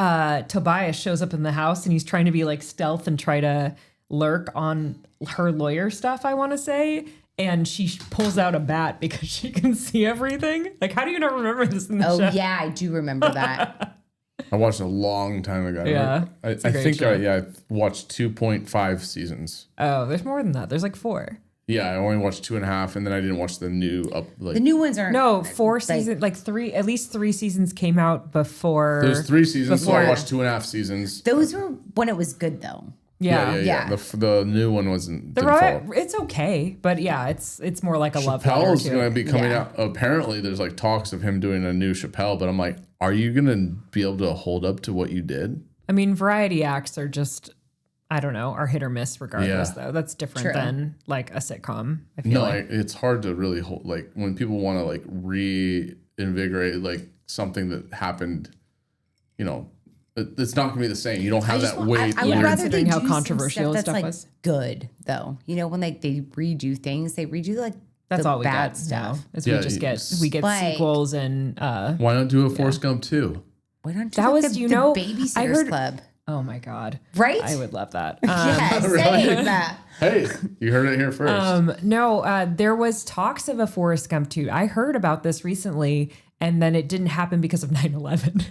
Tobias shows up in the house and he's trying to be like stealth and try to lurk on her lawyer stuff, I want to say. And she pulls out a bat because she can see everything. Like, how do you not remember this in the show? Oh, yeah, I do remember that. I watched it a long time ago. Yeah, I think I watched 2.5 seasons. Oh, there's more than that. There's like 4. Yeah, I only watched 2.5, and then I didn't watch the new the new ones aren't. No, 4 seasons, like 3, at least 3 seasons came out before. There's 3 seasons, so I watched 2.5 seasons. Those were when it was good, though. Yeah. The new one wasn't. It's okay, but yeah, it's more like a love letter. Chappelle's going to be coming out. Apparently, there's like talks of him doing a new Chappelle, but I'm like, are you going to be able to hold up to what you did? I mean, variety acts are just, I don't know, are hit or miss regardless, though. That's different than like a sitcom. I feel like. It's hard to really hold, like when people want to like reinvigorate like something that happened, you know. It's not gonna be the same. You don't have that weight. I would rather they do how controversial stuff that's stuff like was. good though. You know, when like they redo things, they redo like that's the all we bad get stuff. now. Is we get like, sequels and why not do a Forrest Gump 2? Why don't you that was the Babysitters Club? Oh my god! Right? I would love that. Yeah, same that. Hey, you heard it here first. No, there was talks of a Forrest Gump 2. I heard about this recently, and then it didn't happen because of 9/11.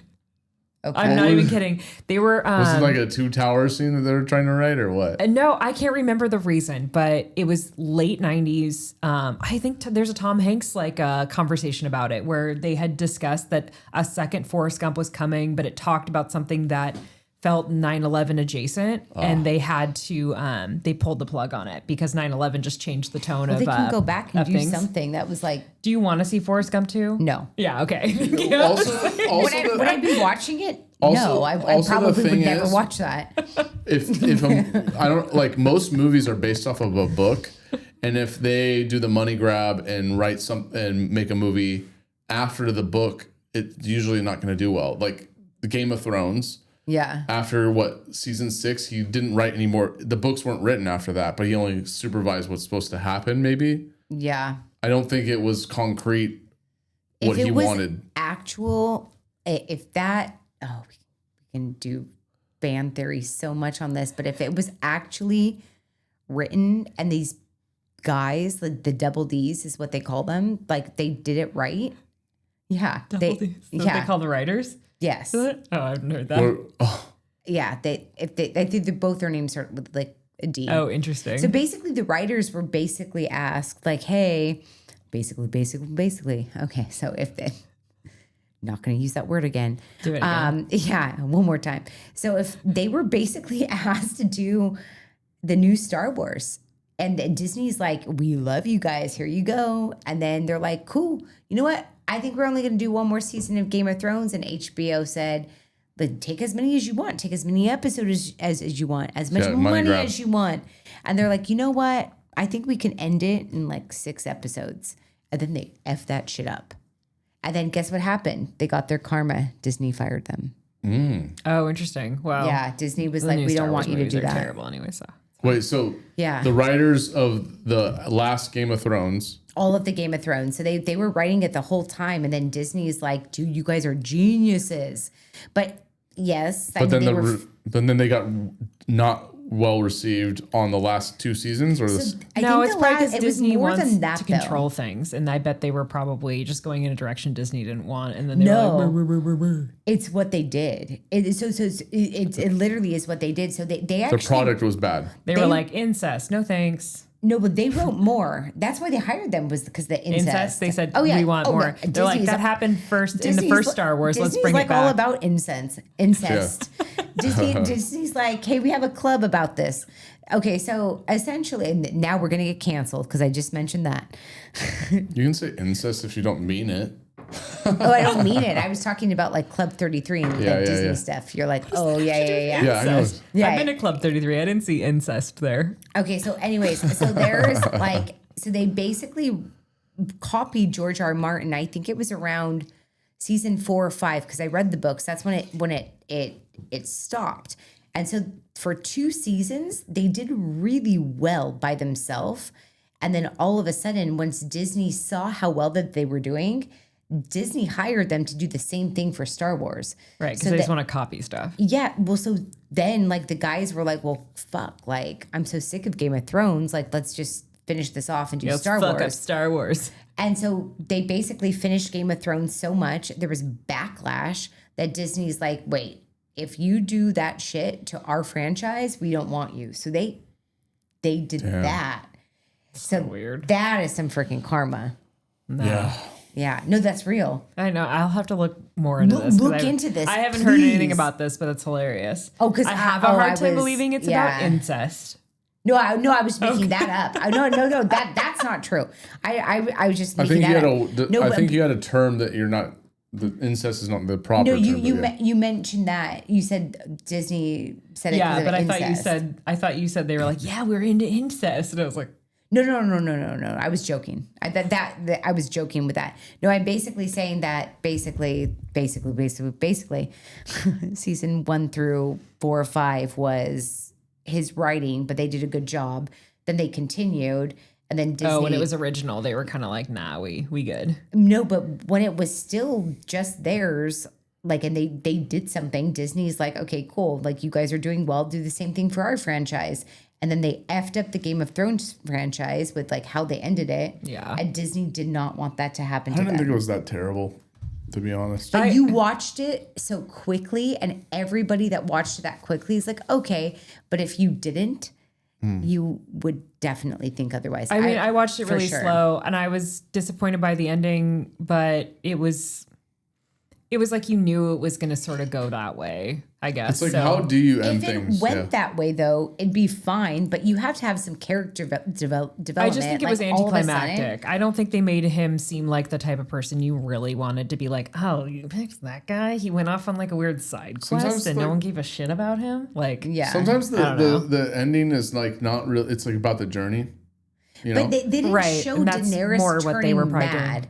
Okay. I'm not even kidding. They were. Was it like a 2 tower scene that they were trying to write, or what? No, I can't remember the reason, but it was late 90s. I think there's a Tom Hanks like conversation about it where they had discussed that a second Forrest Gump was coming, but it talked about something that felt 9/11 adjacent, and they had to they pulled the plug on it because 9/11 just changed the tone of. They can go back and do things. Something that was like. Do you want to see Forrest Gump 2? No. Yeah. Okay. Would I be watching it? No, I probably would never watch that. If I don't like most movies are based off of a book, and if they do the money grab and write and make a movie after the book, it's usually not going to do well. Like the Game of Thrones. Yeah. After season 6, he didn't write anymore. The books weren't written after that, but he only supervised what's supposed to happen. Maybe. Yeah. I don't think it was concrete what he wanted. Actual, if that, we can do fan theory so much on this, but if it was actually written and these guys, the double D's is what they call them, like they did it right. Yeah. Double D's. That's what they call the writers? Yes. Oh, I haven't heard that. Yeah. I think both their names start with like a D. Oh, interesting. So basically the writers were basically asked like, hey, basically. Okay. So if they, not going to use that word again. Do it again. Yeah. One more time. So if they were basically asked to do the new Star Wars and Disney's like, we love you guys. Here you go. And then they're like, cool. You know what? I think we're only going to do one more season of Game of Thrones. And HBO said, take as many as you want. Take as many episodes as you want. As much money as you want. And they're like, you know what? I think we can end it in like 6 episodes. And then they F that shit up. And then guess what happened? They got their karma. Disney fired them. Oh, interesting. Wow. Yeah, Disney was like, we don't want you to do that. Terrible anyway, so. Wait, so yeah, the writers of the last Game of Thrones, all of the Game of Thrones, so they were writing it the whole time, and then Disney's like, dude, you guys are geniuses. But yes, but then they got not well received on the last 2 seasons, or it's probably because Disney wants to control things, and I bet they were probably just going in a direction Disney didn't want, and then they were like, it's what they did. It literally is what they did. So they actually, the product was bad. They were like, incest, no thanks. No, but they wrote more. That's why they hired them, was because the incest. They said, we want more. No. They're like, that happened first in the first Star Wars. Let's bring it back. Disney's like all about incest. Yeah. Disney's like, hey, we have a club about this. Okay, so essentially, and now we're going to get canceled because I just mentioned that. You can say incest if you don't mean it. Oh, I don't mean it. I was talking about like Club 33 and the Disney stuff. You're like, oh, yeah. Yeah, I know. Yeah, I've been to Club 33. I didn't see incest there. Okay, so anyways, so there's like, so they basically copied George R. R. Martin. I think it was around season 4 or 5, because I read the books. That's when it stopped. And so for 2 seasons, they did really well by themselves. And then all of a sudden, once Disney saw how well that they were doing, Disney hired them to do the same thing for Star Wars. Right, because they just want to copy stuff. Yeah, well, so then like the guys were like, well, fuck, like I'm so sick of Game of Thrones. Like, let's just finish this off and do Star Wars. Fuck up Star Wars. And so they basically finished Game of Thrones so much, there was backlash that Disney's like, wait, if you do that shit to our franchise, we don't want you. So they did that. So weird. That is some freaking karma. No. Yeah. Yeah. No, that's real. I know. I'll have to look more into this. Look into this. I haven't heard anything please. about this, but it's hilarious. Oh, because I have a hard time believing it's about incest. No, I was making that up. No, that's not true. I was just making that up. I think you had a term that you're not. The incest is not the proper. No, term. you mentioned that. You said Disney said it. Yeah, but I incest. thought you said they were like, yeah, we're into incest, and I was like, No. I was joking. I was joking with that. No, I'm basically saying that basically, season 1 through 4 or 5 was his writing, but they did a good job. Then they continued, and then Disney. oh, when it was original, they were kind of like, nah, we good. No, but when it was still just theirs, like, and they did something, Disney's like, okay, cool. Like, you guys are doing well. Do the same thing for our franchise. And then they effed up the Game of Thrones franchise with like how they ended it. Yeah. And Disney did not want that to happen I to didn't them. think it was that terrible, to be honest. But you watched it so quickly, and everybody that watched it that quickly is like, okay. But if you didn't, you would definitely think otherwise. I mean, I watched it for really sure. slow, and I was disappointed by the ending, but it was like you knew it was going to sort of go that way, I guess. It's like, so, how do you end If it things? went that way, though, it'd be fine. But you have to have some character development. I just think it was Like, all of a sudden- anticlimactic. I don't think they made him seem like the type of person you really wanted to be like, oh, you picked that guy? He went off on like a weird side quest Sometimes, and no like- one gave a shit about him? Like, Yeah. Sometimes I don't know. the ending is like not real. It's like about the journey. You know, But they didn't Right, show and that's Daenerys more turning what they were probably doing. mad.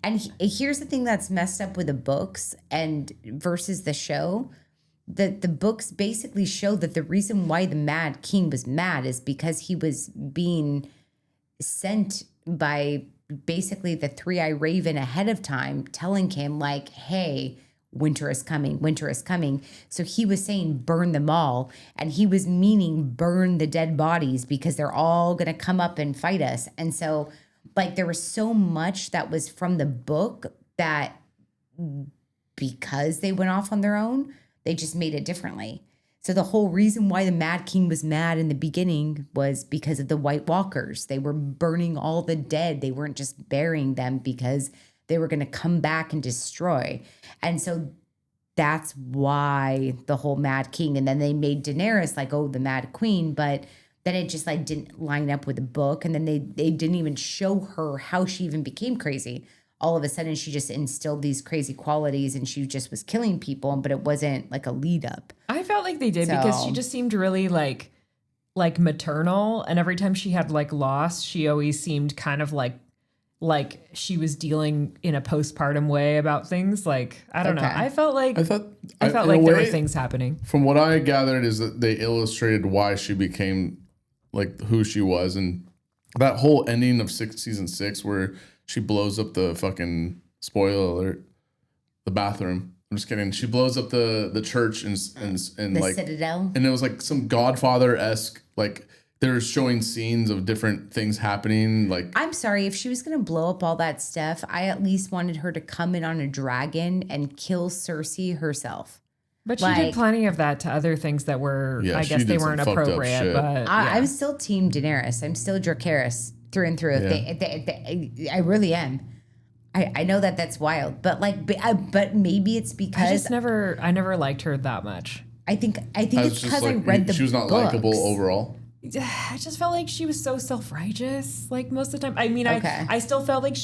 And here's the thing that's messed up with the books and versus the show. That the books basically show that the reason why the Mad King was mad is because he was being sent by basically the Three-Eyed Raven ahead of time, telling him like, hey, winter is coming, winter is coming. So he was saying burn them all. And he was meaning burn the dead bodies because they're all going to come up and fight us. And so like there was so much that was from the book that because they went off on their own, they just made it differently. So the whole reason why the Mad King was mad in the beginning was because of the White Walkers. They were burning all the dead. They weren't just burying them because they were going to come back and destroy. And so that's why the whole Mad King. And then they made Daenerys like, oh, the Mad Queen. But then it just like didn't line up with the book. And then they didn't even show her how she even became crazy. All of a sudden, she just instilled these crazy qualities and she just was killing people, but it wasn't like a lead up. I felt like they did because she just seemed really like maternal. And every time she had like loss, she always seemed kind of like she was dealing in a postpartum way about things. Like, I don't know. I felt like I thought like there were things happening. From what I gathered is that they illustrated why she became like who she was, and that whole ending of season 6 where she blows up the fucking, spoiler alert, the bathroom. I'm just kidding. She blows up the church and The like Citadel. and it was like some Godfather-esque, like they're showing scenes of different things happening. Like, I'm sorry, if she was going to blow up all that stuff, I at least wanted her to come in on a dragon and kill Cersei herself. But she did plenty of that to other things that were, I guess they weren't appropriate. But I'm still Team Daenerys. I'm still Dracarys through and through. Yeah. I really am. I know that that's wild, but like, but maybe it's because I never liked her that much. I think it's because I read the she was not books. likable overall. I just felt like she was so self-righteous, like most of the time. I mean, Okay. I still felt like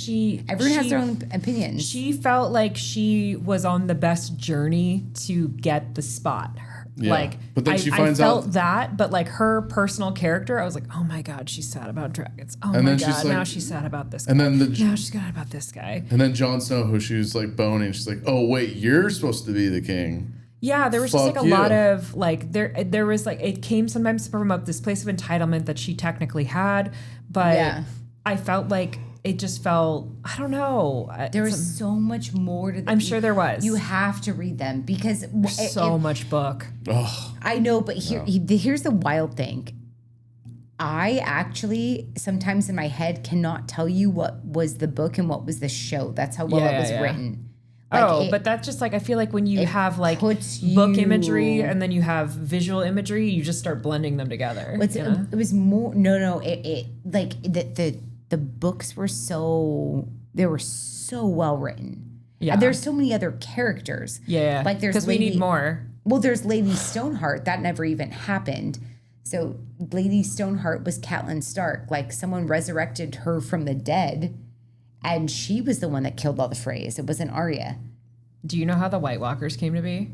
Everyone has their own opinions. She felt like she was on the best journey to get the spot. Yeah. Like, But then she I finds felt out- that, but like her personal character, I was like, oh my God, she's sad about dragons. Oh And my then God, she's like- now she's sad about this guy. And then now she's sad about this guy. And then Jon Snow, who she was like boning, she's like, "Oh wait, you're supposed to be the king." Yeah, there was just Fuck like a you. lot of like there was like it came sometimes from this place of entitlement that she technically had, but Yeah. I felt like it just felt, I don't know. There was so much more to. I'm sure there was. You have to read them because so much book. Oh, I know, but here's the wild thing. I actually sometimes in my head cannot tell you what was the book and what was the show. That's how well it was written. Like, But that's just like, I feel like when you have like puts book you- imagery and then you have visual imagery, you just start blending them together. it was more it like the books were so well written. Yeah. And there's so many other characters. Yeah. Like there's because we need more. Well, there's Lady Stoneheart. That never even happened. So Lady Stoneheart was Catelyn Stark. Like someone resurrected her from the dead, and she was the one that killed all the Freys. It wasn't Arya. Do you know how the White Walkers came to be?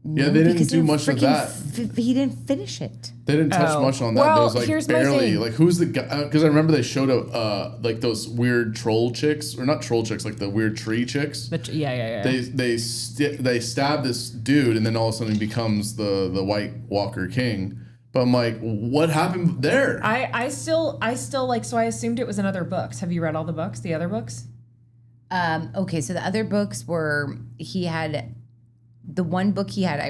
yeah, they didn't Because do much of that. He didn't finish it. They didn't touch much on that. Well, There was like here's my barely thing. like who's the guy? Because I remember they showed up like those weird troll chicks, or not troll chicks, like the weird tree chicks. Yeah. They stab this dude, and then all of a sudden he becomes the White Walker King. But I'm like, what happened there? I still like, so I assumed it was in other books. Have you read all the books, the other books? Okay, so the other books were he had the one book he had.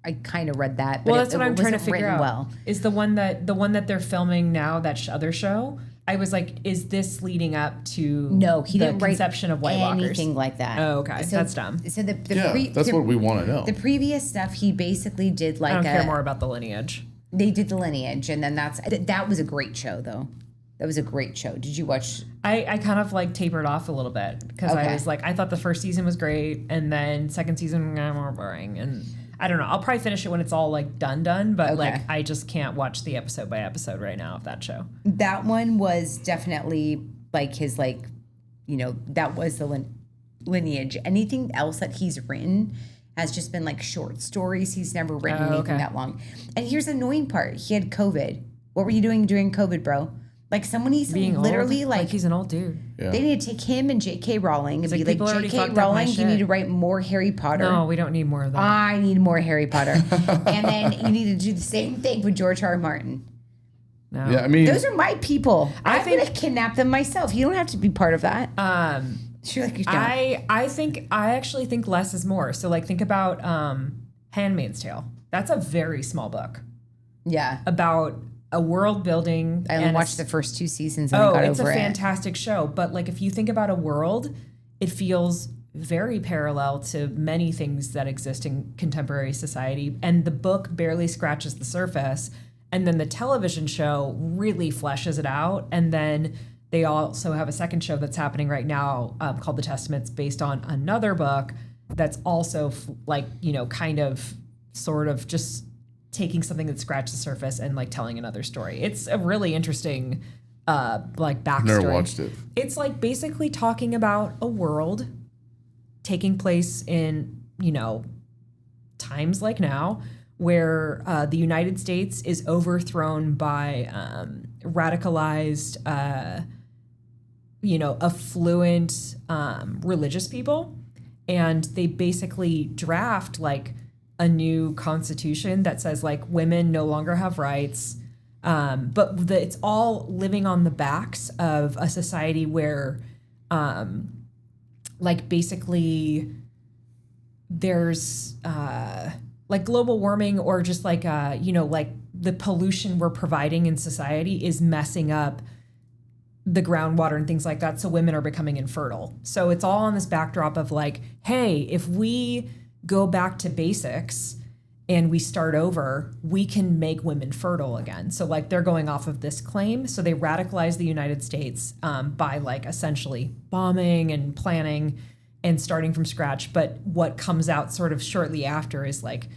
I kind of read that. But Well, that's what I'm trying to wasn't figure written out. Well, Is the one that they're filming now, that other show? I was like, is this leading up to no, he the didn't write conception of White anything Walkers? like that. Oh, okay. That's dumb. So the yeah, that's what we want to know. The previous stuff he basically did like I don't care more about the lineage. They did the lineage, and then that was a great show though. That was a great show. Did you watch? I kind of like tapered off a little bit because I Okay. was like, I thought the first season was great, and then second season more boring, and I don't know. I'll probably finish it when it's all like done, but like Okay. I just can't watch the episode by episode right now of that show. That one was definitely like his that was the lineage. Anything else that he's written has just been like short stories. He's never written anything that long. And here's the annoying part: he had COVID. What were you doing during COVID, bro? Like someone needs to Being literally old, like he's an old dude. Yeah. They need to take him and J.K. Rowling and like, be like, people already J.K. fucked up my Rowling, you need shit. to write more Harry Potter. No, we don't need more of that. I need more Harry Potter. And then you need to do the same thing with George R. R. Martin. No. Yeah, I mean, Those are my people. I'm think- going to kidnap them myself. You don't have to be part of that. Sure, like you don't. I actually think less is more. So like think about Handmaid's Tale. That's a very small book Yeah. about a world building. I only and watched the first 2 seasons and I got it's a over it. fantastic show. But like if you think about a world, it feels very parallel to many things that exist in contemporary society. And the book barely scratches the surface. And then the television show really fleshes it out. And then they also have a second show that's happening right now called The Testaments, based on another book that's also kind of sort of just taking something that scratched the surface and like telling another story. It's a really interesting backstory. never watched it. It's like basically talking about a world taking place in, times like now where the United States is overthrown by radicalized, affluent religious people. And they basically draft like a new constitution that says like women no longer have rights. It's all living on the backs of a society where basically there's like global warming, or just like the pollution we're providing in society is messing up the groundwater and things like that. So women are becoming infertile. So it's all on this backdrop of like, hey, if we go back to basics and we start over, we can make women fertile again. So like they're going off of this claim. So they radicalize the United States by like essentially bombing and planning and starting from scratch. But what comes out sort of shortly after is like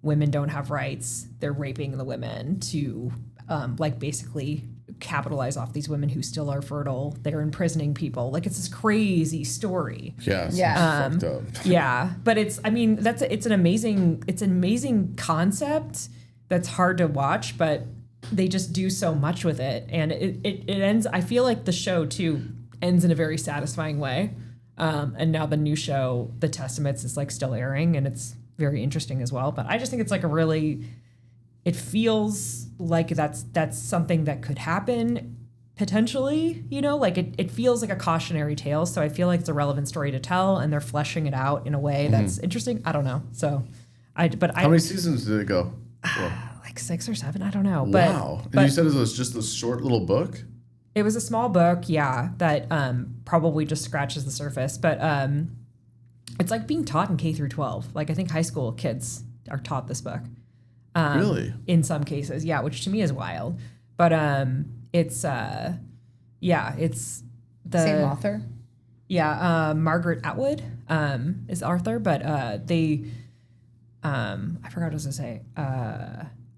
women don't have rights. They're raping the women to basically capitalize off these women who still are fertile. They're imprisoning people. Like, it's this crazy story. Yeah. It's fucked up. Yeah, but it's an amazing concept that's hard to watch, but they just do so much with it, and it ends. I feel like the show too ends in a very satisfying way. And now the new show, The Testaments, is like still airing, and it's very interesting as well. But I just think it's like it feels like that's something that could happen potentially, like it feels like a cautionary tale. So I feel like it's a relevant story to tell, and they're fleshing it out in a way that's interesting. I don't know. So how many seasons did it go? Like 6 or 7, I don't know. Wow. And you said it was just a short little book? It was a small book, yeah, that probably just scratches the surface. But it's like being taught in K through 12. Like, I think high school kids are taught this book. Really? In some cases, yeah, which to me is wild. But it's the Same author? Yeah, Margaret Atwood is Arthur, but I forgot what I was going to say.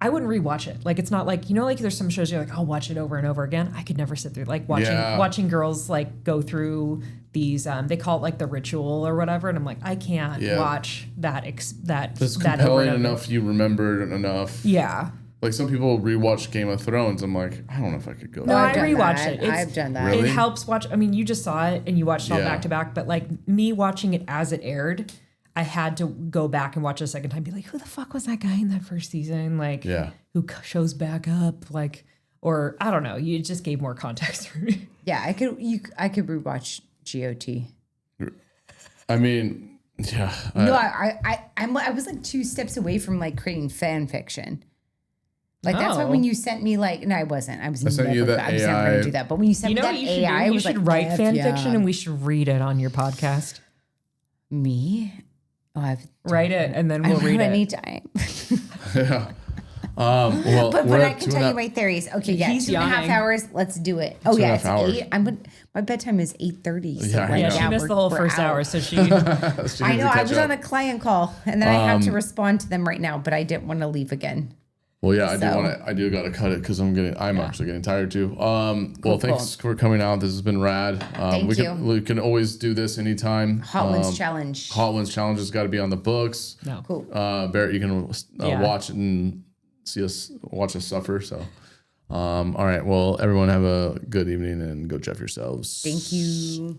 I wouldn't rewatch it. Like, it's not like, like there's some shows you're like, I'll watch it over and over again. I could never sit through like watching girls like go through these, they call it like the ritual or whatever. And I'm like, I can't watch that. That's compelling enough. You remember it enough. Yeah. Like, some people rewatch Game of Thrones. I'm like, I don't know if I could go. No, I rewatched it. I've done that. Really? It helps watch. I mean, you just saw it and you watched it all back to back, but like me watching it as it aired, I had to go back and watch it a second time and be like, who the fuck was that guy in that first season? Like, who shows back up? Like, or I don't know. You just gave more context for me. Yeah, I could rewatch GOT. I mean, yeah. No, I was like 2 steps away from like creating fan fiction. Like, that's why when you sent me like, no, I wasn't. I was never going to do that. But when you sent me that AI, you should write fan fiction and we should read it on your podcast. Me? Oh, I've write it and then we'll read it. Anytime. Yeah. Well, but I can tell you my theories. Okay, yeah, He's 2.5 hours. Let's do it. Oh yeah, it's 8. My bedtime is 8:30. So Yeah, she missed the whole first hour, so she. I know. I was on a client call, and then I have to respond to them right now, but I didn't want to leave again. Well, yeah, I do got to cut it because I'm actually getting tired too. Thanks for coming out. This has been rad. Thank you. We can always do this anytime. Hot Ones Challenge. Hot Ones Challenge has got to be on the books. No. Cool. Berit, you can watch it and watch us suffer. So, all right. Well, everyone have a good evening and go Jeff yourselves. Thank you.